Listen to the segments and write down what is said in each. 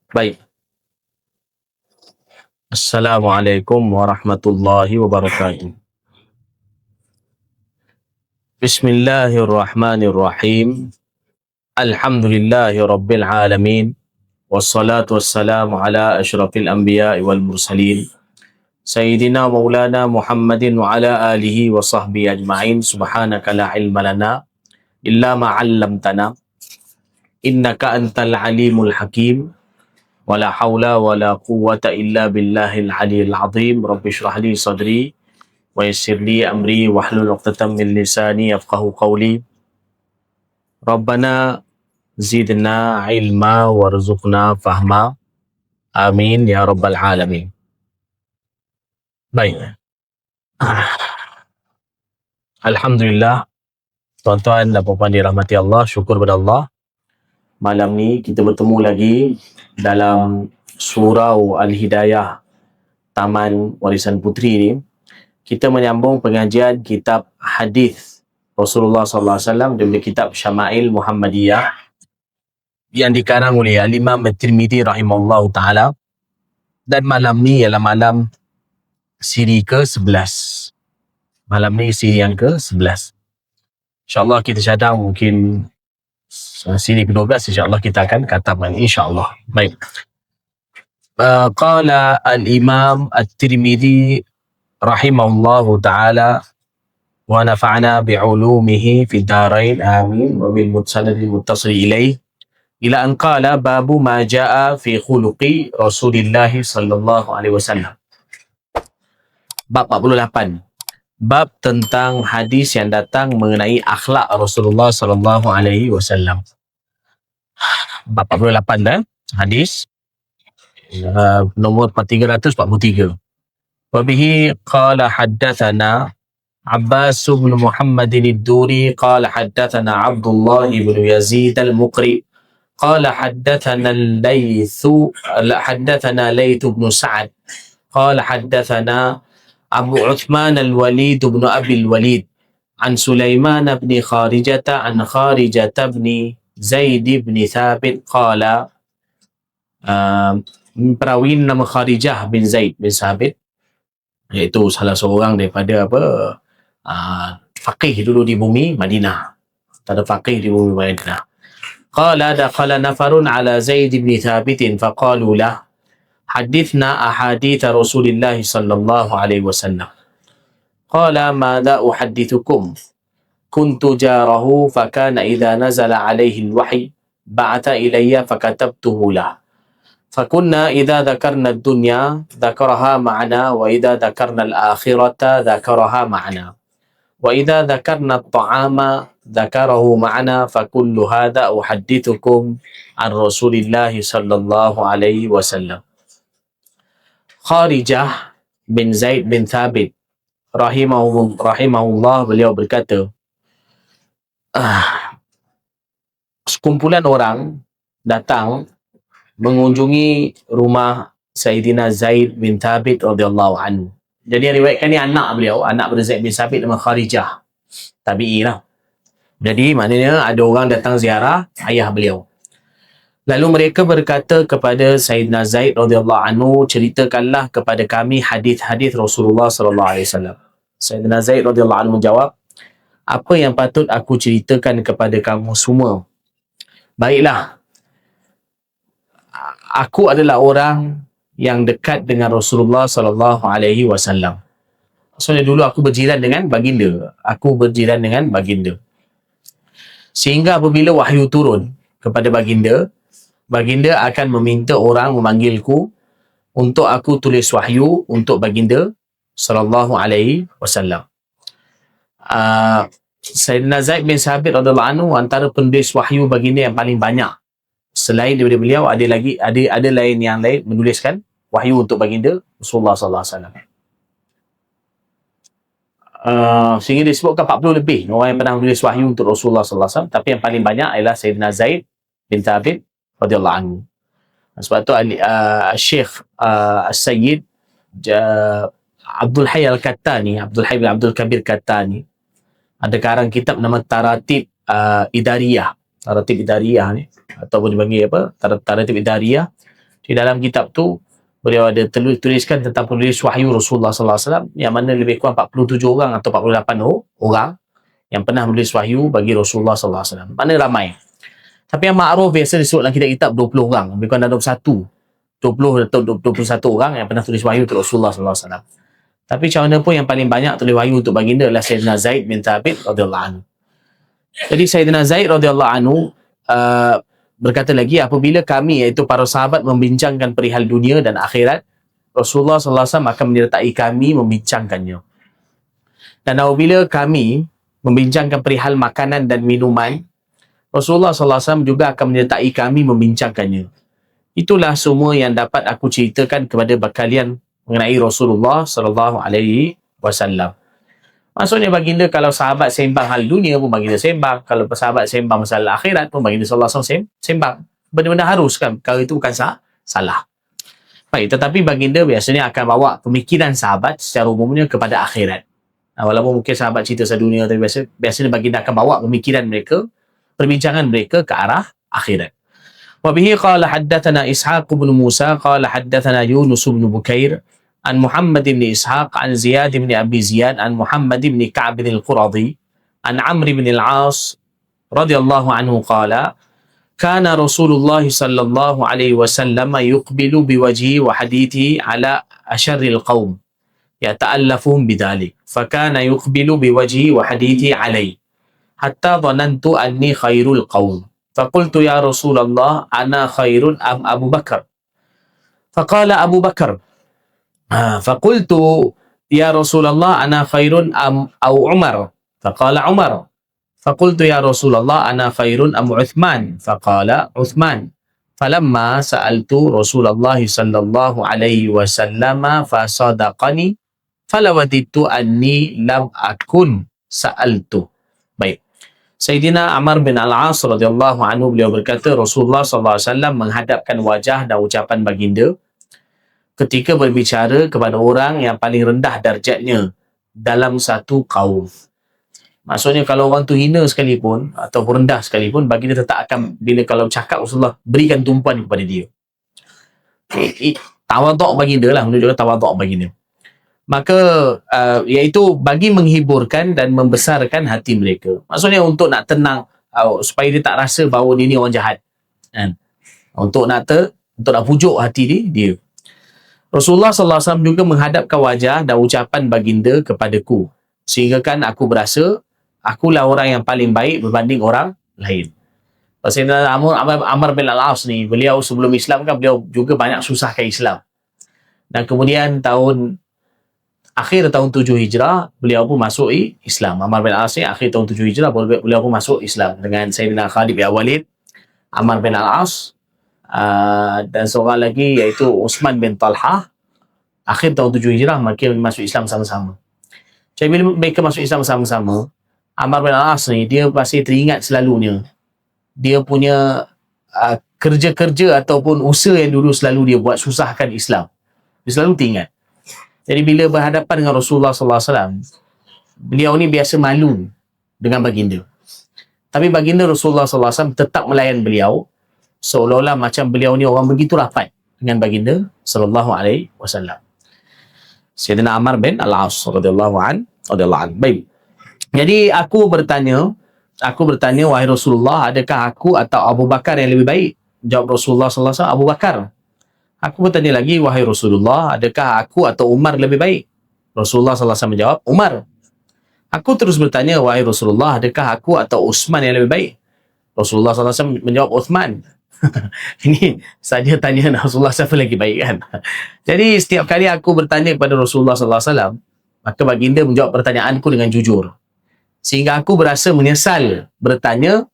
Baik. Assalamualaikum warahmatullahi wabarakatuh. Bismillahirrahmanirrahim. Alhamdulillahi rabbil alamin. Wassalatu wassalamu ala asyrafil anbiya'i wal mursalin. Sayyidina maulana Muhammadin wa ala alihi wa sahbihi ajma'in. Subhanaka la ilma lana illa ma 'allamtana. Innaka antal alimul hakim. Wala haula wala quwwata illa billahil aliyil azim. Rabbi shrah li sadri wa yassir li amri wahlul 'uqdatam min lisani yafqahu qawli. Rabbana zidna ilma warzuqna fahma. Amin ya rabbal alamin. Baik. Alhamdulillah, tuan-tuan dan puan-puan dirahmati Allah, syukur kepada Allah. Malam ni kita bertemu lagi dalam surau Al-Hidayah Taman Warisan Puteri ni. Kita menyambung pengajian kitab hadis Rasulullah sallallahu alaihi wasallam daripada kitab Syama'il Muhammadiyah yang dikarang oleh Al-Imam At-Tirmidzi rahimahullahu taala. Dan malam ni ialah malam siri ke-11. Malam ni siri yang ke-11. InsyaAllah kita cadang mungkin siri ke-12 insyaAllah kita akan katakan insyaAllah. Baik. Qala al-Imam At-Tirmidzi rahimahullahu ta'ala wa nafa'na bi'ulumihi fi darain amin wa bil mutsanadil muttasil ilaih ila an qala babu ma ja'a fi khuluqi Rasulillah sallallahu alaihi wasallam. Bab 48. Bab tentang hadis yang datang mengenai akhlak Rasulullah sallallahu alaihi wasallam. Bab 48 dah. Hadis nomor 343. Wa bihi qala haddatsana Abbas bin Muhammad ad-Duri qala haddatsana Abdullah bin Yazid al-Muqri qala haddatsana Layth bin Sa'ad qala haddatsana Abu Uthman al-Walid bin Abi al-Walid an Sulaiman bin Kharijah an Kharijah bin Zaid bin Thabit qala perawin nama Kharijah bin Zaid bin Thabit, iaitu salah seorang daripada faqih dulu di bumi Madinah. Ada faqih di bumi Madinah. Qala dakhala nafarun ala Zaid bin Thabit faqalu lah hadithna ahadith Rasulillah sallallahu alaihi wasallam. Qala madza uhaddithukum kuntu jarahu fakana idza nazala alaihi alwahy ba'atha ilayya fakatabtuhu lah. فكنا إذا ذكرنا الدنيا ذكرها معنا وإذا ذكرنا الآخرة ذكرها معنا وإذا ذكرنا الطعام ذكره معنا فكل هذا أحدثكم عن رسول الله صلى الله عليه وسلم. Kharijah bin Zaid bin Thabit rahimahullah, beliau berkata, sekumpulan orang datang mengunjungi rumah Sayyidina Zaid bin Thabit radhiyallahu anhu. Jadi yang riwayatkan ni anak beliau, anak pada Zaid bin Thabit nama Kharijah. Tabi'i lah. Jadi maknanya ada orang datang ziarah ayah beliau. Lalu mereka berkata kepada Sayyidina Zaid radhiyallahu anhu, ceritakanlah kepada kami hadis-hadis Rasulullah sallallahu alaihi wasallam. Sayyidina Zaid radhiyallahu anhu menjawab, apa yang patut aku ceritakan kepada kamu semua? Baiklah, aku adalah orang yang dekat dengan Rasulullah sallallahu alaihi wasallam. Maksudnya dulu aku berjiran dengan baginda. Sehingga apabila wahyu turun kepada baginda, baginda akan meminta orang memanggilku untuk aku tulis wahyu untuk baginda sallallahu alaihi wasallam. Sayyidina Zaid bin Thabit radhiyallahu anhu antara penulis wahyu baginda yang paling banyak. Selain daripada beliau ada lain yang lain menuliskan wahyu untuk baginda Rasulullah sallallahu alaihi wasallam. Sehingga disebutkan 40 lebih orang yang pernah menulis wahyu untuk Rasulullah sallallahu alaihi wasallam, tapi yang paling banyak ialah Sayyidina Zaid bin Thabit radhiyallahu anhu. Sebab tu Syekh As-Sayyid Abdul Hayy Al-Kattani, Abdul Hayy bin Abdul Kabir Kattani, ada karang kitab nama Taratib Idariyah. Taratib Idariyah ni, ataupun dipanggil apa? Taratib Idariyah. Di dalam kitab tu beliau ada tuliskan tentang penulis wahyu Rasulullah sallallahu alaihi wasallam yang mana lebih kurang 47 orang atau 48 orang yang pernah menulis wahyu bagi Rasulullah sallallahu alaihi wasallam. Mana ramai. Tapi yang ma'ruf biasa disebut dalam kitab 20 orang, lebih kurang ada 21. 20 atau 21 orang yang pernah tulis wahyu untuk Rasulullah sallallahu alaihi wasallam. Tapi macam mana pun yang paling banyak tulis wahyu untuk baginda adalah Sayyidina Zaid bin Thabit radhiyallahu anhu. Jadi Sayyidina Zaid radhiyallahu anhu berkata lagi, apabila kami iaitu para sahabat membincangkan perihal dunia dan akhirat, Rasulullah sallallahu alaihi wasallam akan menyertai kami membincangkannya. Dan apabila kami membincangkan perihal makanan dan minuman, Rasulullah sallallahu alaihi wasallam juga akan menyertai kami membincangkannya. Itulah semua yang dapat aku ceritakan kepada kalian mengenai Rasulullah sallallahu alaihi wasallam. Maksudnya baginda kalau sahabat sembang hal dunia pun baginda sembang, kalau sahabat sembang masalah akhirat pun baginda sallallahu alaihi wasallam sembang. Benda-benda harus kan, kalau itu bukan salah. Baik, tetapi baginda biasanya akan bawa pemikiran sahabat secara umumnya kepada akhirat. Walaupun mungkin sahabat cerita pasal dunia, tapi biasanya baginda akan bawa pemikiran mereka, perbincangan mereka ke arah akhirat. Wabihi qala haddathana Ishaq bin Musa qala haddathana Yunus bin Bukair عن محمد بن إسحاق عن زياد بن أبي زياد عن محمد بن كعب القرظي عن عمرو بن العاص رضي الله عنه قال كان رسول الله صلى الله عليه وسلم يقبل بوجهه وحديثه على أشر القوم يتألفهم بذلك فكان يقبل بوجهه وحديثه علي حتى ظننت أني خير القوم فقلت يا رسول الله أنا خير أم أبو بكر فقال أبو بكر فقلت يا رسول الله أنا خير أم أو عمر فقال عمر فقلت يا رسول الله أنا خير أم عثمان فقال عثمان فلما سألت رسول الله صلى الله عليه وسلم فصدقني فلوددت أني لم أكن سألته. Baik, Sayyidina Amr bin Al-As radhiyallahu anhu beliau berkata Rasulullah sallallahu alaihi wasallam menghadapkan wajah dan ucapan baginda ketika berbicara kepada orang yang paling rendah darjatnya dalam satu kaum. Maksudnya kalau orang tu hina sekalipun atau rendah sekalipun, baginda tetap akan, bila kalau cakap Rasulullah berikan tumpuan kepada dia. Tawaduk baginda lah, menunjukkan tawaduk baginda. Maka iaitu bagi menghiburkan dan membesarkan hati mereka. Maksudnya untuk nak tenang, supaya dia tak rasa bahawa dia ni orang jahat. Kan? Untuk nak pujuk hati dia. Rasulullah sallallahu alaihi wasallam juga menghadapkan wajah dan ucapan baginda kepadaku, sehingga kan aku berasa akulah orang yang paling baik berbanding orang lain. Sayyidina Amr bin Al-As ni, beliau sebelum Islam kan beliau juga banyak susahkan Islam. Dan kemudian akhir tahun 7 Hijrah beliau pun masuk Islam. Amr bin Al-As ni akhir tahun 7 Hijrah beliau pun masuk Islam dengan Sayyidina Khalid bin Walid, Amr bin Al-As, dan seorang lagi iaitu Uthman bin Talha. Akhir tahun 7 Hijrah mereka masuk Islam sama-sama. Jadi bila mereka masuk Islam sama-sama, Amr bin Al-As ni dia pasti teringat selalunya dia punya kerja-kerja ataupun usaha yang dulu selalu dia buat susahkan Islam. Dia selalu teringat. Jadi bila berhadapan dengan Rasulullah sallallahu alaihi wasallam, beliau ni biasa malu dengan baginda. Tapi baginda Rasulullah sallallahu alaihi wasallam tetap melayan beliau seolah-olah macam beliau ni orang begitu rapat dengan baginda sallallahu alaihi wasallam. Sayyidina Amr bin Al-As radhiyallahu an. Baik. Jadi aku bertanya wahai Rasulullah, adakah aku atau Abu Bakar yang lebih baik? Jawab Rasulullah sallallahu alaihi wasallam, Abu Bakar. Aku bertanya lagi, wahai Rasulullah, adakah aku atau Umar lebih baik? Rasulullah sallallahu alaihi wasallam menjawab, Umar. Aku terus bertanya, wahai Rasulullah, adakah aku atau Uthman yang lebih baik? Rasulullah sallallahu alaihi wasallam menjawab, Uthman. Ini saja tanya Rasulullah siapa lagi baik kan. Jadi setiap kali aku bertanya kepada Rasulullah sallallahu alaihi wasallam, maka baginda menjawab pertanyaanku dengan jujur, sehingga aku berasa menyesal bertanya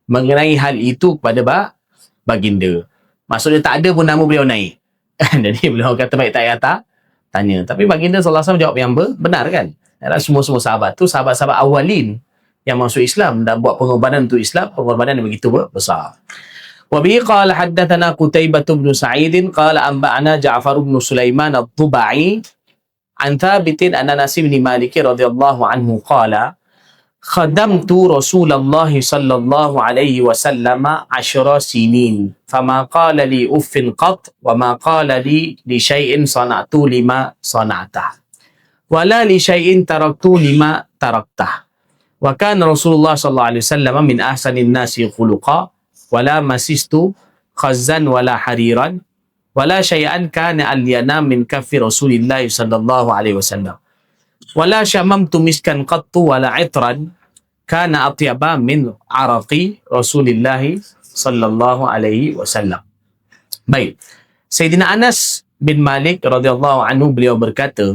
mengenai hal itu kepada baginda. Maksudnya tak ada pun nama beliau naik. Jadi beliau kata baik tak kata tanya. Tapi baginda sallallahu alaihi wasallam jawab yang benar kan. Semua sahabat tu sahabat-sahabat awalin yang masuk Islam dan buat pengorbanan untuk Islam, pengorbanan yang begitu besar. وبه قال حدثنا قتيبة بن سعيد قال أنبأنا جعفر بن سليمان الضبعي عن ثابت أن أنس بن مالك رضي الله عنه قال khadamtu Rasulullah sallallahu alaihi wasallam 10 sinin fama qala li uffin qat wa ma qala li syai'in sana'tu lima sana'tah wala li syai'in taraktu lima taraktah wa kana Rasulullah sallallahu alaihi wasallam min ahsanin nasi khuluqa wala masistu khazzan wala hariran wala syai'an kana alyana min kaffi Rasulillah sallallahu alaihi wasallam wala syamamtu miskan qattu wala itran kana atyaba min araqi Rasulillah sallallahu alaihi wasallam. Baik. Sayyidina Anas bin Malik radhiyallahu anhu, beliau berkata,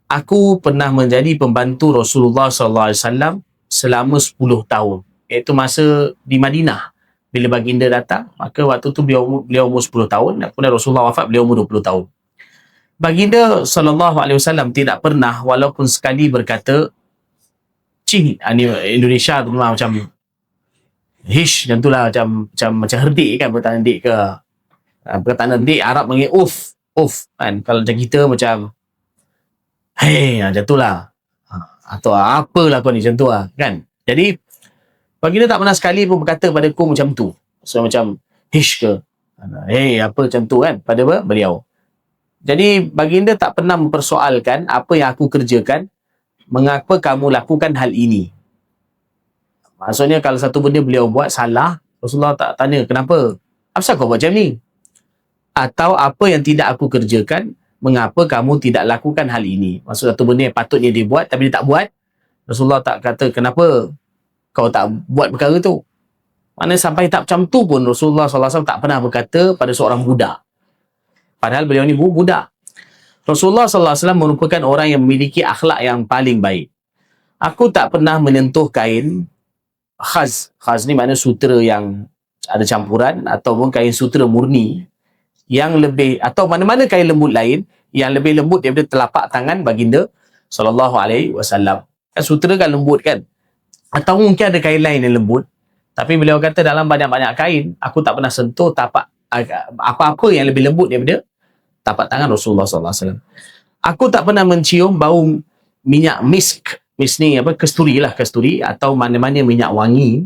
aku pernah menjadi pembantu Rasulullah sallallahu alaihi wasallam selama 10 tahun. Iaitu masa di Madinah. Bila baginda datang, maka waktu tu beliau umur 10 tahun, dan kemudian Rasulullah wafat, beliau umur 20 tahun. Baginda sallallahu alaihi wasallam tidak pernah walaupun sekali berkata cing, ni Indonesia tu memang macam hish macam itulah, macam herdik kan, perkataan herdik ke perkataan herdik Arab panggil uf kan. Kalau macam kita macam hey macam itulah, atau apalah kau ni, macam tu lah kan. Jadi baginda tak pernah sekali pun berkata pada aku macam tu, so macam hish ke hey apa macam tu kan pada beliau. Jadi baginda tak pernah mempersoalkan apa yang aku kerjakan, mengapa kamu lakukan hal ini. Maksudnya kalau satu benda beliau buat salah, Rasulullah tak tanya kenapa, apasal kau buat macam ni, atau apa yang tidak aku kerjakan, mengapa kamu tidak lakukan hal ini. Maksud satu benda yang patutnya dia buat tapi dia tak buat, Rasulullah tak kata kenapa kau tak buat perkara tu. Mana sampai tak macam tu pun Rasulullah SAW tak pernah berkata pada seorang budak, padahal beliau ni budak. Rasulullah SAW merupakan orang yang memiliki akhlak yang paling baik. Aku tak pernah menyentuh kain khaz. Khaz ni makna sutera yang ada campuran, ataupun kain sutera murni yang lebih, atau mana-mana kain lembut lain yang lebih lembut daripada telapak tangan baginda sallallahu alaihi wasallam. Kan sutera kan lembut kan, atau mungkin ada kain lain yang lembut, tapi beliau kata dalam banyak-banyak kain aku tak pernah sentuh tapak apa-apa yang lebih lembut daripada tapak tangan Rasulullah SAW. Aku tak pernah mencium bau minyak misk. Misk ni apa? Kesturi lah, kesturi, atau mana-mana minyak wangi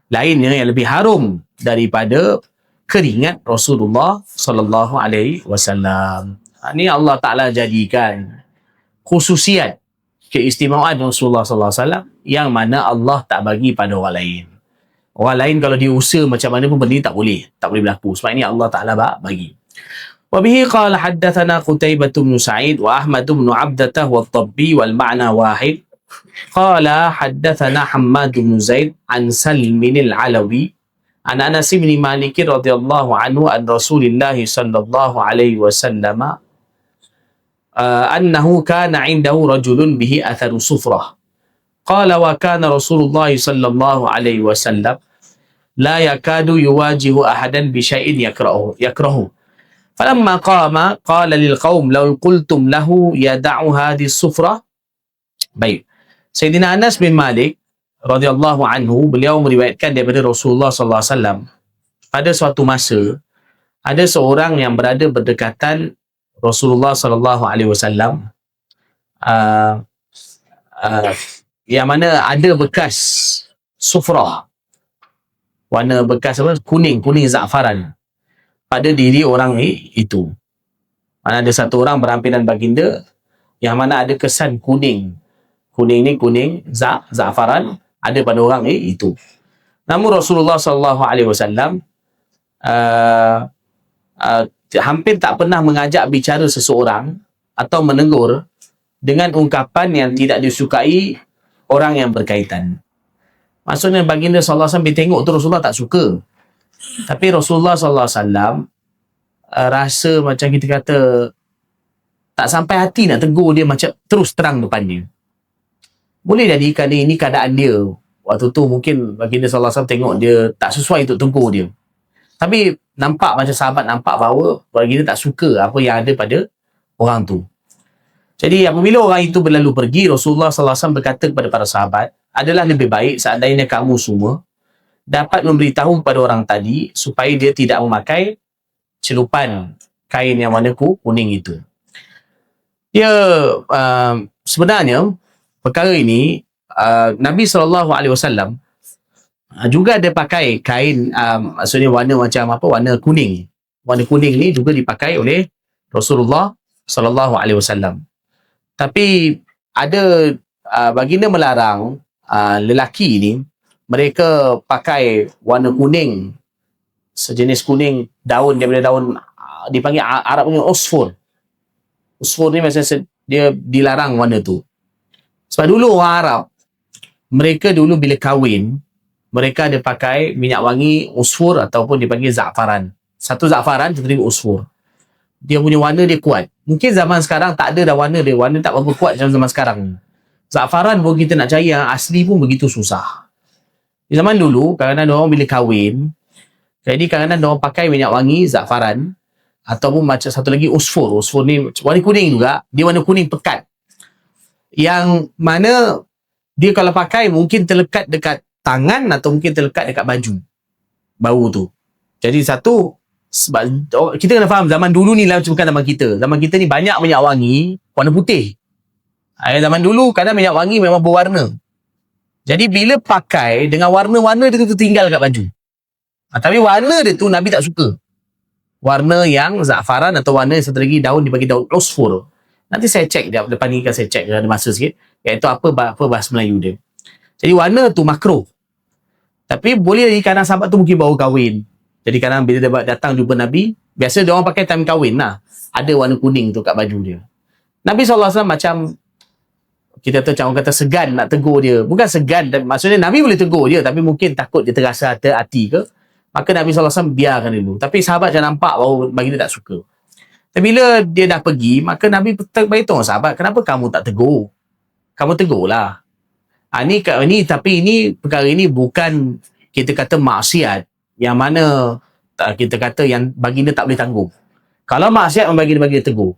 lainnya yang lebih harum daripada keringat Rasulullah SAW. Ini Allah Ta'ala jadikan khususiat, keistimewaan Rasulullah SAW yang mana Allah tak bagi pada orang lain. Orang lain kalau diusaha macam mana pun benda ni tak boleh berlaku. Sebab ini Allah Ta'ala bagi. وبه قال حدثنا قتيبة بن سعيد وأحمد بن عبدة والضبي والمعنى واحد قال حدثنا حماد بن زيد عن سلم العلوي عن أنس بن مالك رضي الله عنه عن رسول الله صلى الله عليه وسلم أنه كان عنده رجل به أثر صفرة قال وكان رسول الله صلى الله عليه وسلم لا يكاد يواجه أحدا بشيء يكرهه فلما قام قال للقوم لو قلتم له يدع هذه الصفرة. Baik, Sayyidina Anas bin Malik radhiyallahu anhu, beliau meriwayatkan daripada Rasulullah sallallahu alaihi wasallam, pada suatu masa ada seorang yang berada berdekatan Rasulullah sallallahu alaihi wasallam, yang mana ada bekas sufrah, warna bekas apa, kuning za'faran pada diri orang itu. Mana ada satu orang berampiran baginda yang mana ada kesan kuning ni kuning za'faran ada pada orang itu. Namun Rasulullah sallallahu alaihi wasallam hampir tak pernah mengajak bicara seseorang atau menegur dengan ungkapan yang tidak disukai orang yang berkaitan. Maksudnya baginda sallallahu alaihi wasallam bila tengok tu Rasulullah tak suka. Tapi Rasulullah SAW rasa macam kita kata tak sampai hati nak tegur dia macam terus terang depan dia. Boleh jadi kerana ini keadaan dia. Waktu tu mungkin baginda SAW tengok dia tak sesuai untuk tegur dia. Tapi nampak macam sahabat nampak bahawa baginda tak suka apa yang ada pada orang tu. Jadi apabila orang itu berlalu pergi, Rasulullah SAW berkata kepada para sahabat, adalah lebih baik seandainya kamu semua dapat memberitahu kepada orang tadi supaya dia tidak memakai celupan kain yang warna kuning itu. Dia sebenarnya perkara ini Nabi SAW juga ada pakai kain, maksudnya warna macam apa, warna kuning. Warna kuning ni juga dipakai oleh Rasulullah SAW. Tapi ada baginda melarang lelaki ni mereka pakai warna kuning, sejenis kuning daun daripada daun, dipanggil Arab punya usfur. Usfur ni maksudnya dia dilarang warna tu. Sebab dulu orang Arab, mereka dulu bila kahwin, mereka ada pakai minyak wangi usfur ataupun dipanggil za'faran. Satu za'faran, satu lagi usfur. Dia punya warna dia kuat. Mungkin zaman sekarang tak ada dah warna dia. Warna tak berapa kuat macam zaman sekarang. Za'faran pun kita nak cari yang asli pun begitu susah. Di zaman dulu, kadang-kadang orang bila kahwin, jadi kadang-kadang orang pakai minyak wangi za'faran ataupun macam satu lagi usfur. Usfur ni warna kuning juga. Dia warna kuning pekat. Yang mana dia kalau pakai mungkin terlekat dekat tangan atau mungkin terlekat dekat baju. Bau tu. Jadi satu, sebab kita kena faham zaman dulu ni lah, bukan zaman kita. Zaman kita ni banyak minyak wangi warna putih. Zaman dulu kadang minyak wangi memang berwarna. Jadi bila pakai dengan warna-warna dia tu tertinggal kat baju. Tapi warna dia tu Nabi tak suka. Warna yang za'faran atau warna yang satu lagi daun dibagi daun usfur. Nanti saya cek depan ni, kan saya cek ada masa sikit, iaitu apa bahasa Melayu dia. Jadi warna tu makruh. Tapi boleh jadi kadang sahabat tu mungkin baru kahwin. Jadi kadang bila dia datang jumpa Nabi, biasa dia orang pakai time kahwin lah. Ada warna kuning tu kat baju dia. Nabi SAW macam, kita tahu orang kata segan nak tegur dia. Bukan segan, maksudnya Nabi boleh tegur dia, tapi mungkin takut dia terasa hati ke. Maka Nabi SAW biarkan dulu. Tapi sahabat jangan nampak baru bagi dia tak suka. Tapi bila dia dah pergi, maka Nabi beritahu sahabat, kenapa kamu tak tegur? Kamu tegurlah. Tapi perkara ini bukan kita kata maksiat yang mana kita kata yang baginda tak boleh tanggung. Kalau maksiat baginda tegur.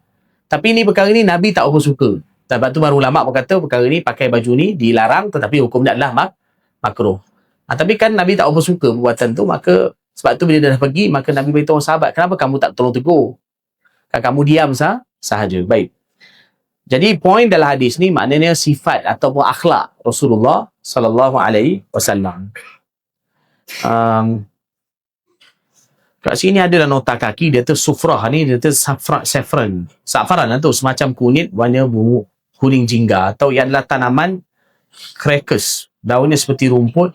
Tapi perkara ini Nabi tak apa suka. Sebab tu baru ulama berkata perkara ni pakai baju ni dilarang, tetapi hukum dia adalah makruh. Tapi kan Nabi tak apa suka perbuatan tu, maka sebab tu bila dia dah pergi, maka Nabi beritahu sahabat, kenapa kamu tak tolong tegur? Kan kamu diam sahaja. Baik. Jadi poin dalam hadis ni maknanya sifat ataupun akhlak Rasulullah sallallahu alaihi wasallam. Kat sini ada nota kaki, dia tu sufrah ni, dia tu saffron. Saffron tu semacam kunyit warna bunga kuning jingga, atau ia adalah tanaman crocus. Daunnya seperti rumput,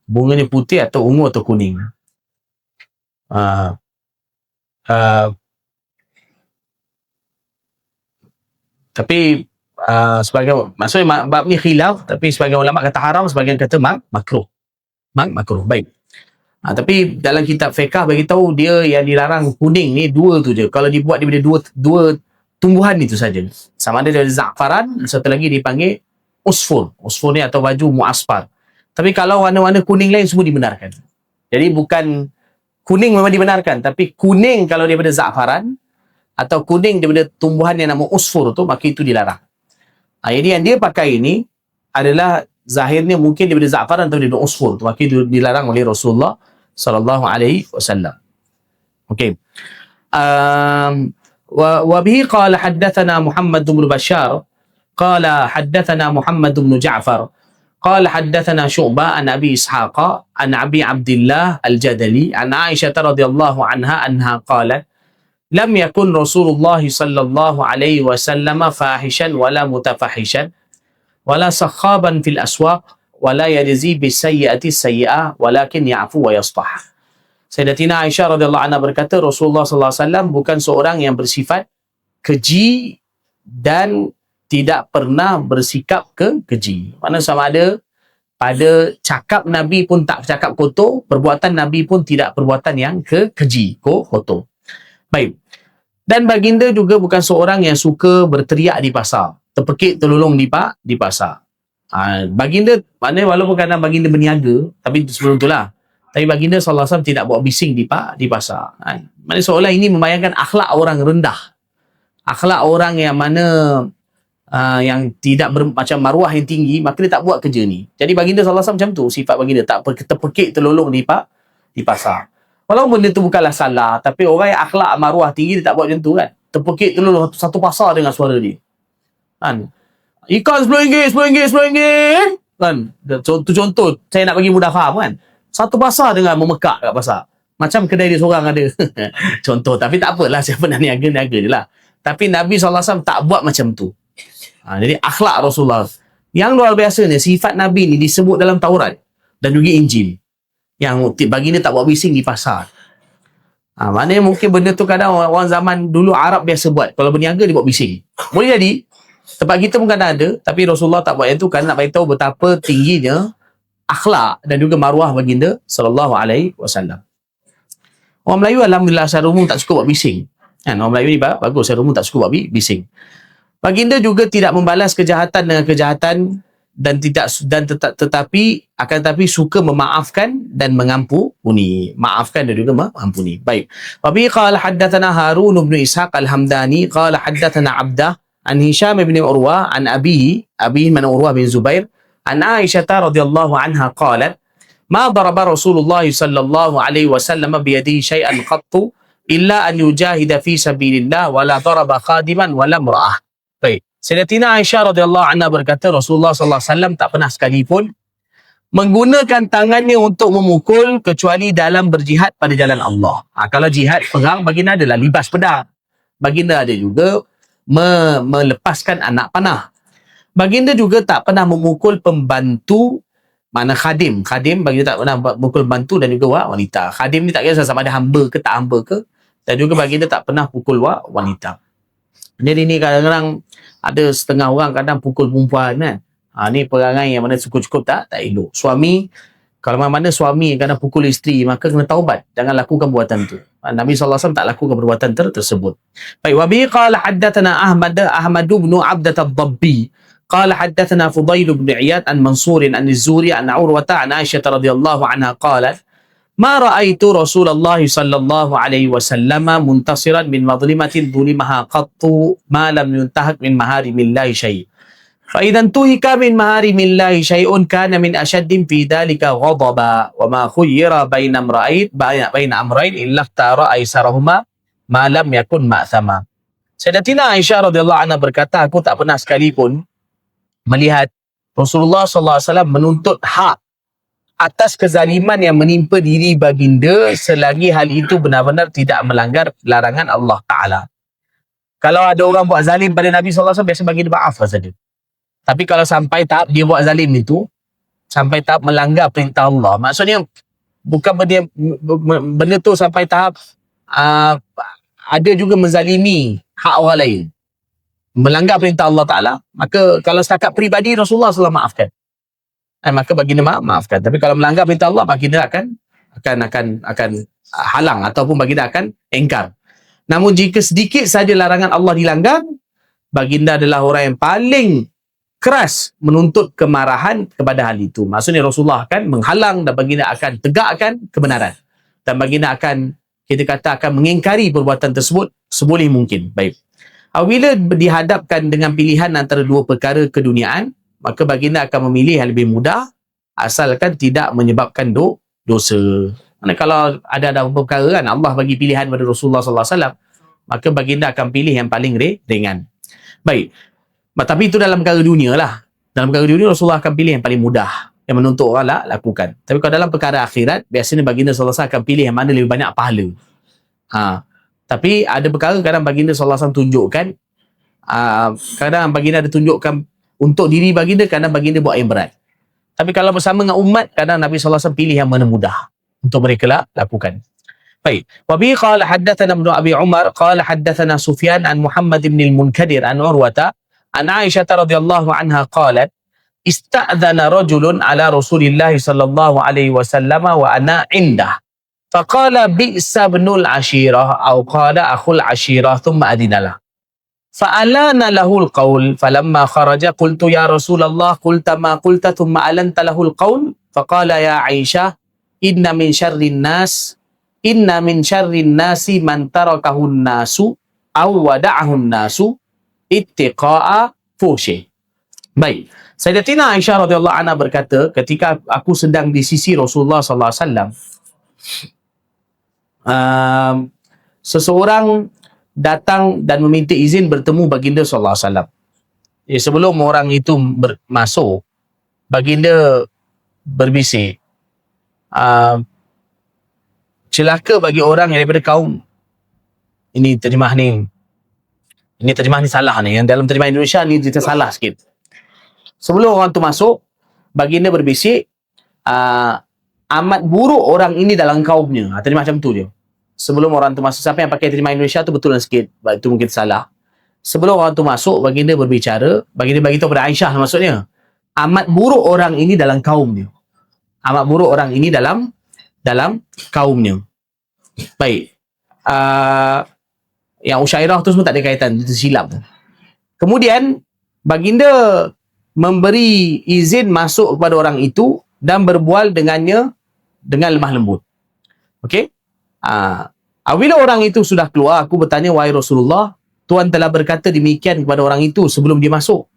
bunganya putih atau ungu atau kuning. Tapi sebagai, maksudnya bab ni khilaf, tapi sebagian ulama kata haram, sebagian kata makruh. Makruh. Baik. Tapi dalam kitab fiqh bagi tahu dia yang dilarang kuning ni dua tu je. Kalau dibuat daripada dua tumbuhan itu saja. Sama ada dari za'faran, satu lagi dipanggil usfur. Usfur ni atau baju mu'asfar. Tapi kalau warna-warna kuning lain semua dibenarkan. Jadi bukan kuning memang dibenarkan, tapi kuning kalau daripada za'faran atau kuning daripada tumbuhan yang nama usfur tu, maka itu dilarang. Jadi yang dia pakai ini adalah zahirnya mungkin daripada za'faran atau daripada usfur tu, maka itu dilarang oleh Rasulullah sallallahu alaihi wasallam. Okey. Wa bihi qala haddathana Muhammad bin Bashar qala haddathana Muhammad bin Ja'far qala haddathana Syu'bah an Abi Ishaq an Abi Abdullah Al-Jadali an Aisyah radhiyallahu anha qalat lam yakun Rasulullah sallallahu alaihi wasallam fahishan wala mutafahishan wala sakhaban fil aswaq wala yajzi bisayyi'ati sayyi'ah walakin ya'fu wa yasfah. Sayyidatina Aisyah radhiyallahu anha berkata, Rasulullah sallallahu alaihi wasallam bukan seorang yang bersifat keji dan tidak pernah bersikap keji. Mana sama ada pada cakap Nabi pun tak cakap kotor, perbuatan Nabi pun tidak perbuatan yang keji, kotor. Baik. Dan baginda juga bukan seorang yang suka berteriak di pasar, terpekik terlolong di pasar. Baginda, maknanya walaupun kadang baginda berniaga, tapi sebelum itulah, tapi baginda sallallahu alaihi wasallam tidak buat bising di pasar. Maknanya seolah ini membayangkan akhlak orang rendah, akhlak orang yang mana yang tidak macam maruah yang tinggi, maka dia tak buat kerja ni. Jadi baginda sallallahu alaihi wasallam macam tu sifat baginda, tak terpekik terlolong di pasar. Walaupun benda tu bukanlah salah, tapi orang yang akhlak maruah tinggi dia tak buat macam tu kan. Terpekik terlolong satu pasar dengan suara dia. Kan? Ikan RM10, RM10, RM10. kan. Contoh saya nak bagi mudah faham kan. Satu pasar dengan memekak kat pasar. Macam kedai dia seorang ada. Contoh, tapi tak apalah, siapa nak niaga je lah. Tapi Nabi SAW tak buat macam tu. Jadi akhlak Rasulullah yang luar biasa ni, sifat Nabi ni disebut dalam Taurat dan juga Injil. Yang baginda tak buat bising di pasar. Maknanya mungkin benda tu kadang orang zaman dulu Arab biasa buat. Kalau berniaga dia buat bising. Boleh jadi. Tempat kita pun kadang ada. Tapi Rasulullah tak buat yang tu kerana nak beritahu betapa tingginya akhlak dan juga maruah baginda sallallahu alaihi wasallam. Orang Melayu alhamdulillah secara umum tak suka buat bising. Kan, orang Melayu ni bagus, secara umum tak suka buat bising. Baginda juga tidak membalas kejahatan dengan kejahatan tetapi suka memaafkan dan mengampuni. Maafkan dan juga mengampuni. Baik. Wa bi qala haddatsana Harun bin Ishaq al-Hamdani qala haddatsana Abdah an Hisham bin Urwah an Abi man Urwah bin Zubair an Aisyah radhiyallahu anha qalat ma daraba Rasulullah sallallahu alaihi wasallam bi yadihi shay'an qattu illa an yujahida fi sabilillah wa la daraba khadiman wa la imra'ah. Baik. Sayyidatina Aisyah radhiyallahu anha berkata Rasulullah sallallahu alaihi wasallam tak pernah sekalipun menggunakan tangannya untuk memukul kecuali dalam berjihad pada jalan Allah. Kalau jihad perang, baginda adalah libas pedang. Baginda ada juga melepaskan anak panah. Baginda juga tak pernah memukul pembantu, mana khadim. Khadim baginda tak pernah memukul pembantu dan juga wanita. Khadim ni tak kira sama ada hamba ke tak hamba ke. Dan juga baginda tak pernah pukul wanita. Jadi ni kadang-kadang ada setengah orang kadang pukul perempuan kan. Ni perangai yang mana cukup-cukup tak elok. Suami, kalau mana suami kadang pukul isteri, maka kena taubat. Jangan lakukan buatan tu. Nabi SAW tak lakukan perbuatan tersebut. Baik, wa bi qala haddatsana Ahmad bin Abdah ad-Dabbi qala haddatsana Fudail bin Iyad an Mansur an Az-Zuri an Urwata an Aisyah radhiyallahu anha qalat ما رأيت رسول الله صلى الله عليه وسلم منتصرا من مظلمة ظلمها قط ما لم ينتهك من محارم الله شيء فإذا انتهك من محارم الله شيء كان من أشد في ذلك غضبا وما خير بين أمرين إلا اختار أيسرهما ما لم يكن مأثما. Sayyidatina Aisyah radhiyallahu anha berkata, aku tak pernah sekalipun melihat Rasulullah sallallahu alaihi wasallam menuntut hak atas kezaliman yang menimpa diri baginda selagi hal itu benar-benar tidak melanggar larangan Allah Ta'ala. Kalau ada orang buat zalim pada Nabi SAW, biasa baginda maaf saja. Tapi kalau sampai tahap dia buat zalim itu, sampai tahap melanggar perintah Allah, maksudnya bukan benda tu sampai tahap ada juga menzalimi hak orang lain, melanggar perintah Allah Ta'ala, maka kalau setakat peribadi Rasulullah SAW maafkan. Maka baginda maafkan. Tapi kalau melanggar perintah Allah, baginda akan halang ataupun baginda akan engkar. Namun jika sedikit saja larangan Allah dilanggar, baginda adalah orang yang paling keras menuntut kemarahan kepada hal itu. Maksudnya Rasulullah akan menghalang dan baginda akan tegakkan kebenaran. Dan baginda akan, kita kata, akan mengingkari perbuatan tersebut seboleh mungkin. Baik. Apabila dihadapkan dengan pilihan antara dua perkara keduniaan, maka baginda akan memilih yang lebih mudah asalkan tidak menyebabkan dosa. Kalau ada perkara kan Allah bagi pilihan pada Rasulullah sallallahu alaihi wasallam, maka baginda akan pilih yang paling ringan. Baik. Tapi itu dalam perkara dunia lah. Dalam perkara dunia Rasulullah akan pilih yang paling mudah, yang menuntut orang lakukan. Tapi kalau dalam perkara akhirat, biasanya baginda sallallahu alaihi wasallam akan pilih yang mana lebih banyak pahala. Tapi ada perkara kadang baginda sallallahu alaihi wasallam tunjukkan, kadang baginda ada tunjukkan untuk diri baginda, kadang baginda buat yang berat. Tapi kalau bersama dengan umat, kadang Nabi SAW pilih yang mana mudah untuk mereka lakukan. Baik. Wa bi qala haddatsana Ibnu Abi Umar qala haddatsana Sufyan an Muhammad bin al-Munkadir an Urwata an Aisyah radhiyallahu anha qalat ista'dzana rajulun ala Rasulillah sallallahu alaihi wasallam wa ana indah faqala bi'sa ibnul ashirah aw qala akhul ashirah thumma adina lahu فألان له القول فلما خرج قلت يا رسول الله قلت ما قلت ثم ألنت له القول فقال يا عائشة إن من شر الناس من تركه الناس أو ودعه الناس اتقاء فوشه. Baik, Sayyidatina Aisyah radhiyallahu anha berkata, ketika aku sedang di sisi Rasulullah sallallahu alaihi wasallam, seseorang datang dan meminta izin bertemu baginda sallallahu alaihi wasallam. Sebelum orang itu masuk, baginda berbisik, celaka bagi orang yang daripada kaum ini terjemah ni salah ni, yang dalam terjemah Indonesia ni dia salah sikit. Sebelum orang tu masuk, baginda berbisik, amat buruk orang ini dalam kaumnya. Terjemah macam tu dia. Sebelum orang tu masuk, siapa yang pakai terjemah Indonesia tu betul sikit, itu mungkin salah. Sebelum orang tu masuk, baginda berbicara, baginda bagi tahu pada Aisyah maksudnya, amat buruk orang ini dalam kaumnya. Amat buruk orang ini dalam kaumnya. Baik. Yang Usyairah tu semua tak ada kaitan, itu silap. Kemudian baginda memberi izin masuk kepada orang itu dan berbual dengannya dengan lemah lembut. Okey? Bila orang itu sudah keluar, aku bertanya, wahai Rasulullah, Tuan telah berkata demikian kepada orang itu sebelum dia masuk.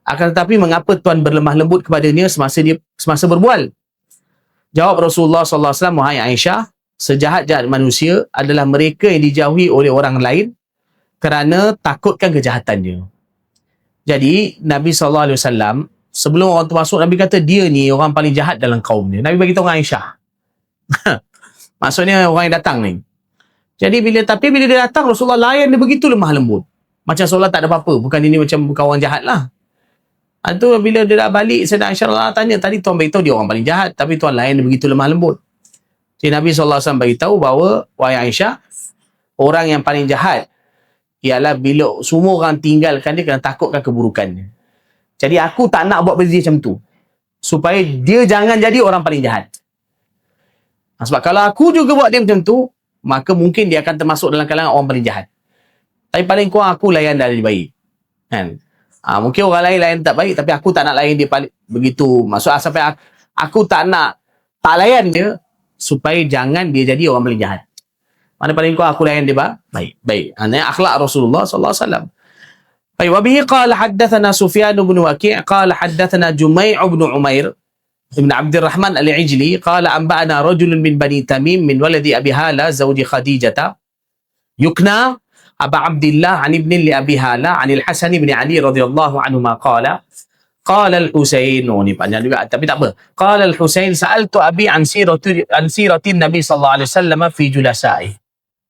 Akan tetapi mengapa Tuan berlemah lembut kepadanya semasa berbual? Jawab Rasulullah sallallahu alaihi wasallam, wahai Aisyah, sejahat-jahat manusia adalah mereka yang dijauhi oleh orang lain kerana takutkan kejahatannya. Jadi Nabi sallallahu alaihi wasallam sebelum orang tu masuk, Nabi kata dia ni orang paling jahat dalam kaumnya. Nabi bagi tahu dengan Aisyah. Maksudnya orang yang datang ni. Jadi bila dia datang, Rasulullah layan dia begitu lemah lembut. Macam seolah tak ada apa-apa. Bukan ini macam bukan orang jahat lah. Itu bila dia dah balik, Sayyidah Aisyah tanya, tadi Tuan beritahu dia orang paling jahat, tapi Tuan layan dia begitu lemah lembut. Jadi Nabi SAW beritahu bahawa, wahai Aisyah, orang yang paling jahat ialah bila semua orang tinggalkan dia kerana takutkan keburukannya. Jadi aku tak nak buat benda dia macam tu, supaya dia jangan jadi orang paling jahat. Sebab kalau aku juga buat dia macam tu, maka mungkin dia akan termasuk dalam kalangan orang paling jahat. Tapi paling kurang aku layan dia lebih baik. Kan? Mungkin orang lain tak baik, tapi aku tak nak layan dia begitu. Maksud sampai aku tak layan dia supaya jangan dia jadi orang paling jahat. Mana paling kurang aku layan dia baik. Ini akhlak Rasulullah sallallahu alaihi wasallam. Baik, wa bihi qala haddatsana Sufyan bin Waqi' qala haddatsana Jumai' bin Umair ibn Abdurrahman al-Ijli qala anba'ana rajulun min Bani Tamim min waladi Abi Hala zawji Khadijah yukna Aba Abdillah an ibn li Abi Hala an al-Hasan bin Ali radhiyallahu anhuma qala al-Husain, ni panjang juga tapi tak apa. Qala al-Husain sa'altu abi an siratin Nabi sallallahu alaihi wasallam fi julasa'i.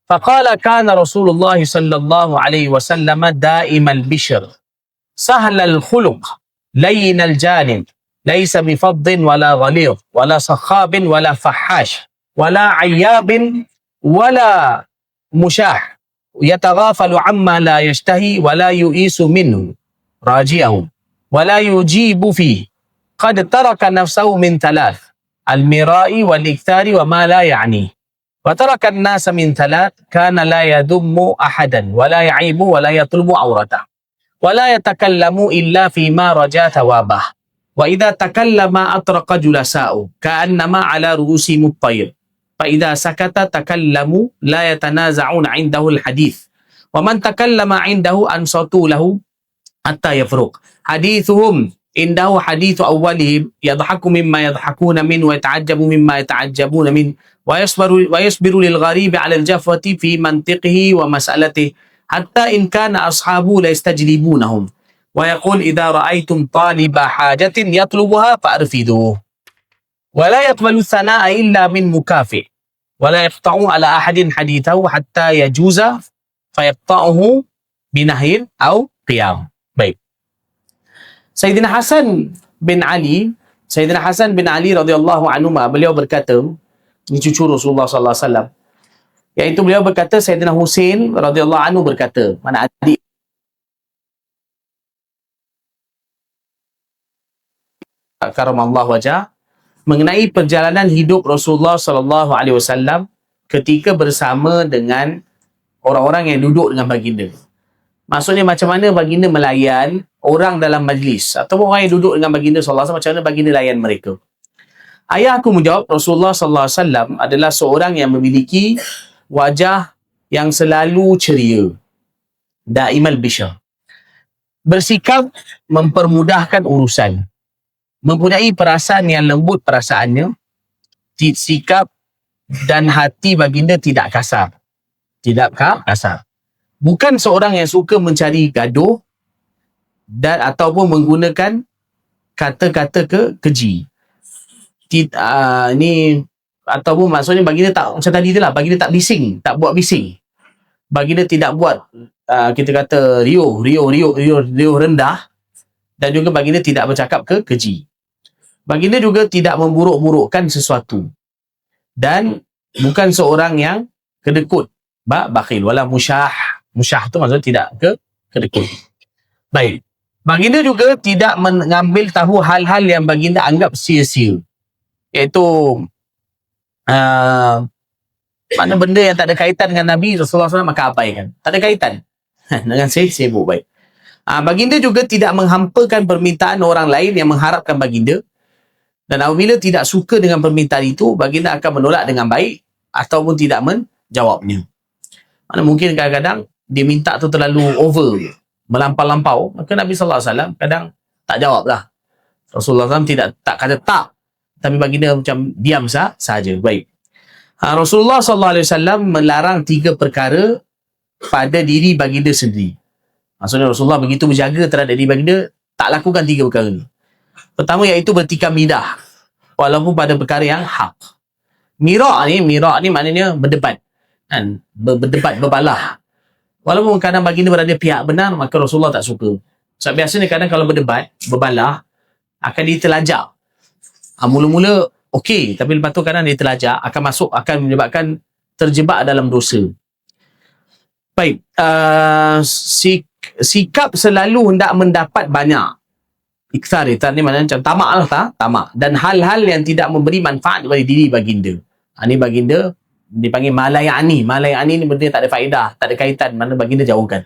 Faqala kana Rasulullah sallallahu alaihi wasallam da'im al-bishr, sahl al-khuluq, layyin al-janib, laysa bi faddin wala ghalidh wala sakhabin wala fahash wala ayyabin wala mushah, yataghafalu amma la yashtahi wala yu'isu minhu raji'ahu wala yujibu fihi, qad taraka nafsahu min thalath, al-mira'i wal-ikthari wa ma la ya'ni, wa taraka an-nasa min thalath, kana la yadummu ahadan wa la ya'ibu wa la yatlubu awratah wa la yatakallamu illa fi ma raja thawabah, wa idha takallama atraqa julasa'u ka'annama ala ru'usihim at-tayr, fa idha sakata takallamu la yatanaza'una 'indahu al-hadith, wa man takallama 'indahu ansatu lahu hatta yafruq, hadithuhum indahu hadithu awwalihim yadhaku mimma yadhakuna min wa yata'ajjabu mimma yata'ajjabuna min wa yasbiru lil gharibi 'ala al-jafwati fi mantiqihi wa mas'alatihi hatta in kana ashabu la yastajlibunahum wa yaqul idza ra'aytum taliba hajatin yatlubuha fa'arfiduhu wa la yaqbalu thana'a illa min mukafi wa la yaqta'u 'ala ahadin hadithahu hatta yajuza fayaqta'uhu binahyin aw qiyam. Baik. Sayyidina Hasan bin Ali radhiyallahu anhu, beliau berkata, ini cucu Rasulullah sallallahu alaihi wasallam, iaitu beliau berkata, Sayyidina Husain radhiyallahu anhu berkata, mana adik karamallahu wajah, mengenai perjalanan hidup Rasulullah sallallahu alaihi wasallam ketika bersama dengan orang-orang yang duduk dengan baginda. Maksudnya macam mana baginda melayan orang dalam majlis ataupun orang yang duduk dengan baginda sallallahu alaihi wasallam, macam mana baginda layan mereka. Ayah aku menjawab, Rasulullah sallallahu alaihi wasallam adalah seorang yang memiliki wajah yang selalu ceria, daimal bishr, bersikap mempermudahkan urusan, mempunyai perasaan yang lembut perasaannya, sikap dan hati baginda tidak kasar. Bukan seorang yang suka mencari gaduh dan ataupun menggunakan kata-kata keji. Ni ataupun maksudnya baginda tak macam tadi tu lah, baginda tak bising, tak buat bising. Baginda tidak buat kita kata riuh rendah, dan juga baginda tidak bercakap keji. Baginda juga tidak memburuk-burukkan sesuatu, dan bukan seorang yang kedekut, bakhil, wala musyah tu maksudnya tidak kedekut. Baik, baginda juga tidak mengambil tahu hal-hal yang baginda anggap sia-sia, iaitu mana benda yang tak ada kaitan dengan Nabi Rasulullah SAW maka abaikan, tak ada kaitan dengan sibuk. Baik, baginda juga tidak menghampakan permintaan orang lain yang mengharapkan baginda, dan apabila tidak suka dengan permintaan itu, baginda akan menolak dengan baik ataupun tidak menjawabnya. Mana mungkin kadang-kadang dia minta tu terlalu over, melampau-lampau, maka Nabi SAW kadang tak jawab lah. Rasulullah SAW tak kata tak, tapi baginda macam diam saja. Baik, Rasulullah SAW melarang 3 perkara pada diri baginda sendiri. Maksudnya Rasulullah begitu berjaga terhadap diri baginda, tak lakukan 3 perkara ni. Pertama iaitu bertikam lidah walaupun pada perkara yang hak. Mirak ni maknanya berdebat, kan? Berdebat, berbalah. Walaupun kadang baginda berada pihak benar, maka Rasulullah tak suka. Sebab biasanya kadang kalau berdebat, berbalah, akan ditelajak. Mula-mula okey, tapi lepas tu kadang dia terlajak, akan menyebabkan terjebak dalam dosa. Baik, sikap selalu hendak mendapat banyak. Iktar ni maknanya macam tamak lah, tamak. Dan hal-hal yang tidak memberi manfaat kepada diri baginda. Ini baginda dipanggil malayani. Malayani ni benda yang tak ada faedah, tak ada kaitan, mana baginda jauhkan.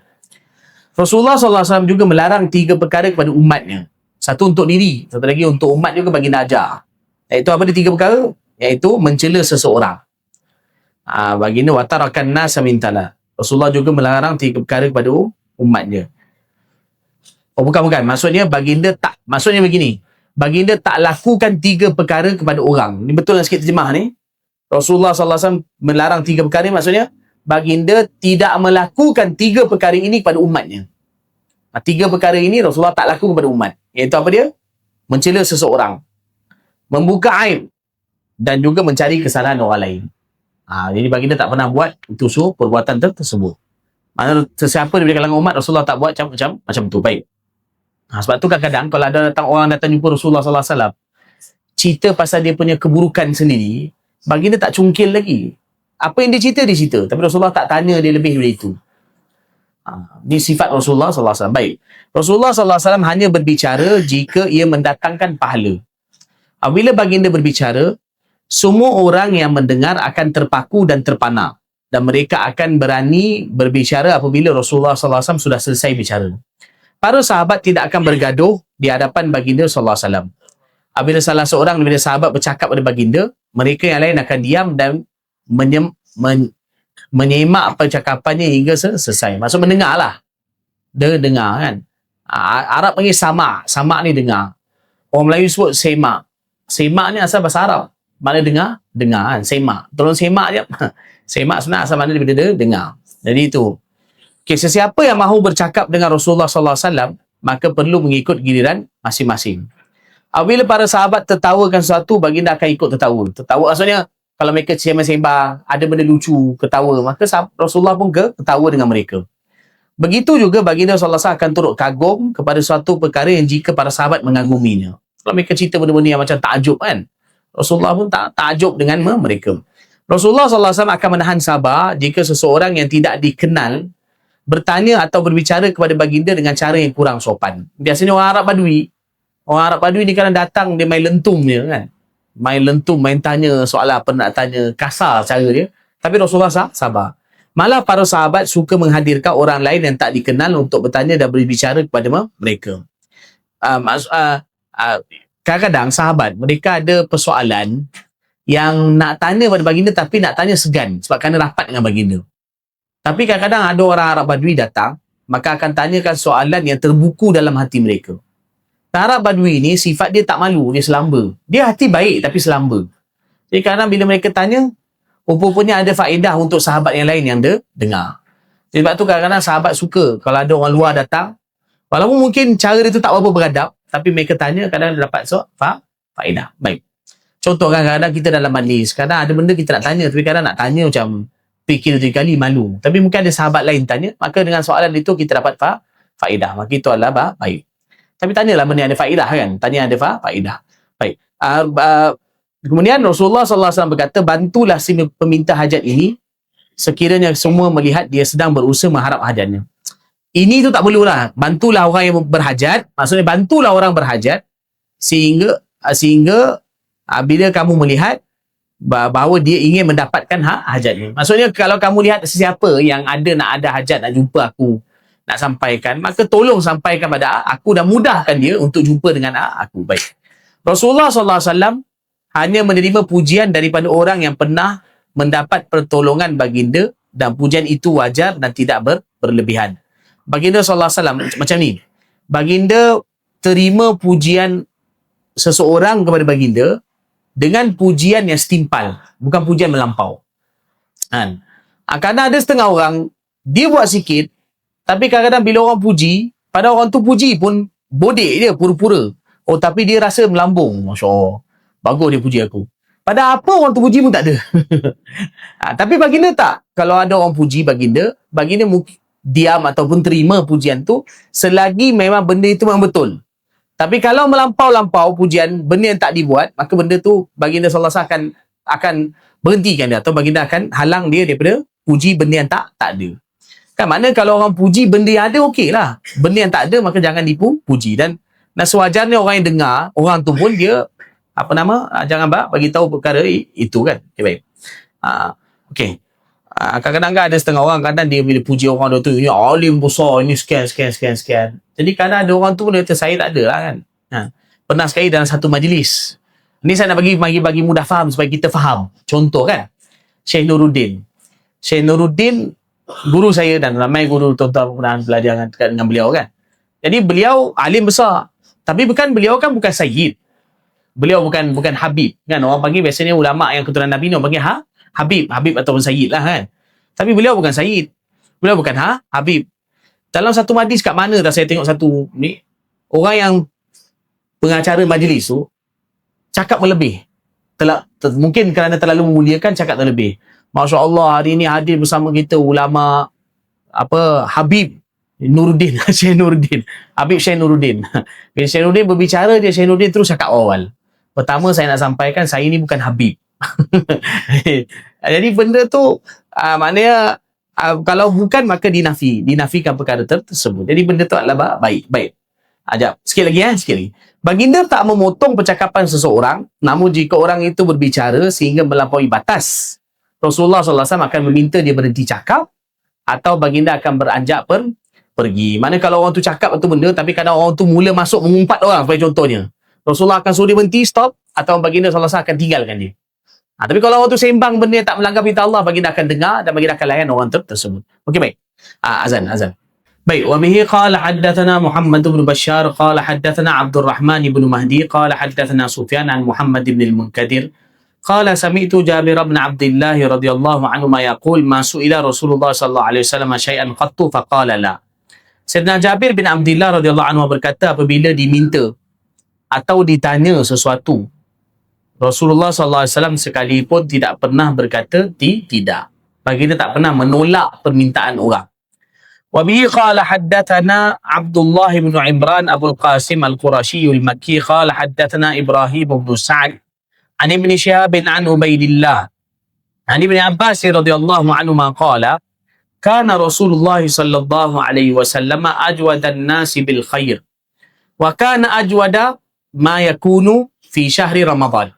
Rasulullah SAW juga melarang 3 perkara kepada umatnya. Satu untuk diri, satu lagi untuk umat juga baginda ajar. Iaitu apa dia 3 perkara? Iaitu mencela seseorang. Baginda watarakan nasa mintala. Rasulullah juga melarang 3 perkara kepada umatnya. Bukan. Maksudnya baginda tak, maksudnya begini. Baginda tak lakukan 3 perkara kepada orang. Ni betul lah sikit terjemah ni. Rasulullah SAW melarang 3 perkara, maksudnya baginda tidak melakukan 3 perkara ini kepada umatnya. 3 perkara ini Rasulullah tak laku kepada umat. Iaitu apa dia? Mencela seseorang, membuka aib, dan juga mencari kesalahan orang lain. Jadi baginda tak pernah buat itu perbuatan tersebut. Maksudnya sesiapa daripada kalangan umat Rasulullah tak buat macam tu. Baik. Sebab tu kadang-kadang kalau ada orang datang jumpa Rasulullah SAW, cerita pasal dia punya keburukan sendiri, baginda tak cungkil lagi. Apa yang dia cerita, tapi Rasulullah tak tanya dia lebih dari itu. Ini sifat Rasulullah SAW. Baik, Rasulullah SAW hanya berbicara jika ia mendatangkan pahala. Apabila baginda berbicara, semua orang yang mendengar akan terpaku dan terpana, dan mereka akan berani berbicara apabila Rasulullah SAW sudah selesai bicara. Para sahabat tidak akan bergaduh di hadapan baginda SAW. Apabila salah seorang daripada sahabat bercakap pada baginda, mereka yang lain akan diam dan menyemak percakapannya hingga selesai. Maksud mendengar lah. Dia dengar, kan. Arab panggil sama ni dengar. Orang Melayu sebut semak. Semak ni asal bahasa Arab. Mana dengar kan. Semak. Tolong semak je. Semak sebenarnya asal mana daripada dia dengar. Jadi itu. Okay, sesiapa yang mahu bercakap dengan Rasulullah SAW, maka perlu mengikut giliran masing-masing. Apabila para sahabat tertawakan sesuatu, baginda akan ikut tertawa. Tertawa maksudnya, kalau mereka sembang-sembang, ada benda lucu, ketawa, maka Rasulullah pun ketawa dengan mereka. Begitu juga baginda SAW akan turut kagum kepada suatu perkara yang jika para sahabat mengaguminya. Kalau mereka cerita benda-benda yang macam takjub, kan, Rasulullah pun takjub dengan mereka. Rasulullah SAW akan menahan sabar jika seseorang yang tidak dikenal bertanya atau berbicara kepada baginda dengan cara yang kurang sopan. Biasanya orang Arab Badui ni kadang datang, dia main lentum je, kan. Main tanya soalan apa nak tanya, kasar cara dia. Tapi Rasulullah sabar. Malah para sahabat suka menghadirkan orang lain yang tak dikenal untuk bertanya dan berbicara kepada mereka. Kadang-kadang sahabat, mereka ada persoalan yang nak tanya pada baginda tapi nak tanya segan sebab kerana rapat dengan baginda. Tapi kadang-kadang ada orang Arab Badui datang, maka akan tanyakan soalan yang terbuku dalam hati mereka. Arab Badui ni sifat dia tak malu, dia selamba. Dia hati baik tapi selamba. Jadi kadang bila mereka tanya, rupanya ada faedah untuk sahabat yang lain yang dia dengar. Sebab tu kadang-kadang sahabat suka kalau ada orang luar datang, walaupun mungkin cara dia tu tak berapa beradab, tapi mereka tanya kadang dapat faedah. Baik. Contoh kadang-kadang kita dalam majlis, kadang ada benda kita nak tanya, tapi kadang nak tanya macam fikir 3 kali malu. Tapi mungkin ada sahabat lain tanya, maka dengan soalan itu kita dapat faedah. Maka itu adalah baik. Tapi tanyalah benda yang ada faedah kan. Tanya ada faedah. Baik. Kemudian Rasulullah SAW berkata, bantulah si peminta hajat ini sekiranya semua melihat dia sedang berusaha mengharap hajatnya. Ini tu tak perlulah. Bantulah orang yang berhajat. Maksudnya bantulah orang berhajat sehingga bila kamu melihat bahawa dia ingin mendapatkan hajatnya. Maksudnya kalau kamu lihat sesiapa yang nak ada hajat, nak jumpa aku, nak sampaikan, maka tolong sampaikan pada aku dan mudahkan dia untuk jumpa dengan aku. Baik. Rasulullah SAW hanya menerima pujian daripada orang yang pernah mendapat pertolongan baginda dan pujian itu wajar dan tidak berlebihan. Baginda SAW macam ni. Baginda terima pujian seseorang kepada baginda dengan pujian yang setimpal, bukan pujian melampau. Kadang ada setengah orang, dia buat sikit, tapi kadang-kadang bila orang puji, pada orang tu puji pun bodek dia, pura-pura. Oh, tapi dia rasa melambung. Masya Allah. Bagus dia puji aku. Pada apa orang tu puji pun tak ada. Tapi baginda tak. Kalau ada orang puji baginda diam ataupun terima pujian tu selagi memang benda itu memang betul. Tapi kalau melampau-lampau pujian, benda yang tak dibuat, maka benda tu baginda sallallahu alaihi wasallam akan berhentikan dia, atau baginda akan halang dia daripada puji benda yang tak ada. Kan mana kalau orang puji benda yang ada, okey lah. Benda yang tak ada maka jangan dipuji. Dan sewajarnya orang yang dengar, orang tu pun dia jangan bagi tahu perkara itu kan. Okay, baik. Okey. Kadang-kadang ada setengah orang, kadang dia bila puji orang tu, ini alim besar, ini sekian. Jadi kadang ada orang tu dia kata, saya tak ada lah kan. Pernah sekali dalam satu majlis. Ini saya nak bagi mudah faham supaya kita faham. Contoh kan, Syekh Nuruddin, guru saya dan ramai guru tuan-tuan pernah belajar dengan beliau kan. Jadi beliau alim besar. Tapi beliau kan bukan sayyid. Beliau bukan habib kan. Orang panggil biasanya ulama yang keturunan Nabi ni orang panggil habib ataupun sayyid lah kan. Tapi beliau bukan sayyid. Beliau bukan habib. Dalam satu majlis kat mana dah saya tengok satu ni, orang yang pengacara majlis tu cakap berlebih. Mungkin kerana terlalu memuliakan cakap terlebih. Masya Allah, hari ni hadir bersama kita ulama Habib Nuruddin, Syekh Nuruddin. Habib Syekh Nuruddin. Bila Syekh Nuruddin berbicara, Syekh Nuruddin terus cakap awal. Pertama saya nak sampaikan, saya ni bukan habib. Jadi benda tu maknanya kalau bukan maka dinafikan perkara tersebut. Jadi benda tu adalah baik. Ajak. Sikit lagi. Baginda tak memotong percakapan seseorang, namun jika orang itu berbicara sehingga melampaui batas, Rasulullah SAW akan meminta dia berhenti cakap atau baginda akan beranjak pergi. Mana kalau orang tu cakap satu benda tapi kadang orang tu mula masuk mengumpat orang, sebagai contohnya, Rasulullah akan suruh dia berhenti, stop, atau baginda SAW akan tinggalkan dia. Tapi kalau orang tu sembang benda yang tak melanggar perintah Allah, baginda akan dengar dan baginda akan layan orang tersebut. Okey, baik. Azan. Baik, wa bihi qala haddatsana Muhammad bin Bashar qala haddatsana Abdul Rahman bin Mahdi qala haddatsana Sufyan an Muhammad bin al-Munkadir qala sami'tu Jabir bin Abdullah radhiyallahu anhu ma yaqul ma su'ila Rasulullah sallallahu alaihi wasallam syai'an qattu faqala la. Sayyidina Jabir bin Abdullah radhiyallahu anhu berkata, apabila diminta atau ditanya sesuatu, Rasulullah SAW sekalipun tidak pernah berkata tidak. Baginda tak pernah menolak permintaan orang. Wa bihi qala haddatsana Abdullah bin Imran Abu Qasim Al-Qurashi Al-Makki qala haddatsana Ibrahim bin Sa'd an Ibn Shihab an Ubaidillah an Ibn Abbas radhiyallahu anhu ma qala kana Rasulullah sallallahu alaihi wasallam ajwadan nasi bil khair wa kana ajwada ma yakunu fi syahri Ramadan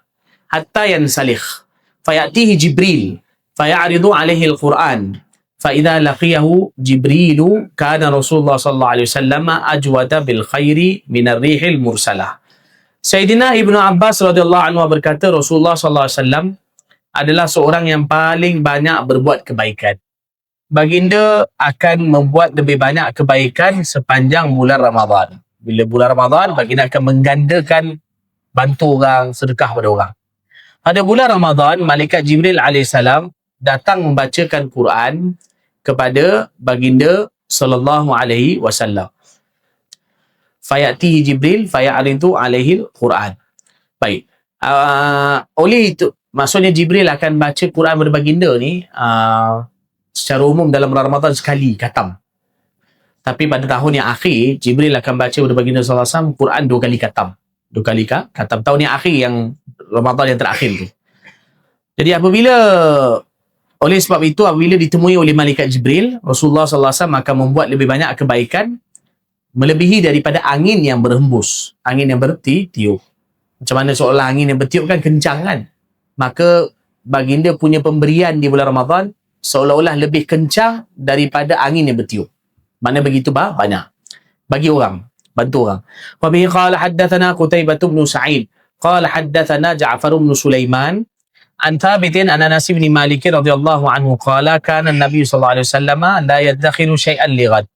hatta yansalikh fayatihi Jibril fayaridu alaihi al-Quran fa idza laqiyahu Jibril kana Rasulullah sallallahu alaihi wasallam ajwada bil khairi min ar-rihil mursalah. Sayyidina Ibnu Abbas radhiyallahu anhu berkata, Rasulullah sallallahu alaihi wasallam adalah seorang yang paling banyak berbuat kebaikan. Baginda akan membuat lebih banyak kebaikan sepanjang bulan Ramadan. Bila bulan Ramadan, baginda akan menggandakan bantu orang, sedekah pada orang. Pada bulan Ramadan, Malaikat Jibril AS datang membacakan Quran kepada baginda sallallahu alaihi wasallam. fayatihi Jibril faya'ridu alaihi al-Quran. Baik. Oleh itu, maksudnya Jibril akan baca Quran kepada baginda ni secara umum dalam Ramadan sekali, khatam. Tapi pada tahun yang akhir, Jibril akan baca kepada baginda SAW Quran 2 kali khatam. 2 kali khatam. Tahun yang akhir, yang Ramadan yang terakhir tu. Jadi oleh sebab itu, apabila ditemui oleh malaikat Jibril, Rasulullah SAW akan membuat lebih banyak kebaikan melebihi daripada angin yang berhembus, angin yang bertiup. Macam mana seolah angin yang bertiup kan kencang kan? Maka baginda punya pemberian di bulan Ramadan seolah-olah lebih kencang daripada angin yang bertiup. Mana begitu banyak. Bagi orang, bantu orang. Wa bihi qala haddatsana Qutaibah bin Sa'id qala haddatsana Ja'far bin Sulaiman an Thabitin an Anas bin Malik radhiyallahu anhu qala kana an-nabiy sallallahu alaihi wasallam la yadkhiru shay'an li ghad.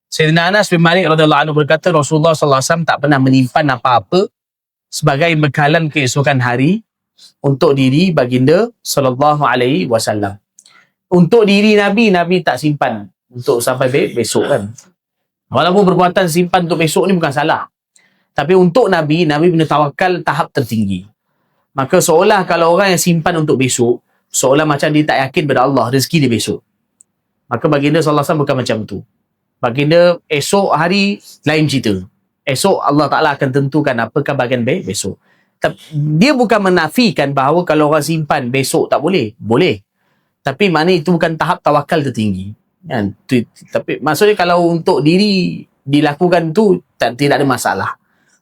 Sayyidina Anas bin Malik radhiyallahu anhu berkata, Rasulullah sallallahu alaihi wasallam tak pernah menyimpan apa-apa sebagai bekalan keesokan hari untuk diri baginda sallallahu alaihi wasallam. Untuk diri Nabi tak simpan untuk sampai besok kan. Walaupun perbuatan simpan untuk besok ni bukan salah. Tapi untuk Nabi punya tawakal tahap tertinggi. Maka seolah kalau orang yang simpan untuk besok, seolah macam dia tak yakin pada Allah rezeki dia besok. Maka baginda sallallahu alaihi wasallam bukan macam tu. Baginda esok hari lain cerita. Esok Allah Ta'ala akan tentukan apakah bahagian besok. Dia bukan menafikan bahawa kalau orang simpan besok tak boleh. Boleh. Tapi mana itu bukan tahap tawakal tertinggi. Kan? Tapi maksudnya kalau untuk diri dilakukan tu tidak ada masalah.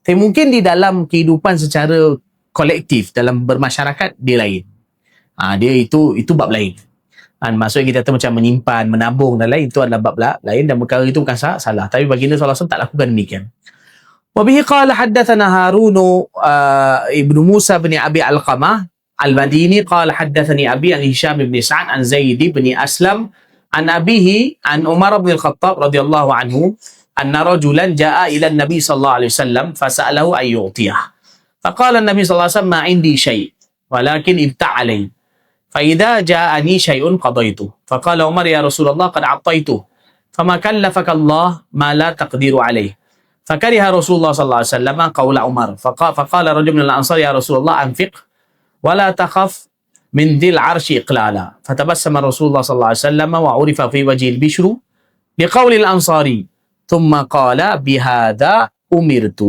Tapi mungkin di dalam kehidupan secara kolektif, dalam bermasyarakat, dia lain. Dia itu bab lain. Maksudnya kita tahu macam menyimpan, menabung dan lain, itu adalah bab lain dan perkara itu bukan salah. Tapi baginda SAW tak lakukan demikian. وبه قال حدثنا هارون ابن موسى بن أبي علقمة المديني قال حدثني أبي عن هشام بن سعد عن زيد بن أسلم عن أبيه عن عمر بن الخطاب رضي الله عنه أن رجلا جاء إلى النبي صلى الله عليه وسلم فسأله أن يعطيه فقال النبي صلى الله عليه وسلم ما عندي شيء ولكن ابتع علي فإذا جاءني شيء قضيته فقال عمر يا رسول الله قد أعطيته فما كلفك الله ما لا تقدر عليه فكره رسول الله صلى الله عليه وسلم قول عمر فقال رجل من الأنصار يا رسول الله أنفق ولا تخف من ذي العرش إقلالا فتبسم رسول الله صلى الله عليه وسلم وعرف في وجه البشر بقول الأنصاري ثم قال بهذا أمرت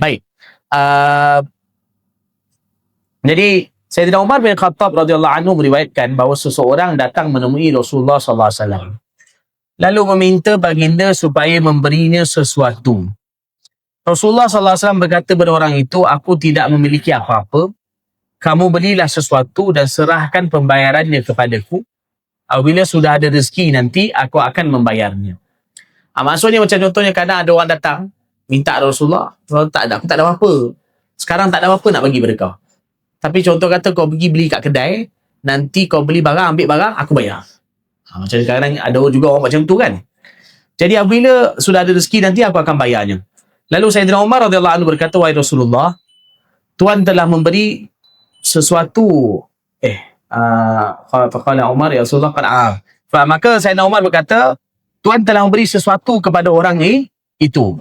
baik. Jadi Sayyidina Umar bin Khattab radhiyallahu anhu meriwayatkan bahawa seseorang datang menemui Rasulullah sallallahu alaihi wasallam lalu meminta baginda supaya memberinya sesuatu. Rasulullah sallallahu alaihi wasallam berkata kepada orang itu, aku tidak memiliki apa-apa. Kamu belilah sesuatu dan serahkan pembayarannya kepadaku. Apabila sudah ada rezeki nanti, aku akan membayarnya. Maksudnya macam contohnya kadang ada orang datang minta Rasulullah, aku tak ada apa-apa. Sekarang tak ada apa-apa nak bagi pada kau. Tapi contoh kata kau pergi beli kat kedai, nanti kau beli barang, ambil barang, aku bayar. Macam sekarang ada juga orang macam tu kan. Jadi apabila sudah ada rezeki nanti aku akan bayarnya. Lalu Sayyidina Umar radhiyallahu anhu berkata, wahai Rasulullah, Tuhan telah memberi sesuatu. Faqala Umar ya Rasulullah maka Sayyidina Umar berkata, Tuhan telah memberi sesuatu kepada orang itu.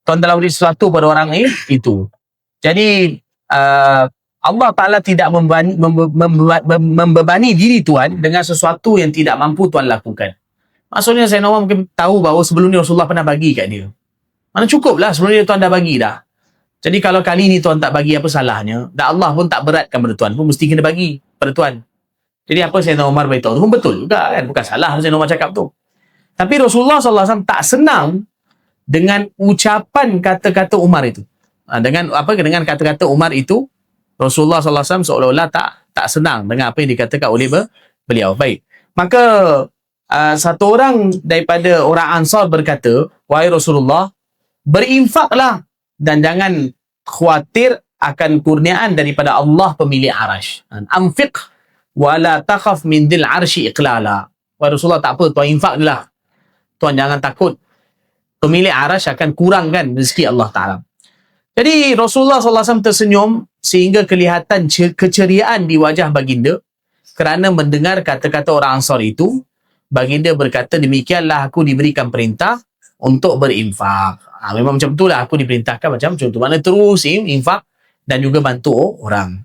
Tuhan telah memberi sesuatu kepada orang itu. Jadi Allah Ta'ala tidak membebani diri Tuhan dengan sesuatu yang tidak mampu Tuhan lakukan. Maksudnya Sayyidina Umar mungkin tahu bahawa sebelum ni Rasulullah pernah bagi kat dia. Mana cukup lah sebelum ni Tuhan dah bagi dah. Jadi kalau kali ni Tuhan tak bagi, apa salahnya? Dan Allah pun tak beratkan pada Tuhan, pun mesti kena bagi pada Tuhan. Jadi apa Sayyidina Umar beritahu tu pun betul juga kan. Bukan salah Sayyidina Umar cakap tu. Tapi Rasulullah SAW tak senang dengan ucapan kata-kata Umar itu. Dengan kata-kata Umar itu, Rasulullah SAW seolah-olah tak senang dengan apa yang dikatakan oleh beliau. Baik. Maka satu orang daripada orang Ansar berkata, wahai Rasulullah, berinfaklah dan jangan khawatir akan kurniaan daripada Allah pemilik arash. Anfiq wala takhaf min dhil arshi iqlala. Wahai Rasulullah, tak apa, Tuhan infak je lah. Tuhan jangan takut. Pemilik arash akan kurangkan rezeki Allah Ta'ala. Jadi Rasulullah SAW tersenyum sehingga kelihatan keceriaan di wajah baginda kerana mendengar kata-kata orang Ansar itu. Baginda berkata, demikianlah aku diberikan perintah untuk berinfak. Memang macam itulah aku diperintahkan macam tu. Mana terus infak dan juga bantu orang.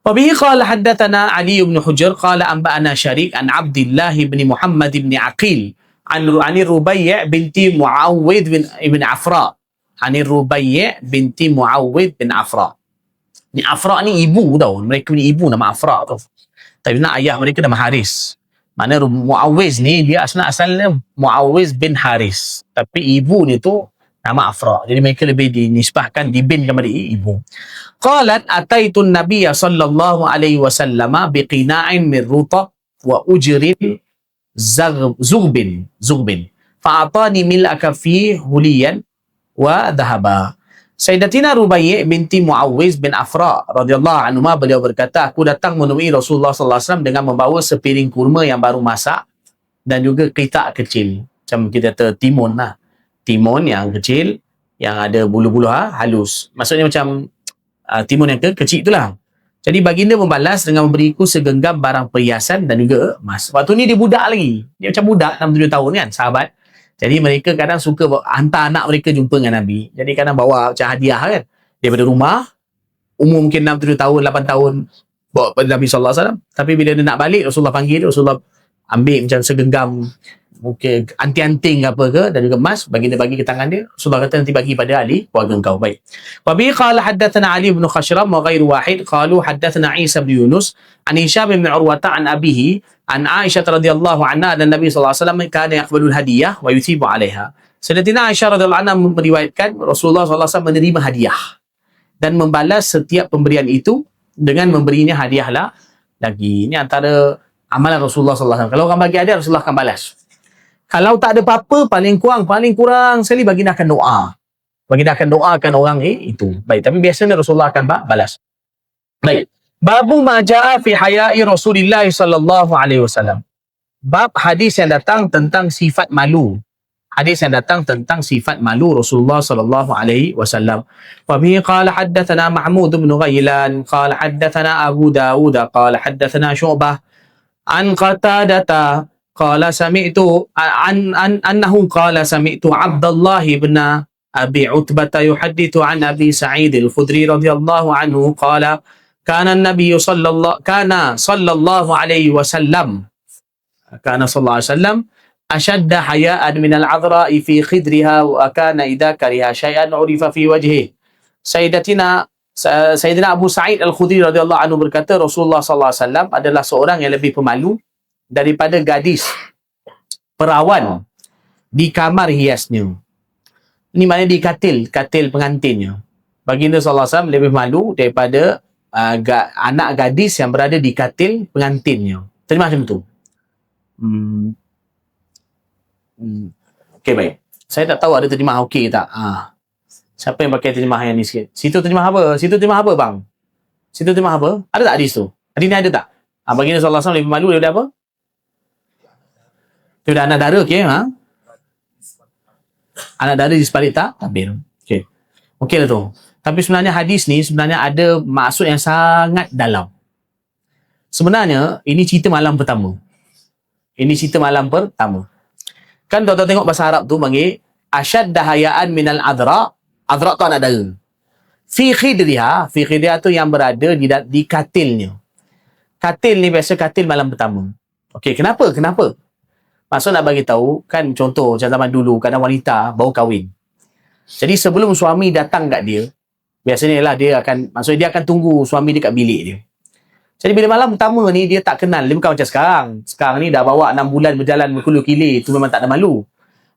وبه قال حدثنا علي بن حجر قال أنبأنا شريك عن عبد الله بن محمد بن عقيل عن الربيع بنت معوذ بن عفراء عن الربيع بنت معوذ بن عفراء. Ni Afra ni ibu tau. Mereka ni ibu nama Afra tau. Tapi nak ayah mereka nama Haris. Mana Muawiz ni dia asalnya Muawiz bin Haris. Tapi ibu ni tu nama Afra. Jadi mereka lebih dinisbahkan, dibinkan pada ibu. Qalat ataitun nabiyya sallallahu alaihi wasallam biqina'in min rutab wa ujrin zughbin. Fa'atani mil'aka fi huliyan wa dhahaba. Sayyidatina Rubai' binti Muawiz bin Afra radhiyallahu anhuma, beliau berkata, aku datang menemui Rasulullah sallallahu alaihi wasallam dengan membawa sepiring kurma yang baru masak dan juga kitak kecil. Macam kita kata timun lah. Timun yang kecil yang ada bulu-bulu halus. Maksudnya macam timun yang kecil itulah. Jadi baginda membalas dengan memberiku segenggam barang perhiasan dan juga emas. Waktu ni dia budak lagi. Dia macam budak 6-7 tahun kan, sahabat. Jadi mereka kadang suka hantar anak mereka jumpa dengan Nabi. Jadi kadang bawa macam hadiah kan. Daripada rumah, umur mungkin 6-7 tahun, 8 tahun, bawa pada Nabi SAW. Tapi bila dia nak balik, Rasulullah panggil dia, Rasulullah ambil macam segenggam mungkin anting-anting ke apa ke dan juga emas, baginda bagi ke tangan dia. Rasulullah kata nanti bagi pada ahli keluarga engkau. Baik. Wa bi qala haddatsana Ali bin Khashram wa ghairu wahid qalu haddatsana Isa bin Yunus an Hisham bin Urwata an abihi an Aisyah radhiyallahu anha dan Nabi sallallahu alaihi wasallam kana yaqbalul hadiyah wa yuthibu 'alaiha. Sayyidatina Aisyah radhiyallahu anha meriwayatkan Rasulullah sallallahu alaihi wasallam menerima hadiah dan membalas setiap pemberian itu dengan memberinya hadiah lah lagi. Ini antara amalan Rasulullah sallallahu alaihi wasallam. Kalau orang bagi hadiah, Rasulullah akan balas. Kalau tak ada apa-apa, paling kurang sekali baginda akan doa. Baginda akan doakan orang itu. Baik, tapi biasanya Rasulullah akan balas. Baik. Babu maja'a fi haya'i Rasulullah sallallahu alaihi wasallam. Bab hadis yang datang tentang sifat malu. Hadis yang datang tentang sifat malu Rasulullah sallallahu alaihi wasallam. Wa bihi qala haddatsana Mahmud bin Ghailan qala haddatsana Abu Dawud qala haddatsana Syu'bah an Qatadah qala sami'tu annahu qala sami'tu Abdullah bin Abi Utbah yuhaddithu an Abi Sa'id al-Khudri radhiyallahu anhu qala kana an-nabiy sallallahu alaihi wasallam ashadda haya'an min al-'adhra'i fi khidriha wa kana idza kariha shay'an 'urifa fi wajhihi. Sayyidina Abu Sa'id al-Khudri radhiyallahu anhu berkata Rasulullah sallallahu alaihi wasallam adalah seorang yang lebih pemalu daripada gadis perawan di kamar hiasnya. Ini maknanya di katil pengantinnya. Baginda sallallahu alaihi wasallam lebih malu daripada anak gadis yang berada di katil pengantinnya. Terima macam tu. Okey, baik. Saya tak tahu ada terjemah okey tak. Siapa yang pakai terjemah yang ni sikit? Situ terjemah apa? Bang? Situ terjemah apa? Ada tak hadis tu? Hadis ni ada tak? Baginda sallallahu alaihi wasallam lebih malu daripada apa? Daripada anak dara, okey, anak dara di sebalik tabir. Okey. Okeylah tu. Tapi sebenarnya hadis ni sebenarnya ada maksud yang sangat dalam. Sebenarnya ini cerita malam pertama. Kan tuan-tuan tengok bahasa Arab tu panggil asyadda haya'an minal adra. Adra tu anak dara. Fi khidriha tu yang berada di katilnya. Katil ni biasa katil malam pertama. Okey, kenapa? Maksud nak bagi tahu kan, contoh macam zaman dulu kadang wanita baru kahwin. Jadi sebelum suami datang kat dia, biasanya lah dia akan tunggu suami dia kat bilik dia. Jadi bila malam pertama ni dia tak kenal, dia bukan macam sekarang. Sekarang ni dah bawa 6 bulan berjalan berkulu-kili, tu memang tak ada malu.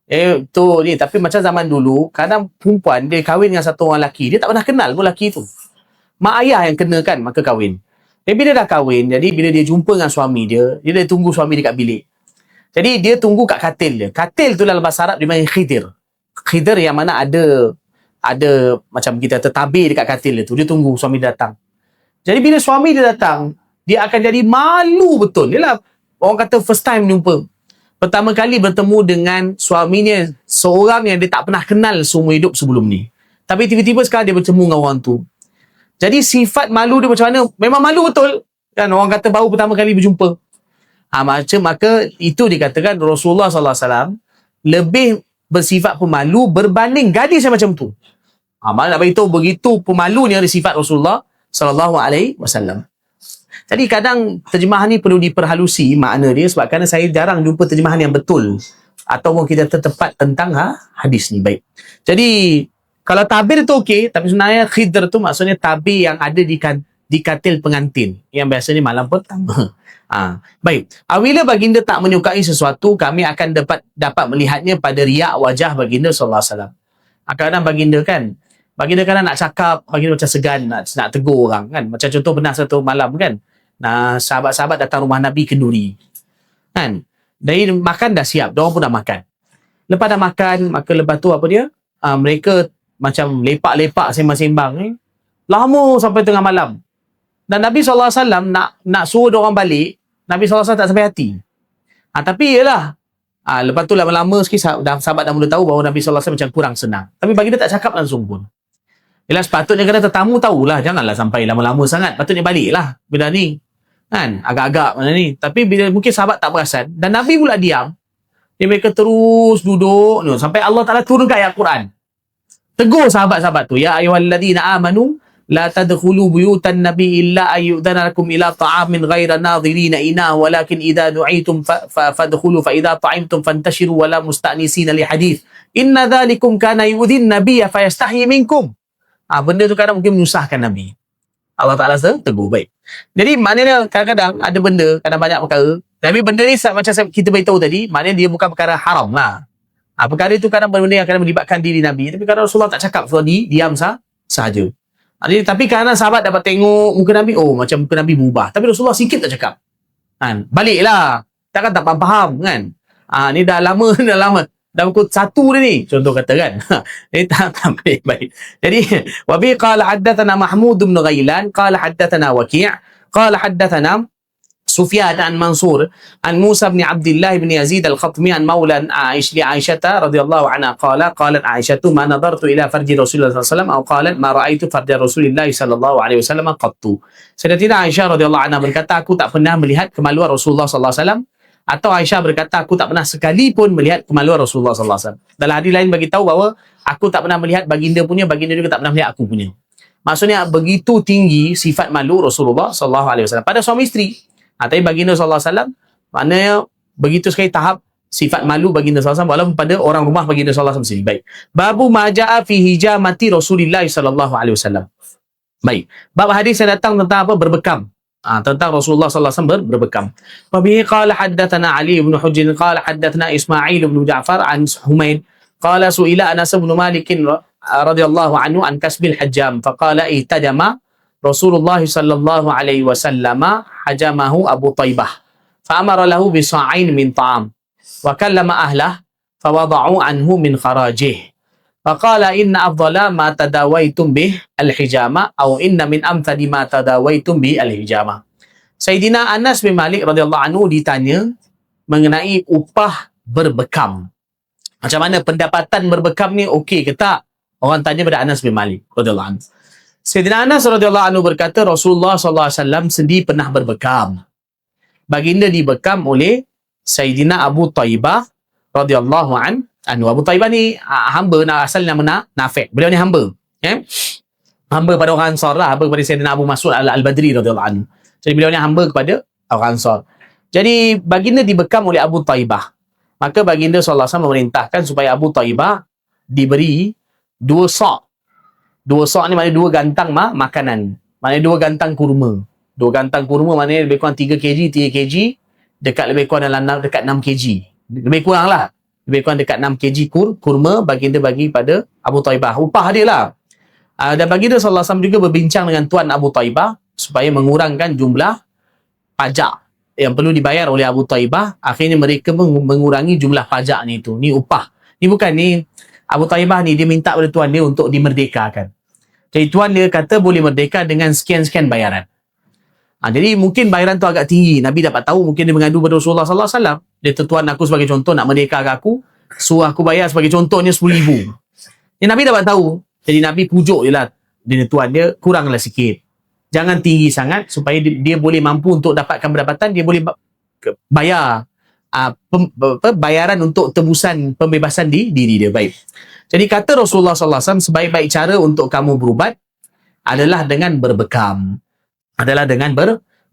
Tapi macam zaman dulu, kadang perempuan dia kahwin dengan satu orang lelaki, dia tak pernah kenal pun lelaki tu. Mak ayah yang kenakan maka kahwin. Jadi bila dah kahwin, jadi bila dia jumpa dengan suami dia dah tunggu suami dia kat bilik. Jadi dia tunggu kat katil dia. Katil tu dalam bahasa Arab dia panggil khidir. Khidir yang mana ada macam kita tertabir dekat katil dia tu. Dia tunggu suami dia datang. Jadi bila suami dia datang, dia akan jadi malu betul. Yalah, orang kata first time jumpa. Pertama kali bertemu dengan suaminya, seorang yang dia tak pernah kenal seumur hidup sebelum ni. Tapi tiba-tiba sekarang dia bertemu dengan orang tu. Jadi sifat malu dia macam mana? Memang malu betul. Kan orang kata baru pertama kali berjumpa. Maka itu dikatakan Rasulullah sallallahu alaihi wasallam lebih bersifat pemalu berbanding gadis yang macam tu. Malah nak beritahu begitu pemalunya sifat Rasulullah sallallahu alaihi wasallam. Jadi kadang terjemahan ni perlu diperhalusi makna dia, sebab kerana saya jarang jumpa terjemahan yang betul ataupun kita tepat tentang hadis ni. Baik. Jadi kalau tabir tu okey, tapi sebenarnya khidr tu maksudnya tabir yang ada di katil pengantin yang biasanya malam pertama. Baik. Apabila baginda tak menyukai sesuatu, kami akan dapat melihatnya pada riak wajah baginda sallallahu alaihi wasallam. Kadang baginda kadang nak cakap, baginda macam segan nak tegur orang kan. Macam contoh pernah satu malam kan, sahabat-sahabat datang rumah Nabi kenduri kan. Dari makan dah siap, diorang pun dah makan. Lepas dah makan, maka lepas tu apa dia? Mereka macam lepak-lepak sembang-sembang ni. Lama sampai tengah malam. Dan Nabi SAW nak suruh diorang balik, Nabi SAW tak sampai hati. Tapi yelah, lepas tu lama-lama sikit sahabat dah mula tahu bahawa Nabi SAW macam kurang senang. Tapi bagi dia tak cakap langsung pun. Yelah, sepatutnya kena tetamu tahulah, janganlah sampai lama-lama sangat. Patutnya baliklah bila ni. Kan? Agak-agak mana ni. Tapi bila mungkin sahabat tak perasan, dan Nabi pula diam, mereka terus duduk sampai Allah Ta'ala turunkan ayat Quran. Tegur sahabat-sahabat tu, ya ayyuhalladzina amanu la tadkhulu buyutan nabi illa ayyudana lakum ila ta'amin ghaira nadhirina ina walakin idza du'itum fadkhulu fa idza ta'imtum fantashiru wala musta'nisina li hadith inna dhalikum kana yudhin nabiyya fayastahi minkum. Benda tu kadang mungkin menyusahkan Nabi. Allah Ta'ala tegur. Baik. Jadi maknanya kadang-kadang ada benda, kadang banyak perkara, tapi benda ni macam kita beritahu tadi, maknanya dia bukan perkara haram lah. Perkara itu kadang benda yang kadang melibatkan diri Nabi, tapi kadang Rasulullah tak cakap, so diam sahaja. Tapi kadang sahabat dapat tengok muka Nabi, macam muka Nabi berubah, tapi Rasulullah sikit tak cakap. Baliklah, takkan tak faham kan. Ni dah lama dah pukul 1 dia ni, contoh kata kan. Ini tak baik. Jadi wabi qala haddatsana Mahmud bin Ghailan qala haddatsana Waqi' qala haddatsana Sufyan an Mansur an Musa bin Abdullah bin Yazid al-Khatmi an maulan Aisyah radhiyallahu anha qalat Aisyah ma nadartu ila farji Rasulullah sallallahu alaihi wasallam atau qalat ma ra'aitu farja Rasulullah sallallahu alaihi wasallam qattu. Sayyidatina Aisyah radhiyallahu anha berkata, aku tak pernah melihat kemaluan Rasulullah sallallahu alaihi wasallam, atau Aisyah berkata, aku tak pernah sekalipun melihat kemaluan Rasulullah sallallahu alaihi wasallam. Dalam hadis lain bagi tahu bahawa aku tak pernah melihat baginda juga tak pernah melihat aku punya. Maksudnya begitu tinggi sifat malu Rasulullah sallallahu alaihi wasallam pada suami isteri. Tapi baginda sallallahu alaihi wasallam maknanya begitu sekali tahap sifat malu baginda sallallahu alaihi wasallam walaupun pada orang rumah baginda sallallahu alaihi wasallam sendiri. Baik. Babu majaa fi hijamati Rasulillah sallallahu alaihi wasallam. Baik. Bab hadis yang datang tentang apa? Berbekam. Tentang Rasulullah sallallahu alaihi wasallam berbekam. Wa bihi qala haddatsana Ali bin Hujr qala haddatsana Ismail bin Ja'far an Humaid qala su'ila Anas bin Malik radhiyallahu anhu an kasbil hajjam faqala ihtajama Rasulullah sallallahu alaihi wasallam hajamahu Abu Taibah fa amara lahu bi sa'in min ta'am wa kallama ahlah fa wada'u anhu min kharajih faqala inna afdala ma tadawaitum bih al-hijama atau inna min amthali ma tadawaitum bih al-hijama. Sayyidina Anas bin Malik radhiyallahu anhu ditanya mengenai upah berbekam. Macam mana pendapatan berbekam ni, okey ke tak? Orang tanya pada Anas bin Malik radhiyallahu anhu. Sayyidina Anas radhiyallahu anhu berkata, Rasulullah sallallahu alaihi wasallam sendiri pernah berbekam. Baginda dibekam oleh Sayyidina Abu Taibah radhiyallahu anhu. Abu Taibah ni hamba, asal nama Nafi'. Beliau ni hamba. Hamba pada orang Ansar lah, hamba kepada Sayyidina Abu Mas'ud Al-Badri radhiyallahu anhu. Jadi beliau ni hamba kepada orang Ansar. Jadi baginda dibekam oleh Abu Taibah. Maka baginda sallallahu alaihi wasallam memerintahkan supaya Abu Taibah diberi 2 sa'. 2 sa' ni maknanya 2 gantang makanan. Maknanya 2 gantang kurma. 2 gantang kurma maknanya lebih kurang 3 kg, 3 kg, dekat lebih kurang dalam dekat 6 kg. Lebih kurang lah. Lebih kurang dekat 6 kg kurma baginda bagi pada Abu Taibah. Upah dia lah. Dan baginda sallallahu alaihi wasallam juga berbincang dengan tuan Abu Taibah supaya mengurangkan jumlah pajak yang perlu dibayar oleh Abu Taibah. Akhirnya mereka mengurangi jumlah pajak ni tu. Ni upah. Ni bukan ni Abu Taibah ni dia minta pada tuan dia untuk dimerdekakan. Jadi tuan dia kata boleh merdeka dengan sekian-sekian bayaran. Jadi mungkin bayaran tu agak tinggi. Nabi dapat tahu, mungkin dia mengadu pada Rasulullah sallallahu alaihi wasallam. Dia tuan aku sebagai contoh nak merdekakan aku, suruh aku bayar sebagai contohnya 10,000. Nabi dapat tahu. Jadi Nabi pujuk je lah dia tuan dia, kuranglah sikit. Jangan tinggi sangat supaya dia boleh mampu untuk dapatkan pendapatan, dia boleh bayar bayaran untuk tebusan pembebasan diri dia. Baik. Jadi kata Rasulullah sallallahu alaihi wasallam, sebaik-baik cara untuk kamu berubat adalah dengan berbekam.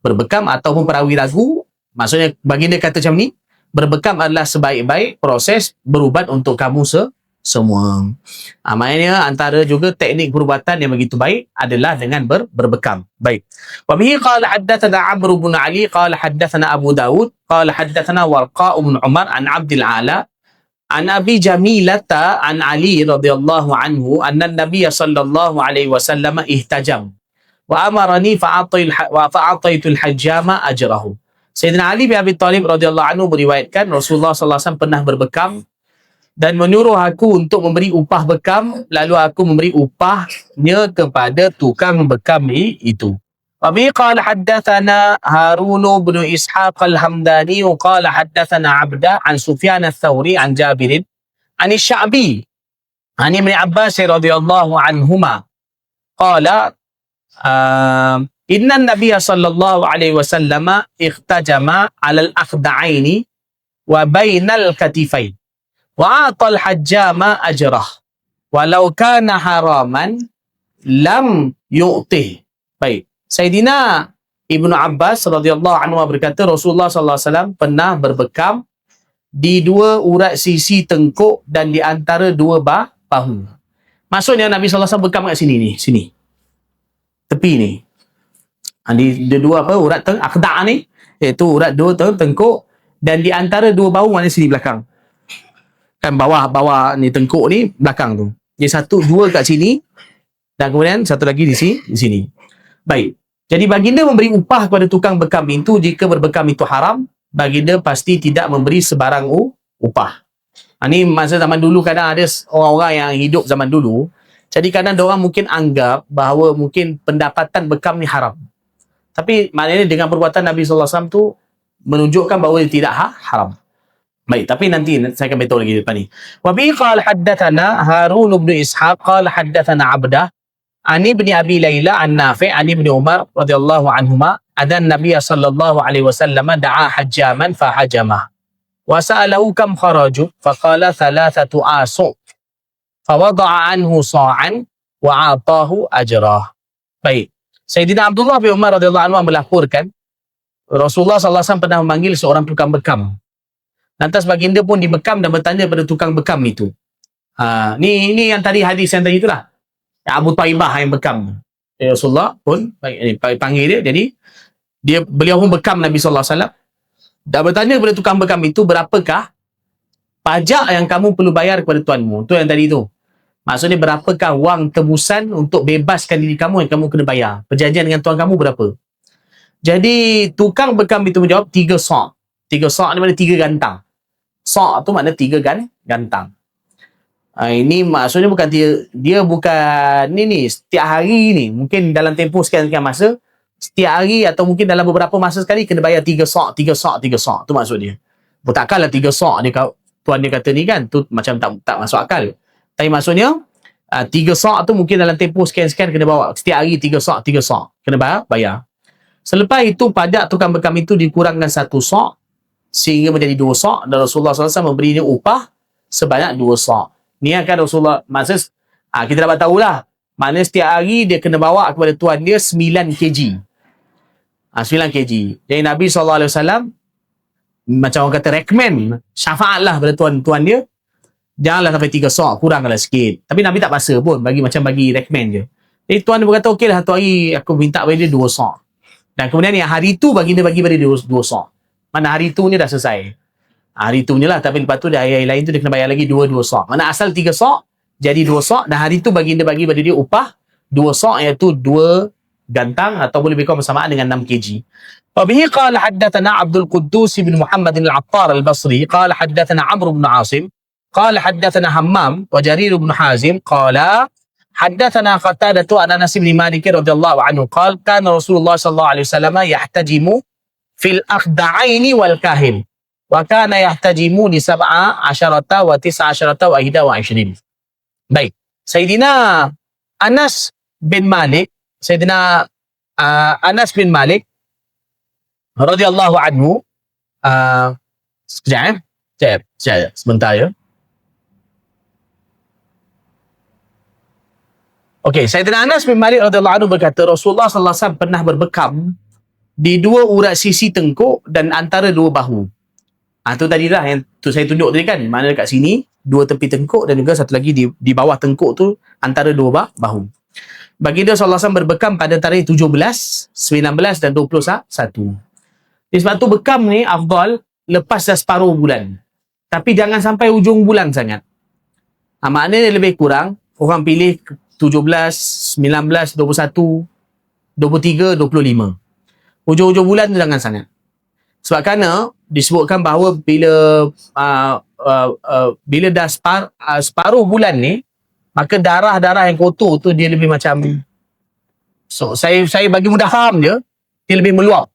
Berbekam ataupun perawi ragu. Maksudnya baginda kata macam ni, berbekam adalah sebaik-baik proses berubat untuk kamu semua. Maknanya antara juga teknik perubatan yang begitu baik adalah dengan berbekam. Baik. Wa bihi qala haddatsana Amr bin Ali qala haddatsana Abu Daud qala haddatsana Warqa bin Umar an Abdul Ala an Abi Jamilata an Ali radhiyallahu anhu anna an-nabiy sallallahu alaihi wasallam ihtajam wa amarani fa'ataitu al-hajjama ajrahu. Sayyidina Ali bin Abi Talib radhiyallahu anhu meriwayatkan Rasulullah sallallahu alaihi wasallam pernah berbekam dan menyuruh aku untuk memberi upah bekam, lalu aku memberi upahnya kepada tukang bekam itu. Wa bi qala haddatsana Harun bin Ishaq al-Hamdani qala haddatsana Abda an Sufyan ats-Tsauri an Jabir an Asy-Sya'bi an Ibn Abbas radhiyallahu anhuma qala inna an-nabiy sallallahu alaihi wasallam ikhtajama 'ala al-akhda'aini wa bainal katifain wa'atal hajjama ajrah walau kana haraman lam yu'tih. Baik. Sayyidina Ibnu Abbas radhiyallahu anhu berkata Rasulullah sallallahu alaihi wasallam pernah berbekam di dua urat sisi tengkuk dan di antara dua bahu. Maksudnya Nabi sallallahu alaihi wasallam bekam kat sini ni, sini. Tepi ni. Di dua urat akhda' ni, iaitu urat dua tengkuk dan di antara dua bahu mana sini belakang. Kan bawah ni tengkuk ni belakang tu. Jadi dua kat sini dan kemudian satu lagi di sini. Baik. Jadi baginda memberi upah kepada tukang bekam itu jika berbekam itu haram, baginda pasti tidak memberi sebarang upah. Ini masa zaman dulu kadang ada orang-orang yang hidup zaman dulu. Jadi kadang orang mungkin anggap bahawa mungkin pendapatan bekam ni haram. Tapi maknanya dengan perbuatan Nabi sallallahu alaihi wasallam tu menunjukkan bahawa dia tidak haram. Baik, tapi nanti saya akan beritahu lagi depan ni. Wa bi qala haddatsana Harun bin Ishaq qala haddatsana Abdah an ibn Abi Laila an Nafi' an ibn Umar radhiyallahu anhuma adan Nabiy sallallahu alaihi wasallam da'a hajjaman fa hajama wa sa'alahu kam kharaju fa qala thalathatu asu fa wada'a anhu sa'an wa 'atahu ajrah. Baik. Sayyidina Abdullah bin Umar radhiyallahu anhu melaporkan Rasulullah sallallahu alaihi wasallam pernah memanggil seorang tukang bekam. Lantas baginda pun dibekam dan bertanya pada tukang bekam itu. Ni yang tadi hadis yang tadi itulah. Abu Taibah yang bekam. Rasulullah pun panggil dia. Jadi beliau pun bekam Nabi sallallahu alaihi wasallam dan bertanya kepada tukang bekam itu, berapakah pajak yang kamu perlu bayar kepada tuanmu? Tu yang tadi tu. Maksudnya berapakah wang tebusan untuk bebaskan diri kamu yang kamu kena bayar? Perjanjian dengan tuan kamu berapa? Jadi tukang bekam itu menjawab 3 sa'. 3 sa' ni mana 3 gantang. Sa' tu makna 3 gantang. Ini maksudnya bukan dia bukan ni setiap hari ni. Mungkin dalam tempoh sekian masa, setiap hari atau mungkin dalam beberapa masa sekali kena bayar 3 sa'. Tu maksud dia. Takkanlah 3 sa' ni tuan dia kata ni kan. Tu macam tak masuk akal. Tapi maksudnya 3 sa' tu mungkin dalam tempoh sekian kena bawa. Setiap hari 3 sa' kena bayar. Selepas itu pajak tukang bekam itu dikurangkan 1 sa' sehingga menjadi 2 sa' dan Rasulullah SAW memberinya upah sebanyak 2 sa'. Ni akan Rasulullah kita dapat tahulah. Maknanya setiap hari dia kena bawa kepada tuan dia 9 kg. 9 kg. Jadi Nabi SAW macam orang kata recommend, syafaat lah pada tuan dia. Janganlah sampai 3 sa', kuranglah sikit. Tapi Nabi tak paksa pun, bagi recommend je. Jadi tuan dia berkata, okey lah, satu hari aku minta bagi dia 2 sa'. Dan kemudian yang hari tu baginda bagi pada dia 2 sa'. Mana hari tu ni dah selesai. Hari tu ni lah. Tapi lepas tu hari lain tu dia kena bayar lagi 2 sa'. Mana asal 3 sa', jadi 2 sa'. Dan hari tu baginda bagi pada dia upah 2 sa', iaitu 2 gantang atau boleh lebih kurang bersamaan dengan 6 kg. Wabihi qala haddathana Abdul Quddus bin Muhammad al-Attar al-Basri qala haddathana Amr bin Asim qala haddathana Hammam wa Jarir bin Hazim qala haddathana Qatadah an Anas bin Malik radhiyallahu anhu qala kana Rasulullah sallallahu alaihi wasallam yahtajimu fil akhda'aini wal kahil wa kana yahtajimu li 17 wa 19 wa 21. Baik, Sayyidina Anas bin Malik radhiyallahu anhu Sekejap Sekejap. Sebentar ya. Okey, Sayyidina Anas bin Malik radhiyallahu anhu berkata Rasulullah sallallahu alaihi wasallam pernah berbekam di dua urat sisi tengkuk dan antara dua bahu. Tu tadi lah yang saya tunjuk tadi kan. Mana dekat sini dua tepi tengkuk dan juga satu lagi di bawah tengkuk tu antara dua bahu. Baginda sallallahu alaihi wasallam berbekam pada tarikh 17, 19 dan 21. Sebab tu bekam ni afdal lepas dah separuh bulan. Tapi jangan sampai ujung bulan sangat. Maknanya lebih kurang orang pilih 17, 19, 21, 23, 25. Hujung-hujung bulan tu jangan sangat. Sebab kerana disebutkan bahawa bila dah separuh bulan ni, maka darah-darah yang kotor tu dia lebih macam, so saya bagi mudah faham je, dia lebih meluap.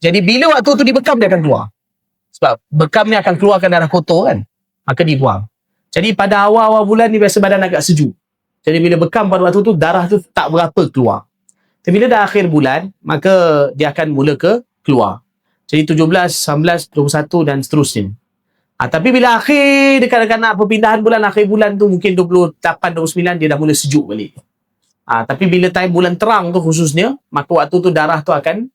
Jadi bila waktu tu dibekam dia akan keluar. Sebab bekam ni akan keluarkan darah kotor kan, maka dibuang. Jadi pada awal-awal bulan ni biasa badan agak sejuk. Jadi bila bekam pada waktu tu darah tu tak berapa keluar. Tapi bila dah akhir bulan, maka dia akan mula keluar. Jadi 17, 19, 21 dan seterusnya. Tapi bila akhir dekat nak perpindahan bulan, akhir bulan tu mungkin 28, 29 dia dah mula sejuk balik. Tapi bila time bulan terang tu khususnya, maka waktu tu darah tu akan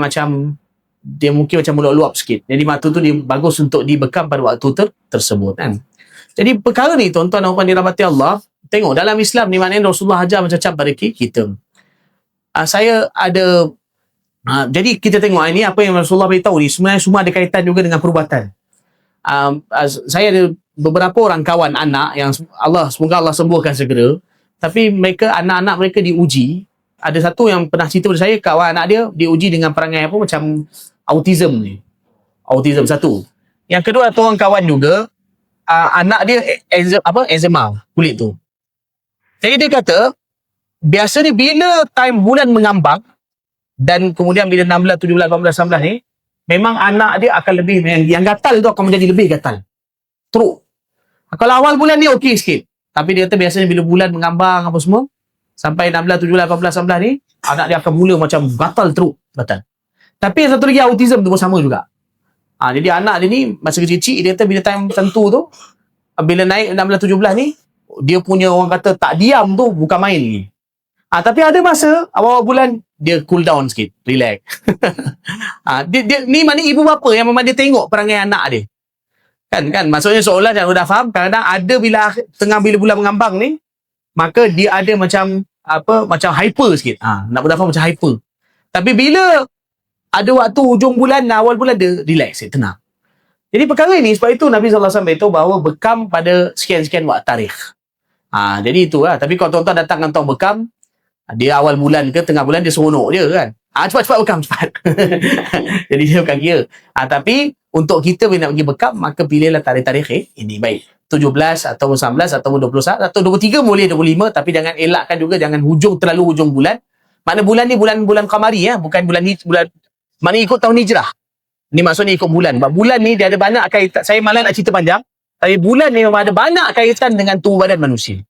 macam dia mungkin macam meluap-luap sikit. Jadi waktu tu dia bagus untuk dibekam pada waktu tersebut kan. Jadi perkara ni tuan-tuan dan puan dirahmati Allah, tengok dalam Islam ni maknanya Rasulullah ajar macam-macam pada kita. Saya ada jadi kita tengok ini apa yang Rasulullah beritahu ni sebenarnya semua ada kaitan juga dengan perubatan. Saya ada beberapa orang kawan anak yang semoga Allah sembuhkan segera, tapi mereka anak-anak mereka diuji. Ada satu yang pernah cerita pada saya, kawan anak dia diuji dengan perangai apa macam autism ni. Autism satu. Yang kedua ada orang kawan juga anak dia eczema kulit tu. Jadi dia kata biasanya bila time bulan mengambang dan kemudian bila 16, 17, 18, 19 ni, memang anak dia akan lebih, yang gatal tu akan menjadi lebih gatal. Teruk. Kalau awal bulan ni okey sikit. Tapi dia kata biasanya bila bulan mengambang apa semua, sampai 16, 17, 18, 19 ni, anak dia akan mula macam gatal teruk. Gatal. Tapi yang satu lagi autism tu pun sama juga. Jadi anak dia ni, masa kecil-kecil, dia kata bila time tentu tu, bila naik 16, 17 ni, dia punya orang kata tak diam tu bukan main ni. Tapi ada masa awal bulan dia cool down sikit, relax. dia ni mana ibu bapa yang memang dia tengok perangai anak dia. Kan maksudnya seolah yang dah faham, kadang-kadang ada bila bulan mengambang ni, maka dia ada macam hyper sikit. Nak mudah faham macam hyper. Tapi bila ada waktu hujung bulan, awal bulan dia relax sikit, tenang. Jadi perkara ini sebab itu Nabi sallallahu alaihi wasallam beritahu bahawa bekam pada sekian-sekian waktu tarikh. Jadi itulah. Tapi kalau tuan-tuan datang kantong bekam, dia awal bulan ke tengah bulan dia seronok je kan. Cepat-cepat bekam, cepat. Jadi dia bukan kira. Tapi untuk kita bila nak pergi bekam, maka pilihlah tarikh-tarikh ini. Baik. 17 atau 19 atau 21 atau 23 boleh 25, tapi jangan elakkan juga, jangan terlalu hujung bulan. Makna bulan ni bulan qamari ya, bukan bulan mana ikut tahun hijrah. Ni maksudnya ikut bulan. Sebab bulan ni dia ada banyak kaitan. Saya malah nak cerita panjang, tapi bulan ni memang ada banyak kaitan dengan tubuh badan manusia.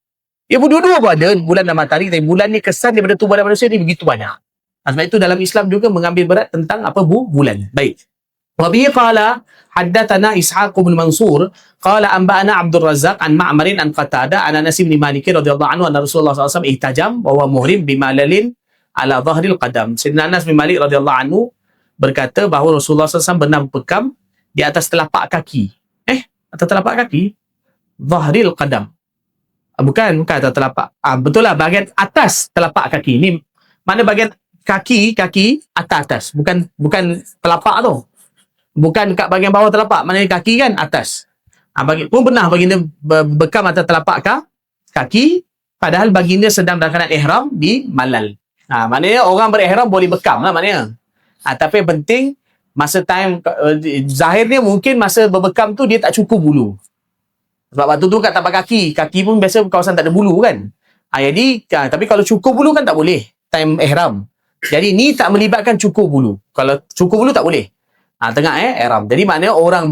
Ia berdua-dua pun ada bulan dan matahari, tapi bulan ni kesan daripada tubuh badan manusia ni begitu banyak. Sebab itu dalam Islam juga mengambil berat tentang bulan. Baik. Wa bihi qala haddatsana Ishaq bin Mansur qala anba'ana Abdul Razzaq an Ma'marin an Qatada an Anas bin Malik radhiyallahu anhu anna Rasulullah sallallahu alaihi wasallam ihtajam wa huwa muhrim bimalalin ala dhahril qadam. Sayyidina Anas bin Malik radhiyallahu anhu berkata bahawa Rasulullah sallallahu alaihi wasallam pernah bekam di atas telapak kaki. Atas telapak kaki? Dhahril qadam. Bukan atas telapak. Betul lah, bahagian atas telapak kaki. Ni mana bahagian kaki atas. Bukan telapak tu. Bukan kat bahagian bawah telapak. Maknanya kaki kan atas. Pun pernah baginda bekam atas telapak kaki, padahal baginda sedang dalam keadaan ihram di malal. Maknanya orang berihram boleh bekam lah maknanya. Tapi yang penting masa time zahirnya mungkin masa berbekam tu dia tak cukup bulu. Sebab waktu tu kat tapak kaki pun biasa kawasan tak ada bulu kan. Jadi tapi kalau cukup bulu kan tak boleh time ihram. Jadi ni tak melibatkan cukup bulu. Kalau cukup bulu tak boleh. Tengah ihram. Jadi maknanya orang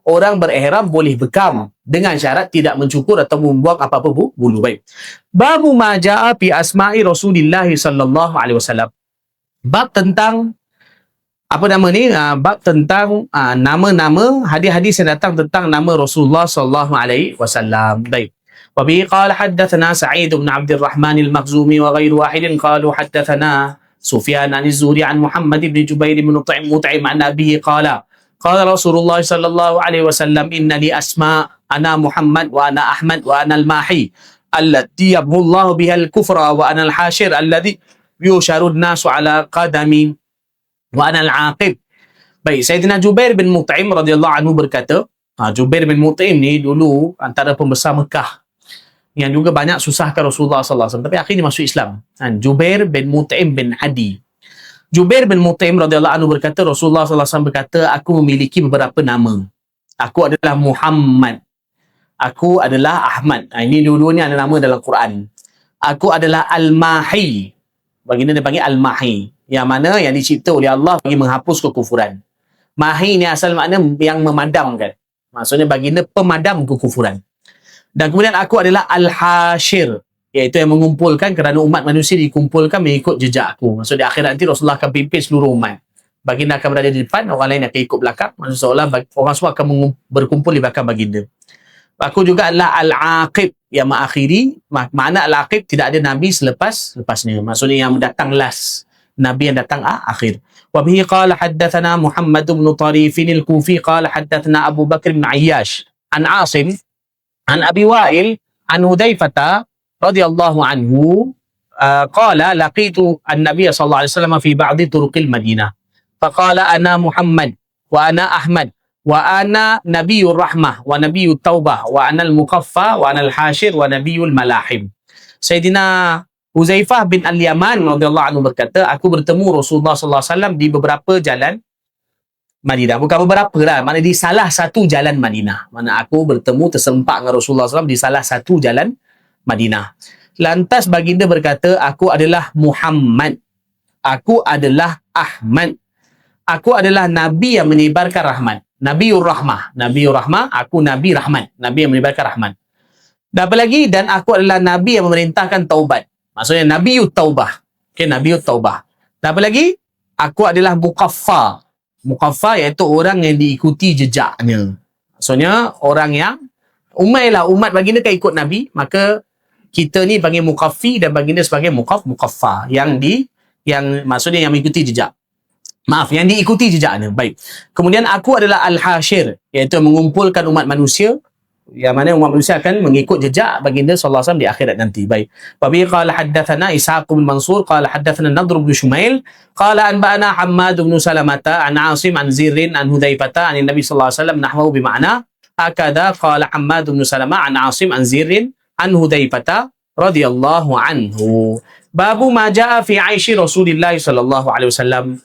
orang berihram boleh bekam dengan syarat tidak mencukur atau membuang apa-apa bulu. Baik. Babu ma jaa fi asma'i Rasulillah sallallahu alaihi wasallam. Bab tentang apa nama ni? Bab tentang nama-nama, hadis-hadis yang datang tentang nama Rasulullah sallallahu alaihi wasallam. Baik. وبه قال حدثنا سعيد بن عبد الرحمن المخزومي وغير واحد قالوا حدثنا سفيان عن الزهري عن محمد بن جبير بن مطعم عن أبيه قال قال رسول الله صلى الله عليه وسلم إن لي أسماء أنا محمد وأنا أحمد وأنا الماحي التي يمحو الله بها الكفر وأنا الحاشر الذي يشار الناس على قدمي وأنا العاقب. Baik, Sayyidina Jubair bin Mut'im radhiyallahu anhu berkata, Jubair bin Mut'im ni dulu antara pembesar Mekah yang juga banyak susahkan Rasulullah sallallahu alaihi wasallam, tapi akhirnya masuk Islam. Jubair bin Mut'im bin Adi. Jubair bin Mut'im radhiyallahu anhu berkata, Rasulullah sallallahu alaihi wasallam berkata, aku memiliki beberapa nama. Aku adalah Muhammad. Aku adalah Ahmad. Ini dua-duanya ada nama dalam Quran. Aku adalah Al-Mahi. Baginda dia panggil Al-Mahi. Yang mana yang dicipta oleh Allah bagi menghapus kekufuran. Mahi ni asal makna yang memadamkan. Maksudnya baginda pemadam kekufuran. Dan kemudian aku adalah Al-Hashir, iaitu yang mengumpulkan, kerana umat manusia dikumpulkan mengikut jejak aku. Maksudnya di akhirat nanti Rasulullah akan pimpin seluruh umat. Baginda akan berada di depan, orang lain akan ikut belakang. Maksudnya seolah orang semua akan berkumpul di belakang baginda. Aku juga adalah Al-Aqib, yang mengakhiri. Makna Al-Aqib, tidak ada Nabi lepasnya. Maksudnya yang datang last. Nabi yang datang akhir. Wabihi qala haddathana Muhammad bin Tarifin al-Kufi qala haddathana Abu Bakr bin Ayyash an Asim an Abi Wa'il an Hudzaifah radhiyallahu anhu qala laqitu an-nabiy sallallahu alaihi wasallam fi ba'd turuqil Madinah faqala ana Muhammad wa ana Ahmad wa ana nabiyyur rahmah wa nabiyyut taubah wa ana al-muqaffa wa ana al-hashir wa nabiyyul malahim. Sayyidina Huzaifah bin Al-Yaman radhiyallahu anhu berkata, aku bertemu Rasulullah sallallahu alaihi wasallam di beberapa jalan Madinah. Bukan beberapa lah, maknanya di salah satu jalan Madinah. Mana aku bertemu tersempak dengan Rasulullah SAW di salah satu jalan Madinah. Lantas baginda berkata, aku adalah Muhammad. Aku adalah Ahmad. Aku adalah Nabi yang menyebarkan rahmat. Nabiur Rahmah. Nabiur Rahmah, aku Nabi Rahmat. Nabi yang menyebarkan rahmat. Dan apa lagi? Dan aku adalah Nabi yang memerintahkan taubat. Maksudnya Nabiut Taubah. Okay, Nabiut Taubah. Dan apa lagi? Aku adalah Muqaffa. Muqaffa iaitu orang yang diikuti jejaknya. Maksudnya orang yang umat baginda kan ikut Nabi, maka kita ni panggil Muqaffi dan baginda sebagai Muqaffa yang maksudnya yang mengikuti jejak. Maaf, yang diikuti jejaknya. Baik. Kemudian aku adalah Al-Hashir, iaitu mengumpulkan umat manusia, yang mana umat manusia akan mengikut jejak baginda sallallahu alaihi wasallam di akhirat nanti. Baik. Wa bi qala haddatsana Ishaq bin Mansur qala haddatsana Nadr bin Shumail qala anba'ana Hammad bin Salamata an Asim an Zirrin an Hudzaifah an Nabi sallallahu alaihi wasallam nahwu bi ma'na akada qala Hammad bin Salama an Asim an Zirrin an Hudzaifah radhiyallahu anhu. Babu ma jaa fi 'aishi Rasulillah sallallahu alaihi wasallam.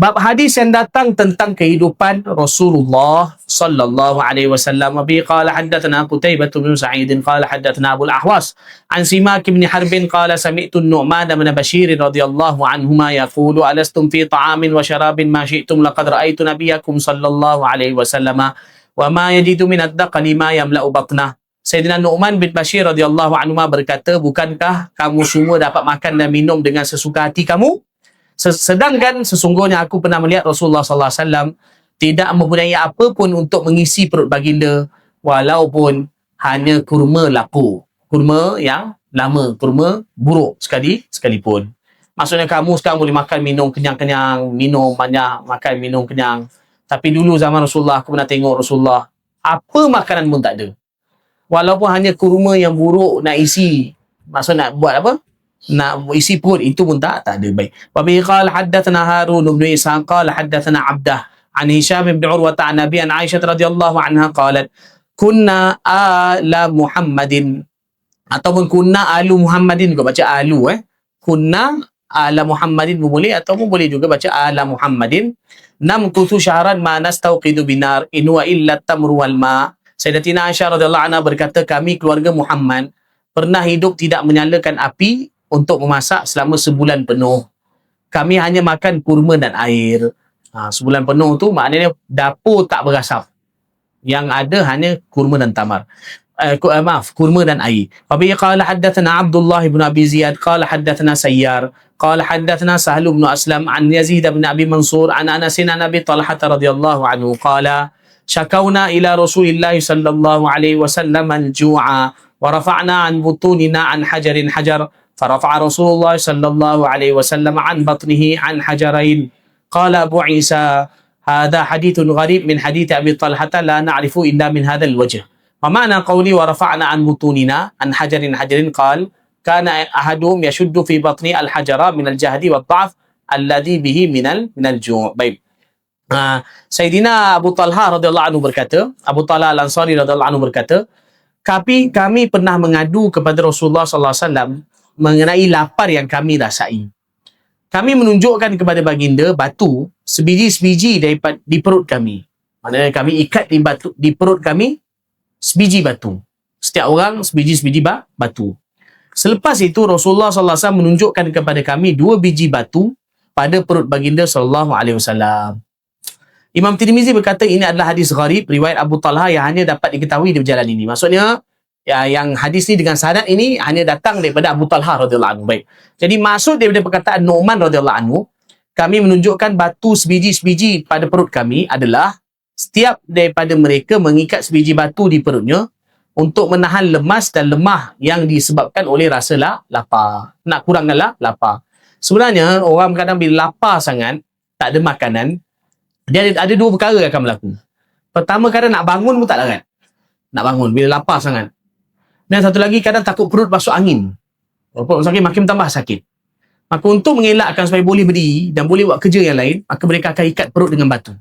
Bab hadis yang datang tentang kehidupan Rasulullah sallallahu alaihi wasallam. Bi qala haddatsana Qutaibah bin Sa'id qala haddatsana Abu al-Ahwas an Simak bin Harb qala sami'tu an-Nu'man bin Bashir radhiyallahu anhuma yaqulu alastum fi ta'amin wa sharabin ma syi'tum laqad ra'aytu nabiyyakum sallallahu alaihi wasallam wa ma yajidu min ad-daqli ma yamla'u batnah. Sayyidina Nu'man bin Bashir radhiyallahu anhuma berkata, bukankah kamu semua dapat makan dan minum dengan sesuka hati kamu? Sedangkan sesungguhnya aku pernah melihat Rasulullah sallallahu alaihi wasallam tidak mempunyai apa pun untuk mengisi perut baginda, walaupun hanya kurma lapu, kurma yang lama, kurma buruk sekalipun. Maksudnya kamu sekarang boleh makan minum kenyang-kenyang, minum banyak, makan minum kenyang. Tapi dulu zaman Rasulullah, aku pernah tengok Rasulullah, apa makanan pun tak ada. Walaupun hanya kurma yang buruk nak isi, maksudnya nak buat apa? Nak isi perut, itu pun tak ada. Baik. Wa bi qala haddatsana Harun bin Isa qala haddatsana Abdah an Hisham bin Urwah an Nabi an Aisyah radhiyallahu anha qalat kunna ala Muhammadin, ataupun kunna alu Muhammadin, kau baca alu kunna ala Muhammadin boleh, ataupun boleh juga baca ala Muhammadin. Namkutu syahran ma nastauqidu binar in wa illa tamru wal ma. Sayyidatina Aisyah radhiyallahu anha berkata, kami keluarga Muhammad pernah hidup tidak menyalakan api untuk memasak selama sebulan penuh. Kami hanya makan kurma dan air. Sebulan penuh tu maknanya dapur tak berasap. Yang ada hanya kurma dan tamar. Kurma dan air. Wabihi qala haddatsana Abdullah bin Abi Ziyad qala haddatsana Sayyar قال حدثنا سهل بن أسلم عن يزيد بن أبي منصور عن أنس عن أبي طلحة رضي الله عنه قال شكونا إلى رسول الله صلى الله عليه وسلم الجوع ورفعنا عن بطوننا عن حجر حجر فرفع رسول الله صلى الله عليه وسلم عن بطنه عن حجرين قال أبو عيسى هذا حديث غريب من حديث أبي طلحة لا نعرف إلا من هذا الوجه ومعنى قولي ورفعنا عن بطوننا عن حجر حجر قال كان أحدهم يشد في بطن الحجر من الجهد والضعف الذي به من الجوع. Baik. Sayyidina Abu Talha radhiyallahu anhu berkata, Abu Talha Al-Ansari radhiyallahu anhu berkata, kami pernah mengadu kepada Rasulullah sallallahu alaihi wasallam mengenai lapar yang kami rasai. Kami menunjukkan kepada baginda batu sebiji-sebiji daripada di perut kami. Maknanya kami ikat di perut kami sebiji batu. Setiap orang sebiji-sebiji batu. Selepas itu Rasulullah sallallahu alaihi wasallam menunjukkan kepada kami 2 biji batu pada perut baginda sallallahu alaihi wasallam. Imam Tirmizi berkata ini adalah hadis gharib riwayat Abu Talha yang hanya dapat diketahui di jalan ini. Maksudnya yang hadis ni dengan sanad ini hanya datang daripada Abu Talha radhiyallahu anhu. Baik. Jadi maksud daripada perkataan Nu'man radhiyallahu anhu, kami menunjukkan batu sebiji-sebiji pada perut kami adalah setiap daripada mereka mengikat sebiji batu di perutnya untuk menahan lemas dan lemah yang disebabkan oleh rasa lapar. Nak kurangkan lapar. Sebenarnya orang kadang bila lapar sangat, tak ada makanan, dia ada 2 perkara yang akan berlaku. Pertama, kadang nak bangun pun tak larat. Nak bangun bila lapar sangat. Dan satu lagi, kadang takut perut masuk angin. Perut sakit, makin tambah sakit. Maka untuk mengelakkan supaya boleh berdiri dan boleh buat kerja yang lain, maka mereka akan ikat perut dengan batu.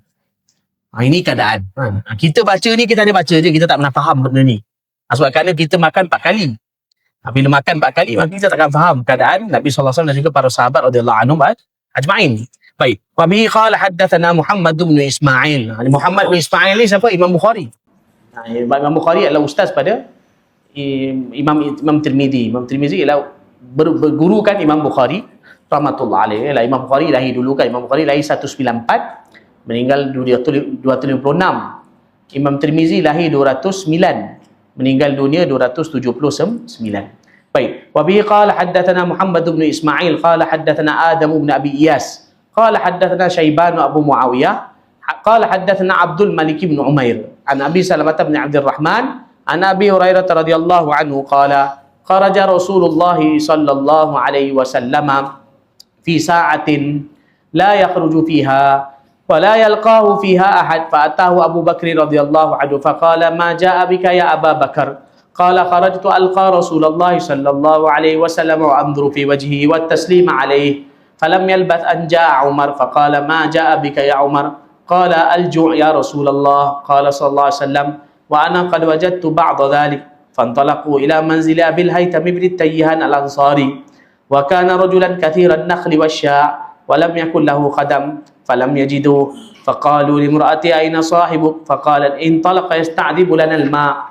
Ini keadaan. Kita baca ni, kita hanya baca je, kita tak pernah faham benda ni. Sebab kerana kita makan 4 kali. Bila makan 4 kali, maka kita takkan faham keadaan Nabi SAW dan juga para sahabat radhiyallahu anhum ajma'in. Baik. Wa bihi qala haddatsana Muhammad bin Ismail. Muhammad bin Ismail ni siapa? Imam Bukhari. Imam Bukhari adalah ustaz pada Imam Tirmizi. Imam Tirmizi ialah berguru kan Imam Bukhari rahmatullah alaihi. Imam Bukhari lahir dulu kan. Imam Bukhari lahir 194, meninggal 256. Imam Tirmizi lahir 209, meninggal dunia 279. Baik. Wa bihi qala haddatsana Muhammad bin Ismail qala haddatsana Adam bin Abi Iyas qala haddatsana Syaiban Abu Muawiyah qala haddatsana Abdul Malik bin Umair an Abi Salamah bin Abdurrahman an Abi Hurairah radhiyallahu anhu qala kharaja Rasulullah sallallahu alaihi wasallam fi sa'atin la yakhruju fiha wa la yalqahu fiha ahad fa atahu Abu Bakr radhiyallahu anhu fa qala ma jaa bika ya Aba Bakar qala kharajtu alqa Rasulullah sallallahu alaihi wasallam wa anzuru fi wajhihi wa taslim alaihi falam yalbath an jaa Umar fa qala ma jaa bika ya Umar qala al-ju' ya Rasulullah qala sallallahu alaihi wasallam wa ana qad wajadtu ba'd dhalik fantalaqu ila manzili Abil Haytham ibn Tayyihan al-Ansari wa kana rajulan kathiran nakhli wasya' wa lam yakul lahu khadam falam yajidu faqalu limra'ati ayna sahibuk faqalat intalaqa yasta'dibu lana al-ma'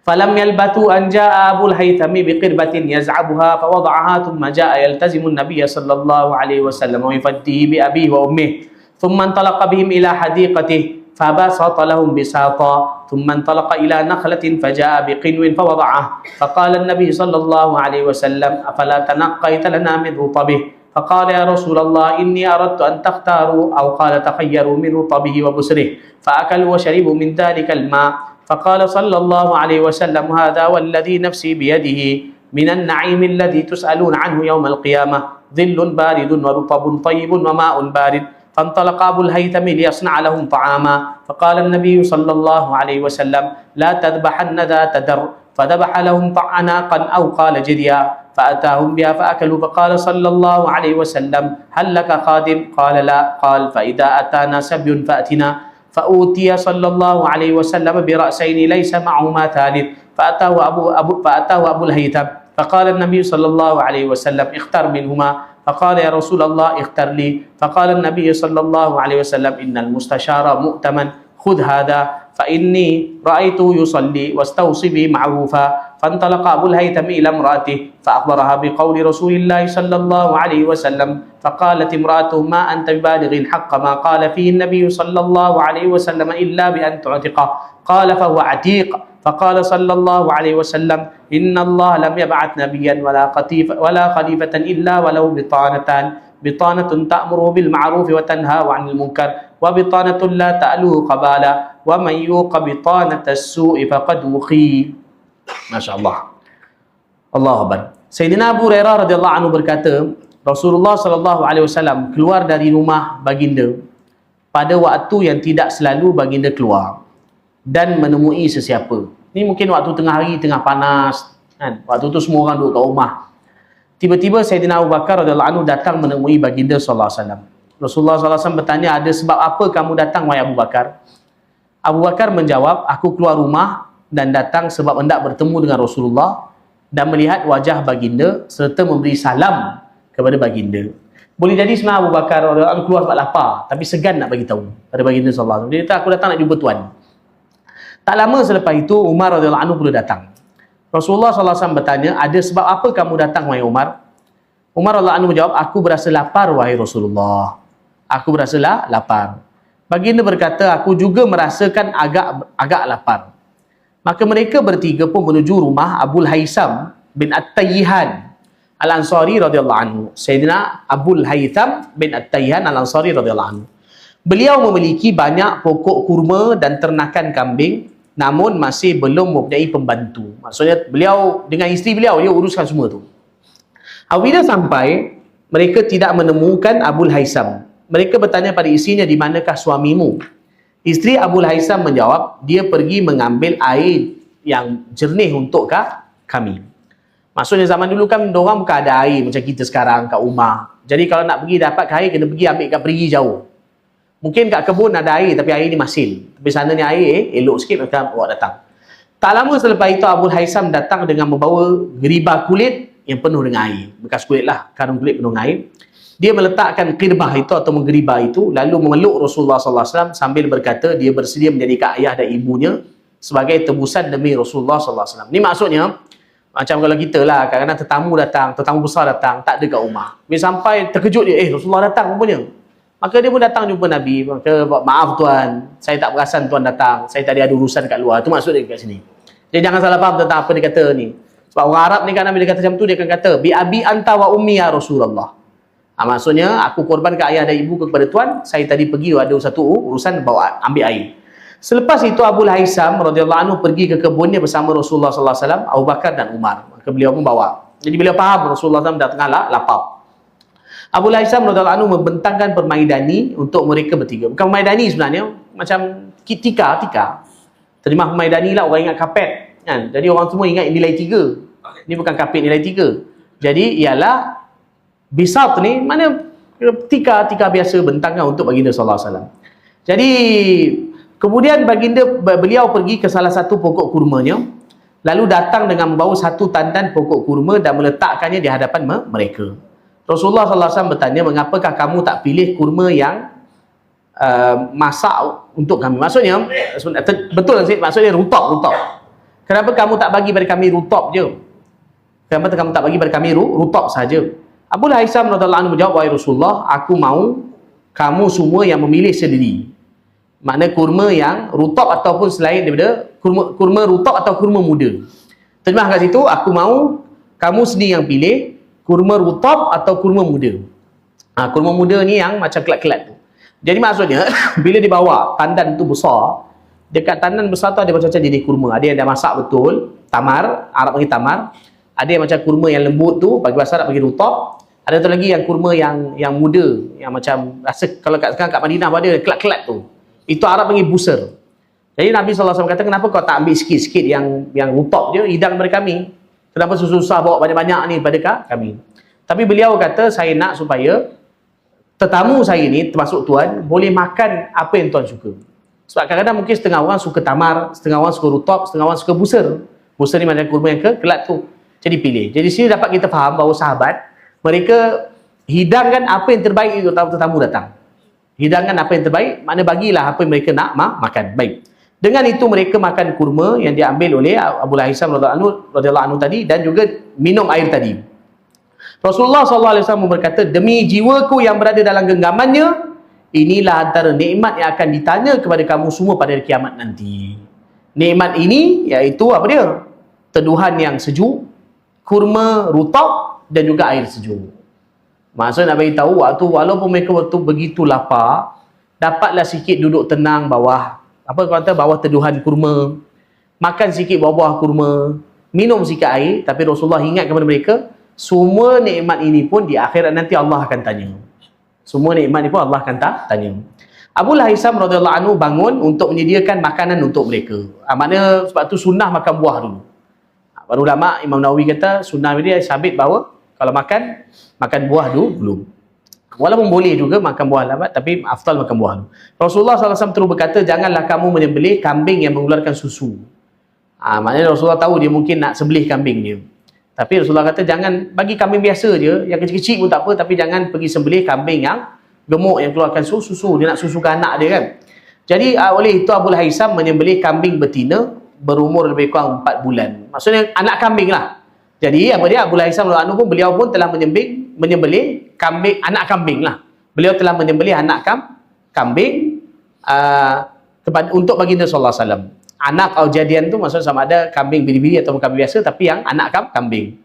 falam yalbathu an jaa Abul Haytham biqirbatin yaz'abuha fawada'aha thumma jaa yaltazimu an-nabiy sallallahu alaihi wasallam wa yufaddihi bi abihi wa ummihi thumma intalaqa bihim ila hadiqatihi fabasata lahum bisata thumma intalaqa ila nakhlatin fajaa biqinwin fawada'ah faqala an-nabiy sallallahu alaihi wasallam afala tanaqqaita lana min rutabihi فقال يا رسول الله إني أردت أن تختاروا أو قال تخيروا من رطبه وبسره فأكلوا وشربوا من ذلك الماء فقال صلى الله عليه وسلم هذا والذي نفسي بيده من النعيم الذي تسألون عنه يوم القيامة ظل بارد ورطب طيب وماء بارد فانطلق أبو الهيثم ليصنع لهم طعاما فقال النبي صلى الله عليه وسلم لا تذبحن ذات در فذبح لهم عناقا أو قال جديا فأتاهم بها فأكلوا فقال صلى الله عليه وسلم هل لك خادم قال لا قال فإذا أتانا سبي فأتنا فأوتي صلى الله عليه وسلم برأسين ليس معهما ثالث فأتاه أبو الهيثم فقال النبي صلى الله عليه وسلم اختر منهما فقال يا رسول الله اختر لي فقال النبي صلى الله عليه وسلم إن المستشار مؤتمن خذ هذا فإني رأيته يصلي واستوصي به معروفا فانطلق أبو الهيثم إلى امرأته فأخبرها بقول رسول الله صلى الله عليه وسلم فقالت امرأته ما أنت ببالغ حق ما قال فيه النبي صلى الله عليه وسلم إلا بأن تعتقه قال فهو عتيق Faqala sallallahu alaihi wasallam, "Inna Allah lam yab'ath nabiyyan wala khalifatan illa walau bitanatun ta'muru bil ma'ruf wa tanha 'anil munkar wa bitanatun la ta'lu qabala wa man yuqa bitanatas su'i faqad wuqi." Masya-Allah. Allahu Akbar. Sayyidina Abu Hurairah radhiyallahu anhu berkata, Rasulullah sallallahu alaihi wasallam keluar dari rumah baginda pada waktu yang tidak selalu baginda keluar dan menemui sesiapa. Ni mungkin waktu tengah hari, tengah panas, kan? Waktu tu semua orang duduk kat rumah. Tiba-tiba Sayyidina Abu Bakar radhiyallahu anhu datang menemui baginda sallallahu alaihi wasallam. Rasulullah sallallahu alaihi wasallam bertanya, "Ada sebab apa kamu datang wahai Abu Bakar?" Abu Bakar menjawab, "Aku keluar rumah dan datang sebab hendak bertemu dengan Rasulullah dan melihat wajah baginda serta memberi salam kepada baginda." Boleh jadi sebenarnya Abu Bakar radhiyallahu anhu keluar sebab lapar, tapi segan nak bagi tahu pada baginda sallallahu alaihi wasallam. Dia kata, "Aku datang nak jumpa tuan." Tak lama selepas itu Umar radhiyallahu anhu pun datang. Rasulullah sallallahu alaihi wasallam bertanya, "Ada sebab apa kamu datang wahai Umar?" Umar radhiyallahu anhu menjawab, "Aku berasa lapar wahai Rasulullah. Aku berasa lapar." Baginda berkata, "Aku juga merasakan agak lapar." Maka mereka bertiga pun menuju rumah Abul Haitham bin At-Tayyihan Al-Ansari radhiyallahu anhu. Sayyidina Abul Haitham bin At-Tayyihan Al-Ansari radhiyallahu anhu. Beliau memiliki banyak pokok kurma dan ternakan kambing, namun masih belum mempunyai pembantu. Maksudnya beliau dengan isteri beliau, dia uruskan semua tu. Apabila sampai, mereka tidak menemukan Abul Haitham. Mereka bertanya pada isterinya, "Di manakah suamimu?" Isteri Abul Haitham menjawab, "Dia pergi mengambil air yang jernih untuk kami." Maksudnya zaman dulu kan diorang bukan ada air macam kita sekarang kat rumah. Jadi kalau nak pergi dapat air, kena pergi ambil kat perigi jauh. Mungkin kat kebun ada air, tapi air ni masin. Tapi sana ni air elok sikit, maka awak datang. Tak lama selepas itu Abul Haitham datang dengan membawa geribah kulit yang penuh dengan air. Bekas kulit lah, karung kulit penuh dengan air. Dia meletakkan qirbah itu atau menggeribah itu, lalu memeluk Rasulullah sallallahu alaihi wasallam sambil berkata dia bersedia menjadikan ayah dan ibunya sebagai tebusan demi Rasulullah sallallahu alaihi wasallam. Ni maksudnya macam kalau kita lah, kadang-kadang tetamu besar datang, tak ada kat rumah. Bila sampai terkejut dia, Rasulullah datang rupanya. Maka dia pun datang jumpa Nabi. Maka, "Maaf tuan, saya tak perasan tuan datang. Saya tadi ada urusan kat luar." Itu maksud dia kat sini. Jadi jangan salah faham tentang apa dia kata ni. Sebab orang Arab ni kan Nabi dia kata macam tu, dia akan kata, "Bi abi anta wa ummi ya Rasulullah." Maksudnya, aku korbankan ayah dan ibu kepada tuan. Saya tadi pergi ada satu urusan bawa ambil air. Selepas itu Abul Haitham radhiyallahu anhu pergi ke kebunnya bersama Rasulullah sallallahu alaihi wasallam, Abu Bakar dan Umar. Maka beliau pun bawa. Jadi beliau faham Rasulullah SAW dah tengah lapar. Abul Haitham radhiyallahu anhu membentangkan permaidani untuk mereka bertiga. Bukan permaidani sebenarnya, macam tika. Terjemah permaidani lah, orang ingat kapet kan. Jadi orang semua ingat nilai 3. Ini bukan kapet nilai 3. Jadi ialah bisat ni mana tika biasa bentangkan untuk baginda sallallahu alaihi wasallam. Jadi kemudian beliau pergi ke salah satu pokok kurmanya, lalu datang dengan membawa satu tandan pokok kurma dan meletakkannya di hadapan mereka. Rasulullah sallallahu alaihi wasallam bertanya, "Mengapakah kamu tak pilih kurma yang masak untuk kami?" Maksudnya betul Aziz, maksudnya rutab. Kenapa kamu tak bagi pada kami rutab je? Kenapa kamu tak bagi pada kami rutab saja? Abul Haitham radhiyallahu anhu menjawab, "Wahai Rasulullah, aku mahu kamu semua yang memilih sendiri." Makna kurma yang rutab ataupun selain daripada kurma rutab atau kurma muda. Terjemah kat situ, aku mahu kamu sendiri yang pilih kurma rutab atau kurma muda. Kurma muda ni yang macam kelat-kelat tu. Jadi maksudnya bila dibawa tandan tu besar, dekat tandan besar tu ada macam-macam jenis kurma. Ada yang dah masak betul, tamar, Arab panggil tamar. Ada yang macam kurma yang lembut tu, bagi bahasa Arab panggil rutab. Ada tu lagi yang kurma yang muda, yang macam rasa kalau sekarang kat Madinah ada kelat-kelat tu. Itu Arab panggil busur. Jadi Nabi SAW kata, "Kenapa kau tak ambil sikit-sikit yang rutab je, hidang daripada kami? Kenapa susah-susah bawa banyak-banyak ni pada kami?" Tapi beliau kata, "Saya nak supaya tetamu saya ni, termasuk tuan, boleh makan apa yang tuan suka." Sebab kadang-kadang mungkin setengah orang suka tamar, setengah orang suka rutab, setengah orang suka busur. Busur ni macam kurma yang kelat tu. Jadi pilih. Jadi sini dapat kita faham bahawa sahabat, mereka hidangkan apa yang terbaik untuk tetamu datang. Hidangkan apa yang terbaik, makna bagilah apa yang mereka nak makan. Baik. Dengan itu mereka makan kurma yang diambil oleh Abul Haitham radhiyallahu anhu tadi dan juga minum air tadi. Rasulullah SAW berkata, "Demi jiwaku yang berada dalam genggamannya, inilah antara nikmat yang akan ditanya kepada kamu semua pada hari kiamat nanti." Nikmat ini iaitu apa dia? Teduhan yang sejuk, kurma rutab dan juga air sejuk. Maksud nak bagi tahu waktu walaupun mereka waktu begitu lapar, dapatlah sikit duduk tenang bawah apa kata bawah teduhan kurma, makan sikit buah-buah kurma, minum sikit air, tapi Rasulullah ingat kepada mereka, semua nikmat ini pun di akhirat nanti Allah akan tanya. Semua nikmat ini pun Allah akan tanya. Abu Haisam radhiyallahu anhu bangun untuk menyediakan makanan untuk mereka. Maknanya sebab tu sunnah makan buah dulu. Baru ulama Imam Nawawi kata sunnah dia sabit bahawa kalau makan buah dulu. Walaupun boleh juga makan buah lambat, tapi afdal makan buah dulu. Rasulullah SAW terus berkata, janganlah kamu menyembelih kambing yang mengeluarkan susu. Maknanya Rasulullah tahu dia mungkin nak sebelih kambing dia. Tapi Rasulullah kata, jangan bagi kambing biasa je, yang kecil-kecil pun tak apa, tapi jangan pergi sembelih kambing yang gemuk, yang keluarkan susu. Dia nak susukan anak dia kan. Jadi oleh itu Abu Haisam menyembelih kambing betina berumur lebih kurang 4 bulan. Maksudnya anak kambing lah. Jadi apa dia, Abu Haisam radhiyallahu anhu pun beliau pun telah menyembelih kambing, anak kambing lah. Beliau telah menyembelih anak kambing untuk baginda sallallahu alaihi wasallam. Anak atau jadian tu maksud sama ada kambing biri-biri atau kambing biasa, tapi yang anak kambing.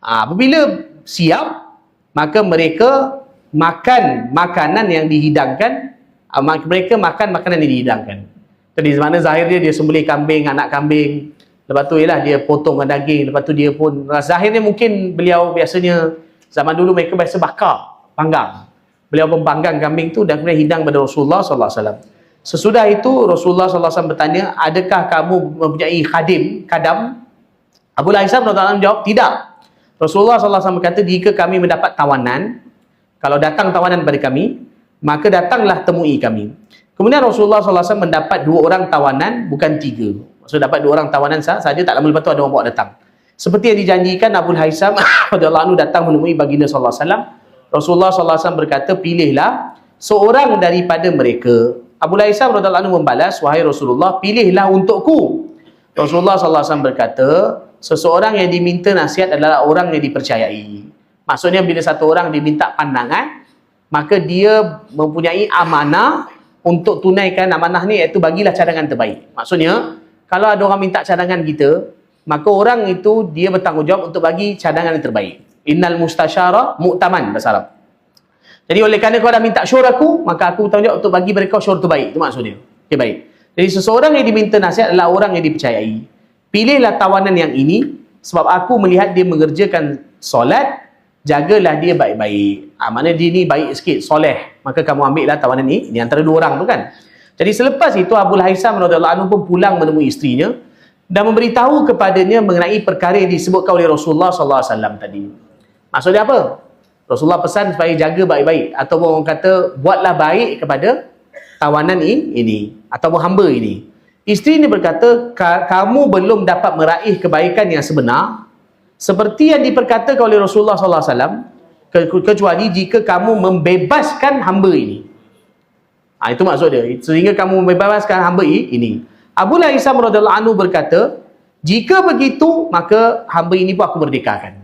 Apabila siap, maka mereka makan makanan yang dihidangkan. Mereka makan makanan yang dihidangkan. Jadi mana zahir dia sembelih kambing, anak kambing. Lepas tu ialah dia potongkan daging. Lepas tu dia pun zahirnya mungkin beliau biasanya zaman dulu mereka biasa bakar, panggang. Beliau pun panggang kambing tu dan kemudian hidang pada Rasulullah sallallahu alaihi wasallam. Sesudah itu Rasulullah sallallahu alaihi wasallam bertanya, adakah kamu mempunyai kadam? Abu Haisam radhiyallahu anhu jawab, tidak. Rasulullah sallallahu alaihi wasallam berkata, jika kami mendapat tawanan, kalau datang tawanan pada kami, maka datanglah temui kami. Kemudian Rasulullah sallallahu alaihi wasallam mendapat 2 orang tawanan, bukan 3. Maksud dapat 2 orang tawanan saja, tak lama lepas tu ada orang bawa datang. Seperti yang dijanjikan, Abu Haisam radhiyallahu anhu datang menemui baginda sallallahu alaihi wasallam. Rasulullah sallallahu alaihi wasallam berkata, pilihlah seorang daripada mereka. Abu Haisam radhiyallahu anhu membalas, wahai Rasulullah, pilihlah untukku. Rasulullah sallallahu alaihi wasallam berkata, seseorang yang diminta nasihat adalah orang yang dipercayai. Maksudnya bila satu orang diminta pandangan, maka dia mempunyai amanah untuk tunaikan amanah ni, iaitu bagilah cadangan terbaik. Maksudnya kalau ada orang minta cadangan kita, maka orang itu dia bertanggungjawab untuk bagi cadangan yang terbaik. Innal mustasyara mu'taman bahasa Arab. Jadi oleh kerana kau dah minta syur aku, maka aku bertanggungjawab untuk bagi mereka syur terbaik. Itu maksudnya. Okay, baik. Jadi seseorang yang diminta nasihat adalah orang yang dipercayai. Pilihlah tawanan yang ini sebab aku melihat dia mengerjakan solat, jagalah dia baik-baik. Maknanya dia ni baik sikit, soleh. Maka kamu ambillah tawanan ni. Ini antara 2 orang tu kan. Jadi selepas itu Abu Haisam radhiyallahu anhu pun pulang menemui isterinya dan memberitahu kepadanya mengenai perkara yang disebutkan oleh Rasulullah sallallahu alaihi wasallam tadi. Maksudnya apa? Rasulullah pesan supaya jaga baik-baik, ataupun orang kata buatlah baik kepada tawanan ini ataupun hamba ini. Isteri ini berkata, kamu belum dapat meraih kebaikan yang sebenar seperti yang diperkatakan oleh Rasulullah sallallahu alaihi wasallam, kecuali jika kamu membebaskan hamba ini. Itu maksud dia. Sehingga kamu membebaskan hamba ini. Abu Haisam radhiyallahu anhu berkata, jika begitu maka hamba ini pun aku merdekakan.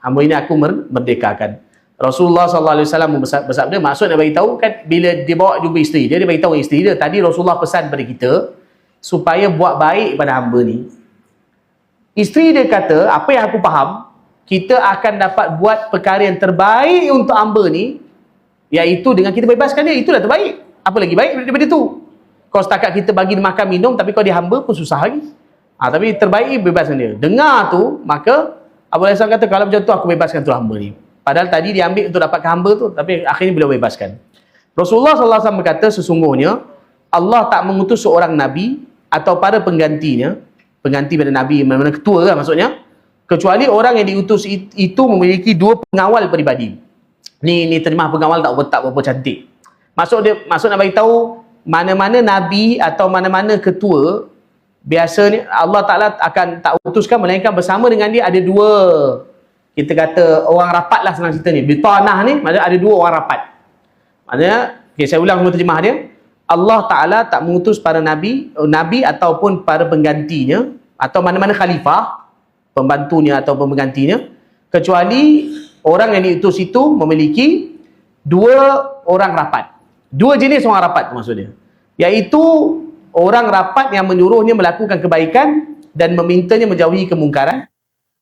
Hamba ini aku merdekakan. Rasulullah sallallahu alaihi wasallam bersabda, maksud nak bagi tahu kan, bila dia bawa jumpa isteri dia bagi tahu isteri dia, tadi Rasulullah pesan pada kita supaya buat baik pada hamba ni. Isteri dia kata, apa yang aku faham, kita akan dapat buat perkara yang terbaik untuk hamba ni, iaitu dengan kita bebaskan dia. Itulah terbaik. Apa lagi baik daripada itu? Kau setakat kita bagi dia makan minum, tapi kau dia hamba pun susah lagi. Tapi terbaik bebaskan dia. Dengar tu, maka Abu Haisam kata, kalau macam tu aku bebaskan tu hamba ni. Padahal tadi dia ambil untuk dapatkan hamba tu, tapi akhirnya beliau bebaskan. Rasulullah sallallahu alaihi wasallam berkata, sesungguhnya Allah tak mengutus seorang nabi atau para penggantinya, pengganti pada nabi, mana-mana ketua lah maksudnya, kecuali orang yang diutus itu memiliki 2 pengawal peribadi. Ni terjemah pengawal tak berapa cantik. Maksud nak bagi tahu mana-mana nabi atau mana-mana ketua, biasanya Allah Ta'ala akan tak utuskan melainkan bersama dengan dia ada 2, kita kata orang rapat lah senang cerita ni. Bitanah ni maksudnya ada 2 orang rapat. Maksudnya, saya ulang semua terjemah dia. Allah Ta'ala tak mengutus para nabi ataupun para penggantinya atau mana-mana khalifah, pembantunya atau penggantinya, kecuali orang yang diutus itu memiliki 2 orang rapat. 2 jenis orang rapat tu maksudnya. Iaitu orang rapat yang menyuruhnya melakukan kebaikan dan memintanya menjauhi kemungkaran,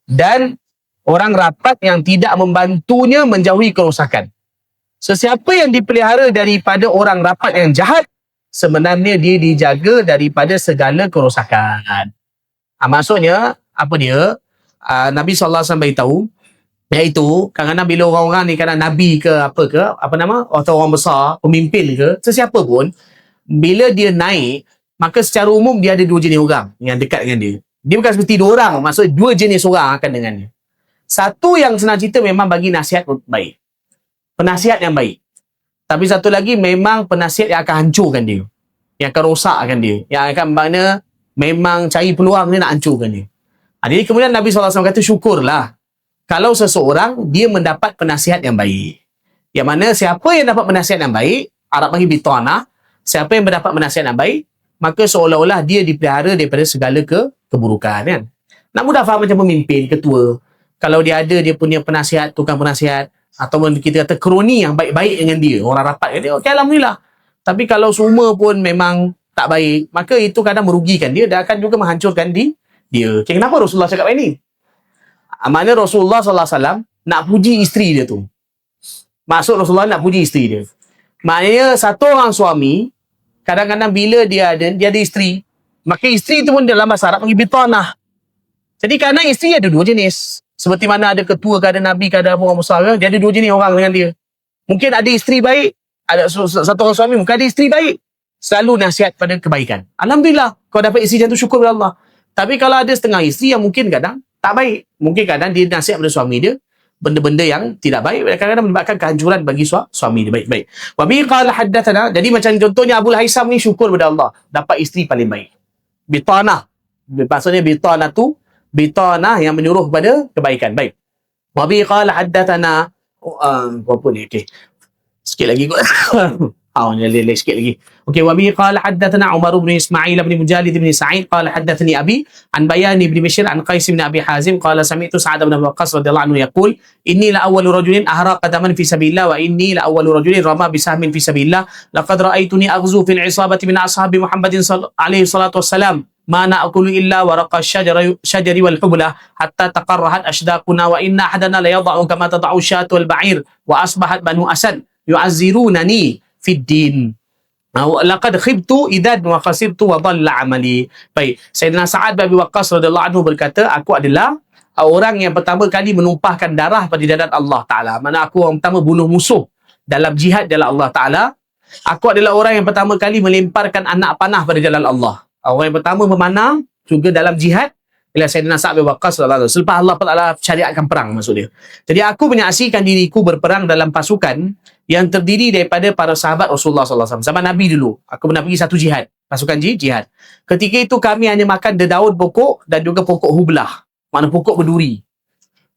dan orang rapat yang tidak membantunya menjauhi kerosakan. Sesiapa yang dipelihara daripada orang rapat yang jahat, sebenarnya dia dijaga daripada segala kerosakan. Maksudnya, apa dia? Nabi SAW beritahu, iaitu kadang-kadang bila orang-orang ni, kadang Nabi ke apa ke, atau orang besar, pemimpin ke, sesiapa pun, bila dia naik, maka secara umum dia ada dua jenis orang yang dekat dengan dia. Dia bukan seperti dua orang, maksudnya dua jenis orang akan dengannya. Satu yang senang cerita memang bagi nasihat baik, penasihat yang baik. Tapi satu lagi memang penasihat yang akan hancurkan dia, yang akan rosakkan dia, yang akan memang cari peluang dia nak hancurkan dia. Jadi kemudian Nabi SAW kata, syukurlah kalau seseorang dia mendapat penasihat yang baik. Yang mana siapa yang dapat penasihat yang baik, Arab panggil bitanah, siapa yang mendapat penasihat yang baik, maka seolah-olah dia dipelihara daripada segala keburukan, kan. Nak mudah faham macam pemimpin, ketua, kalau dia ada dia punya penasihat, tukang penasihat, ataupun kita kata kroni yang baik-baik dengan dia, orang rapat dengan dia, okay, alhamdulillah. Tapi kalau semua pun memang tak baik, maka itu kadang merugikan dia dan akan juga menghancurkan dia. Okay, kenapa Rasulullah cakap ini? Mana Rasulullah SAW nak puji isteri dia tu. Maksud Rasulullah nak puji isteri dia. Maknanya satu orang suami, kadang-kadang bila dia ada isteri, maka isteri tu pun dalam bahasa Arab panggil bitanah. Jadi kadang isteri ada dua jenis. Seperti mana ada ketua, ada Nabi, ada orang besar, dia ada dua jenis orang dengan dia. Mungkin ada isteri baik, ada satu orang suami, mungkin ada isteri baik. Selalu nasihat pada kebaikan. Alhamdulillah, kau dapat isteri macam tu, syukur kepada Allah. Tapi kalau ada setengah isteri yang mungkin kadang tak baik, mungkin kadang dia nasihat pada suami dia benda-benda yang tidak baik, kadang-kadang menyebabkan kehancuran bagi suami dia. Baik. Wa bi qala haddatsana, jadi macam contohnya Abu Haisam ni syukur kepada Allah dapat isteri paling baik. Bitanah, maksudnya bitanah yang menyuruh kepada kebaikan. Baik. Wa bi qala haddatsana, apa ni, okey. Sikit lagi kot. Lelek sikit lagi. Okey, wa bihi qala haddathana Umar bin Ismail bin Mujalid bin Sa'id qala haddathani abi an Bayan bin Bishr an Qais bin Abi Hazim qala sami'tu Sa'ad bin Abi Waqqas radhiyallahu anhu yaqul inni la awwalu rajulin ahraqa daman fi sabilillah wa inni la awwalu rajulin rama bi sahmin fi sabilillah laqad ra'aytuni aghzu fil 'isabati min ashabi Muhammadin alaihi salatu wassalam ma na'kulu illa waraqa syajari wal hubla hatta taqarrahat ashdaquna wa inna ahadana la yad'u kama tad'u syatu wal ba'ir wa asbahat banu asad yu'azzirunani fid din. Laqad khibtu idan wa khasirtu wa dhalla amali. Baik, Sayyidina Sa'ad bin Abi Waqqas radhiyallahu anhu berkata, aku adalah orang yang pertama kali menumpahkan darah pada jalan Allah Ta'ala. Mana aku orang pertama bunuh musuh dalam jihad jalan Allah Ta'ala. Aku adalah orang yang pertama kali melemparkan anak panah pada jalan Allah. Orang yang pertama memanah juga dalam jihad ialah Sayyidina Sa'ad bin Waqqas radhiyallahu anhu. Selepas Allah Ta'ala syariatkan perang, maksud dia. Jadi aku menyaksikan diriku berperang dalam pasukan yang terdiri daripada para sahabat Rasulullah SAW. Sahabat Nabi dulu. Aku pernah pergi satu jihad. Pasukan jihad. Ketika itu kami hanya makan daun pokok dan juga pokok hublah. Mana pokok berduri.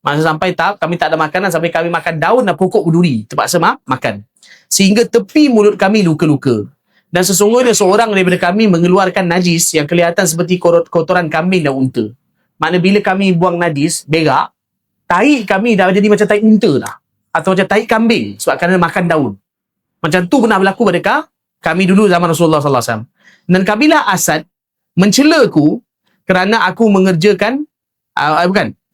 Masa sampai tahap kami tak ada makanan sampai kami makan daun dan pokok berduri. Terpaksa makan. Sehingga tepi mulut kami luka-luka. Dan sesungguhnya seorang daripada kami mengeluarkan najis yang kelihatan seperti kotoran kambing dan unta. Mana bila kami buang najis, berak, tahi kami dah jadi macam tahi unta dah. Atau macam tahi kambing sebab kerana makan daun. Macam tu pernah berlaku pada kami dulu zaman Rasulullah SAW. Dan kabilah Asad mencelaku kerana aku mengerjakan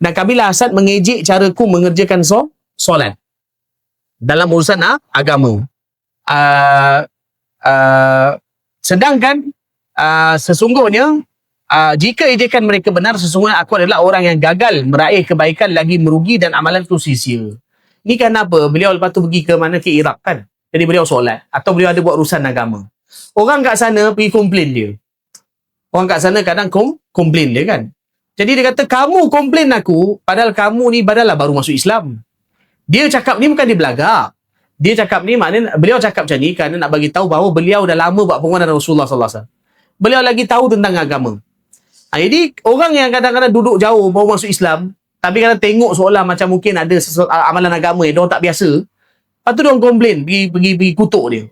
dan kabilah Asad mengejek caraku mengerjakan solat dalam urusan agama. Sedangkan sesungguhnya jika ejekan mereka benar, sesungguhnya aku adalah orang yang gagal meraih kebaikan lagi merugi dan amalan itu sia-sia. Ni kenapa beliau lepas tu pergi ke mana, ke Iraq kan. Jadi beliau solat atau beliau ada buat urusan agama. Orang kat sana pergi komplain dia. Orang kat sana kadang komplain dia kan. Jadi dia kata, kamu komplain aku padahal kamu ni padahal baru masuk Islam. Dia cakap ni bukan dia belagak. Dia cakap ni maknanya beliau cakap macam ni kerana nak bagi tahu bahawa beliau dah lama buat penguasa dengan Rasulullah SAW. Beliau lagi tahu tentang agama. Jadi orang yang kadang-kadang duduk jauh baru masuk Islam, tapi kadang tengok seolah macam mungkin ada amalan agama yang diorang tak biasa. Lepas tu diorang komplain, pergi kutuk dia.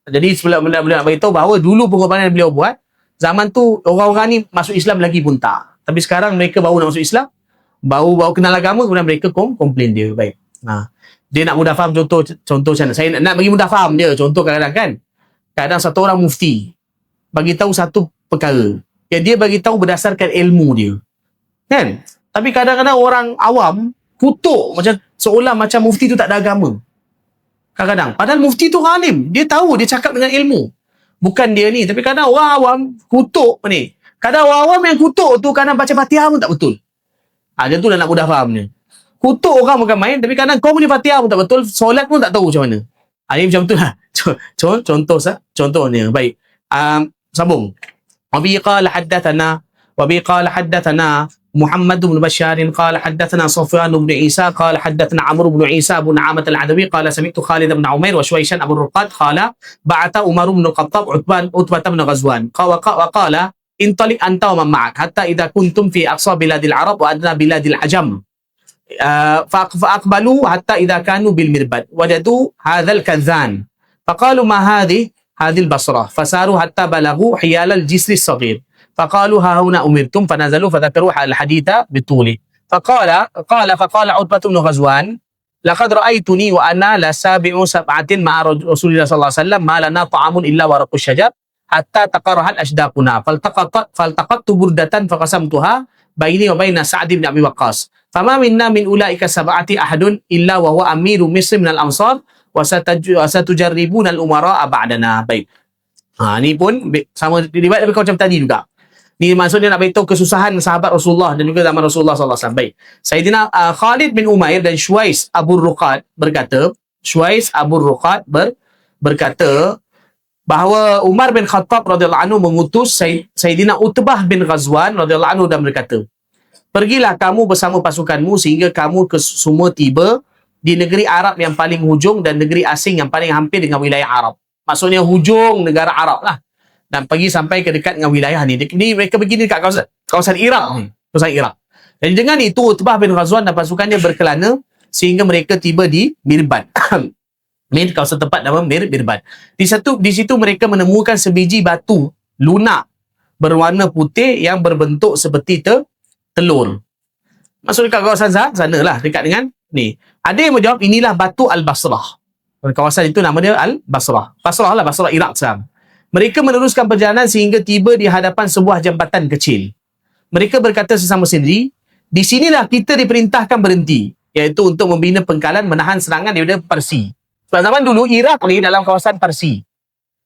Jadi sebelum beliau nak beritahu bahawa dulu pengorbanan yang beliau buat, zaman tu orang-orang ni masuk Islam lagi pun tak. Tapi sekarang mereka baru nak masuk Islam, baru kenal agama, kemudian mereka komplain dia. Baik. Dia nak mudah faham contoh macam mana. Saya nak bagi mudah faham dia. Contoh kadang-kadang kan, kadang satu orang mufti bagi tahu satu perkara yang dia bagi tahu berdasarkan ilmu dia. Kan? Tapi kadang-kadang orang awam kutuk macam seolah macam mufti tu tak ada agama. Kadang-kadang. Padahal mufti tu orang alim. Dia tahu, dia cakap dengan ilmu. Bukan dia ni. Tapi kadang orang awam kutuk ni. Kadang orang awam yang kutuk tu kadang baca Fatihah pun tak betul. Dia tu dah nak mudah fahamnya. Kutuk orang bukan main, tapi kadang kau punya Fatihah pun tak betul, solat pun tak tahu macam mana. Ini macam tu lah. Contohnya. Baik. Sambung. Wabi qala haddathana محمد بن بشار قال حدثنا صفوان بن عيسى قال حدثنا عمرو بن عيسى بن عامة العدوي قال سمعت خالد بن عمير وشويشان أبو الرقاد قال بعث عمر بن الخطاب عتبة بن غزوان وقال انطلق أنت ومن معك حتى إذا كنتم في أقصى بلاد العرب وأدنى بلاد العجم فأقبلوا حتى إذا كانوا بالمربد وجدوا هذا الكذان فقالوا ما هذه البصرة فساروا حتى بلغوا حيال الجسر الصغير فقالوا ها هنا أمرتم فنزلوا فذكروا الحديث بطوله فقال عتبة بن غزوان لقد رأيتني وأنا لسابع سبعة مع رسول الله صلى الله عليه وسلم ما لنا طعام إلا ورق الشجر حتى تقرحت أشداقنا فالتقطت بردة فقسمتها بيني وبين سعد بن أبي وقاص فما منا من أولئك السبعة أحد إلا وهو أمير مصر من الأنصار وستجربون الأمراء بعدنا. Baik. Ni pun sama riwayat lebih kurang macam tadi juga. Ni maksudnya nak beritahu kesusahan sahabat Rasulullah dan juga zaman Rasulullah sallallahu alaihi wasallam. Baik. Sayyidina Khalid bin Umair dan Shuais Abu Ruqad berkata bahawa Umar bin Khattab radhiyallahu anhu mengutus Sayyidina Utbah bin Ghazwan radhiyallahu anhu dan berkata, "Pergilah kamu bersama pasukanmu sehingga kamu semua tiba di negeri Arab yang paling hujung dan negeri asing yang paling hampir dengan wilayah Arab." Maksudnya hujung negara Arab lah. Dan pergi sampai ke dekat dengan wilayah ni. Ni mereka begini dekat kawasan Iraq ni. Kawasan Iraq. Jadi dengan itu Utbah bin Ghazwan dan pasukannya berkelana sehingga mereka tiba di Mirbad. Kawasan tempat nama Mirbad. Di situ mereka menemukan sebiji batu lunak berwarna putih yang berbentuk seperti telur. Maksudnya dekat kawasan sana lah. Dekat dengan ni. Ada yang menjawab inilah batu Al-Basrah. Kawasan itu nama dia Al-Basrah. Basrah Iraq sekarang. Mereka meneruskan perjalanan sehingga tiba di hadapan sebuah jambatan kecil. Mereka berkata sesama sendiri, di sinilah kita diperintahkan berhenti, iaitu untuk membina pengkalan menahan serangan daripada Parsi. Sebab zaman dulu Iraq ni dalam kawasan Parsi.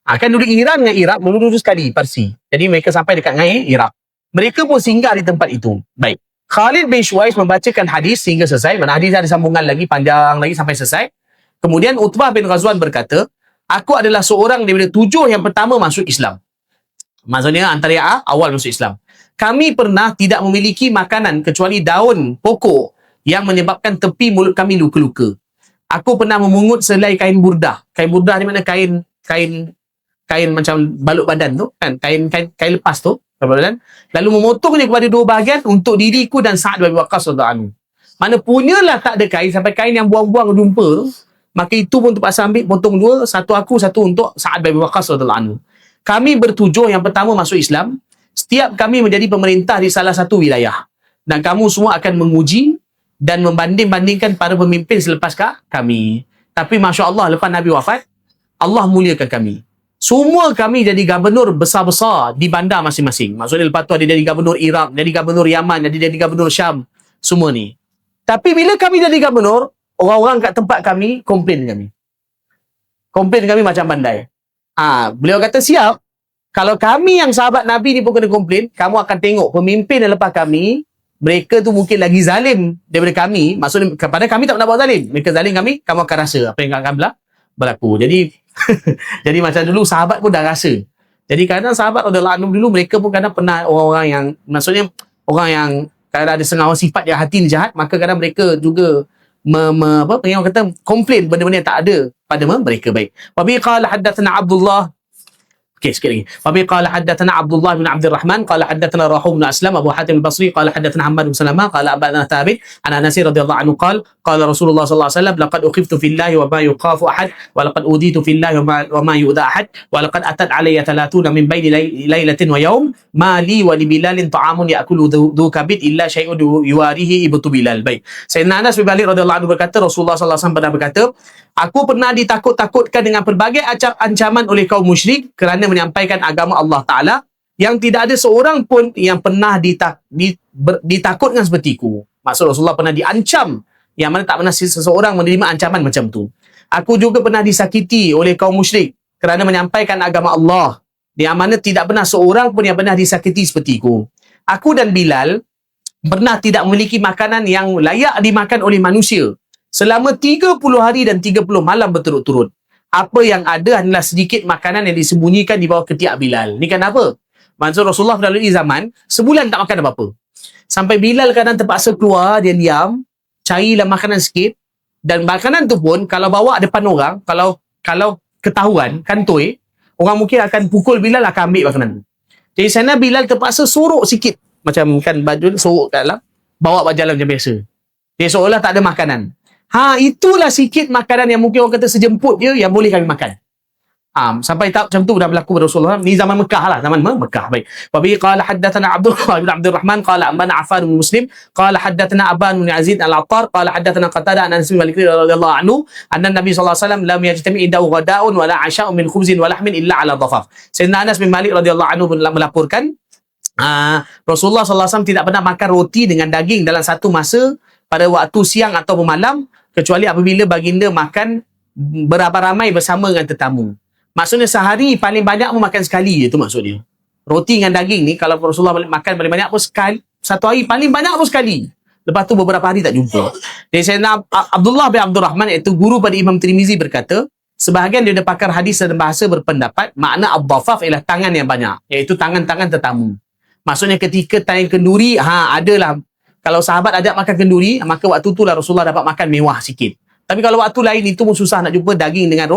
Kan dulu Iran dengan Iraq melulu sekali Parsi. Jadi mereka sampai dekat dengan Iraq. Mereka pun singgah di tempat itu. Baik. Khalid bin Shuais membacakan hadis sehingga selesai. Mana hadis ada sambungan lagi, panjang lagi sampai selesai. Kemudian Utbah bin Ghazwan berkata, aku adalah seorang daripada 7 yang pertama masuk Islam. Maksudnya antara yang awal masuk Islam. Kami pernah tidak memiliki makanan kecuali daun pokok yang menyebabkan tepi mulut kami luka-luka. Aku pernah memungut selai kain burdah. Kain burdah ni mana kain macam balut badan tu kan, kain lepas tu, badan. Lalu memotongnya kepada 2 bahagian untuk diriku dan Sa'ad bin Abi Waqqas radhiyallahu anhu. Mana punyalah tak ada kain sampai kain yang buang-buang jumpa tu. Maka itu pun terpaksa ambil, potong 2, satu aku, satu untuk Sa'ad bin Abi Waqqas radhiyallahu anhu. Kami bertujuh yang pertama masuk Islam. Setiap kami menjadi pemerintah di salah satu wilayah. Dan kamu semua akan menguji dan membanding-bandingkan para pemimpin selepas kami. Tapi Masya Allah, lepas Nabi wafat, Allah muliakan kami. Semua kami jadi gubernur besar-besar di bandar masing-masing. Maksudnya lepas tu ada jadi gubernur Iraq, jadi gubernur Yaman, jadi gubernur Syam. Semua ni. Tapi bila kami jadi gubernur, orang-orang kat tempat kami komplain kami. Komplain kami macam pandai. Beliau kata siap. Kalau kami yang sahabat Nabi ni pun kena komplain, kamu akan tengok pemimpin yang lepas kami, mereka tu mungkin lagi zalim daripada kami. Maksudnya kepada kami tak pernah buat zalim. Mereka zalim kami, kamu akan rasa apa yang akan berlaku. Jadi jadi macam dulu sahabat pun dah rasa. Jadi kadang sahabat radhiyallahu anhum dulu mereka pun kadang pernah orang-orang yang, maksudnya orang yang kadang ada setengah sifat yang hati ni jahat, maka kadang mereka juga yang kata komplain benda-benda yang tak ada pada mereka. Baik. Wa bi qala haddatsana Abdullah. Okey, sikit lagi. Wa bi qala haddatsana Abdullah bin Abdul Rahman qala haddatsana Rahub bin Aslam Abu Hatim al-Basri qala haddatsana Hammad bin Salamah qala abana Thabit an Anas radhiyallahu anhu qala Rasulullah sallallahu alaihi wasallam laqad ukhiftu fillahi wa ma yuqafu ahad wa laqad uditu fillahi wa ma yu'da ahad wa laqad atat alayya 30 min bayni lailatin wa yawm ma li wa li Bilalin ta'amun ya'kulu dhu kabid illa syai'un yuwarihi ibtu Bilal. Baik. Sayyidina Anas bin Malik radhiyallahu anhu berkata Rasulullah sallallahu alaihi wasallam pernah berkata, aku pernah ditakut-takutkan dengan pelbagai ancaman oleh kaum musyrik kerana menyampaikan agama Allah Ta'ala yang tidak ada seorang pun yang pernah ditakutkan sepertiku. Maksud Rasulullah pernah diancam, yang mana tak pernah seseorang menerima ancaman macam tu. Aku juga pernah disakiti oleh kaum musyrik kerana menyampaikan agama Allah, yang mana tidak pernah seorang pun yang pernah disakiti sepertiku. Aku dan Bilal pernah tidak memiliki makanan yang layak dimakan oleh manusia selama 30 hari dan 30 malam berturut-turut. Apa yang ada adalah sedikit makanan yang disembunyikan di bawah ketiak Bilal. Ni kan apa? Maksud Rasulullah melalui zaman sebulan tak makan apa-apa. Sampai Bilal kadang terpaksa keluar, dia diam, carilah makanan sikit, dan makanan tu pun kalau bawa depan orang, kalau ketahuan kantoi, orang mungkin akan pukul Bilal, akan ambil makanan. Jadi sana Bilal terpaksa sorok sikit, macam kan baju sorok kat dalam, bawa berjalan macam biasa. Dia seolah tak ada makanan. Itulah sikit makanan yang mungkin orang kata sejemput dia yang boleh kami makan. Sampai tak macam tu dah berlaku pada Rasulullah. Ni zaman Mekah lah, zaman Mekah. Baik. Wa bi qala haddatsana Abdullah bin Abdurrahman qala ambana Affan bin Muslim qala haddatsana Aban bin Yazid al-Attar qala haddatsana Qatadah an Anas bin Malik radhiyallahu anhu anna Nabi sallallahu alaihi wasallam lam yajtami indahu ghada'un wala 'asha'un min khubzin wa lahmin illa 'ala dhafaf. Sayyidina Anas bin Malik radhiyallahu anhu melaporkan Rasulullah sallallahu alaihi wasallam tidak pernah makan roti dengan daging dalam satu masa pada waktu siang atau malam, kecuali apabila baginda makan beramai-ramai bersama dengan tetamu. Maksudnya sehari paling banyak pun makan sekali je, tu maksud dia. Roti dengan daging ni kalau Rasulullah makan paling banyak pun sekali, satu hari paling banyak pun sekali. Lepas tu beberapa hari tak jumpa. Jadi Sayyidina Abdullah bin Abdurrahman, iaitu guru pada Imam Tirmizi, berkata, sebahagian daripada pakar hadis dan bahasa berpendapat makna ad-dhafaf ialah tangan yang banyak, iaitu tangan-tangan tetamu. Maksudnya ketika tangan kenduri, adalah kalau sahabat ajak makan kenduri, maka waktu tu lah Rasulullah dapat makan mewah sikit. Tapi kalau waktu lain itu pun susah nak jumpa daging dengan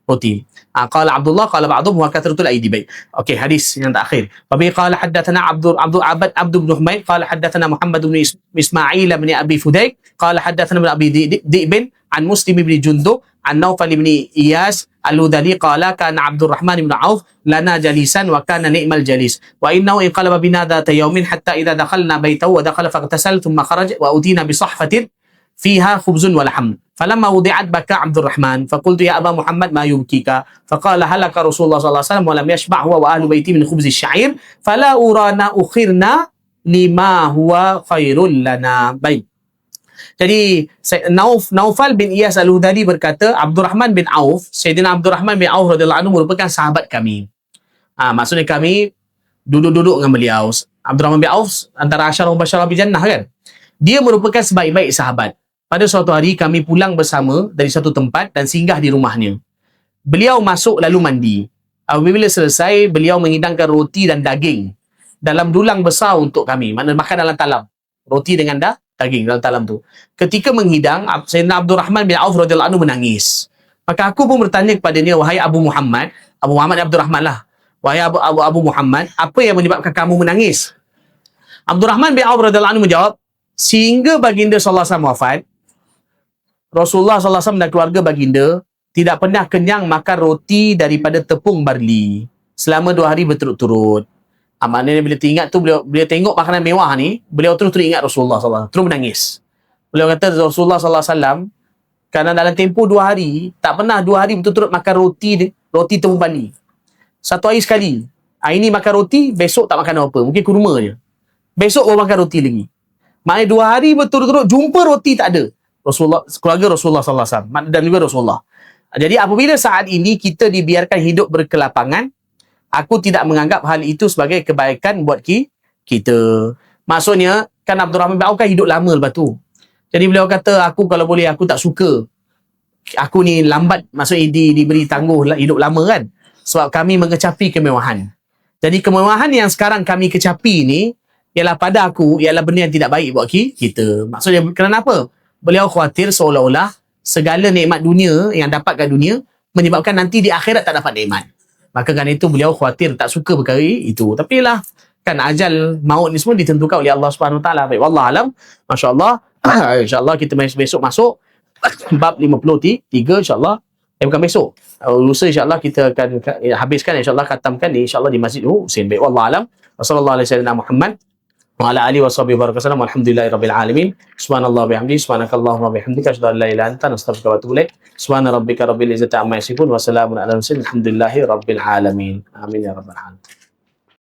roti. Qala Abdullah qala ba'dhum wa kathratul aidi. Baik. Okey, hadis yang terakhir. Wa bi qala haddatsana Abd bin Humayd qala haddatsana Muhammad bin Ismail bin Abi Fudayk qala haddatsana Abi Dhi'bin an Muslim bin Jundub an Naufal bin Iyas al-Udali qala kana Abdurrahman bin Auf lana jalisan wa kana ni'mal jalis wa innahu inqalaba bina dhata yawmin hatta idza dakhalna baytahu wa dakhala faghtasal thumma kharaja wa utina bi sahfatin fiha khubzun wa lahm. فلما وضعت بكى عبد الرحمن فقلت يا أبا محمد ما يبكيك فقال هلك رسول الله صلى الله عليه وسلم ولم يشبع هو وأهل بيتي من خبز الشعير فلا أرانا أخرنا لما هو خير لنا. Baik. Jadi Naufal bin Iyas al-Hudali berkata, Abdurrahman bin Auf, Sayyidina Abdurrahman bin Auf radhiyallahu anhu merupakan sahabat kami. Maksudnya kami duduk-duduk dengan beliau. Abdurrahman bin Auf antara asyarah mubasysyarah bil jannah kan. Dia merupakan sebaik-baik sahabat. Pada suatu hari kami pulang bersama dari satu tempat dan singgah di rumahnya. Beliau masuk lalu mandi. Apabila selesai, beliau menghidangkan roti dan daging dalam dulang besar untuk kami. Maknanya makan dalam talam. Roti dengan daging dalam talam tu. Ketika menghidang, Sayyidina Abdurrahman bin Auf radhiyallahu anhu menangis. Maka aku pun bertanya kepadanya, wahai Abu Muhammad Abdurrahman lah. Wahai Abu Muhammad, apa yang menyebabkan kamu menangis? Abdurrahman bin Auf radhiyallahu anhu menjawab, sehingga baginda sallallahu alaihi wasallam wafat, Rasulullah sallallahu alaihi wasallam dan keluarga baginda tidak pernah kenyang makan roti daripada tepung barli selama 2 hari berturut-turut. Maknanya bila teringat tu, beliau tengok makanan mewah ni, beliau terus teringat Rasulullah sallallahu alaihi wasallam, terus menangis. Beliau kata Rasulullah sallallahu alaihi wasallam kerana dalam tempoh 2 hari tak pernah 2 hari berturut-turut makan roti tepung barli. Satu hari sekali. Hari ni makan roti, besok tak makan apa, mungkin kurma je. Besok baru makan roti lagi. Maknanya 2 hari berturut-turut jumpa roti tak ada. Keluarga Rasulullah sallallahu alaihi wasallam dan juga Rasulullah. Jadi apabila saat ini kita dibiarkan hidup berkelapangan, aku tidak menganggap hal itu sebagai kebaikan buat kita. Maksudnya kan Abdurrahman bin Auf kan hidup lama lepas tu. Jadi beliau kata, aku kalau boleh aku tak suka aku ni lambat, maksudnya diberi tangguh hidup lama kan. Sebab kami mengecapi kemewahan. Jadi kemewahan yang sekarang kami kecapi ni ialah pada aku ialah benda yang tidak baik buat kita. Maksudnya kenapa? Beliau khawatir seolah-olah segala nikmat dunia yang dapat kat dunia menyebabkan nanti di akhirat tak dapat nikmat. Maka kerana itu beliau khawatir, tak suka perkara itu. Tapi lah, kan ajal maut ni semua ditentukan oleh Allah Subhanahu Wa Taala. Baik, wallah alam. Masya-Allah. Insya-Allah kita besok masuk bab 53 insya-Allah. Bukan besok. Lusa insya-Allah kita akan habiskan, insya-Allah khatamkan insya-Allah di Masjid Husain. Baik, wallah alam. Wassallallahu alaihi wasallam Muhammad wa ala alihi washabihi barakasallam walhamdulillahirabbil alamin. Subhanallah bihamdihi subhanakallahumma bihamdika asyhadu an la ilaha illa anta astaghfiruka wa atubu ilaik. Subhana rabbika rabbil izzati amma yasifun wa salamun alal mursalin walhamdulillahi rabbil alamin. Amin ya rabbal alamin.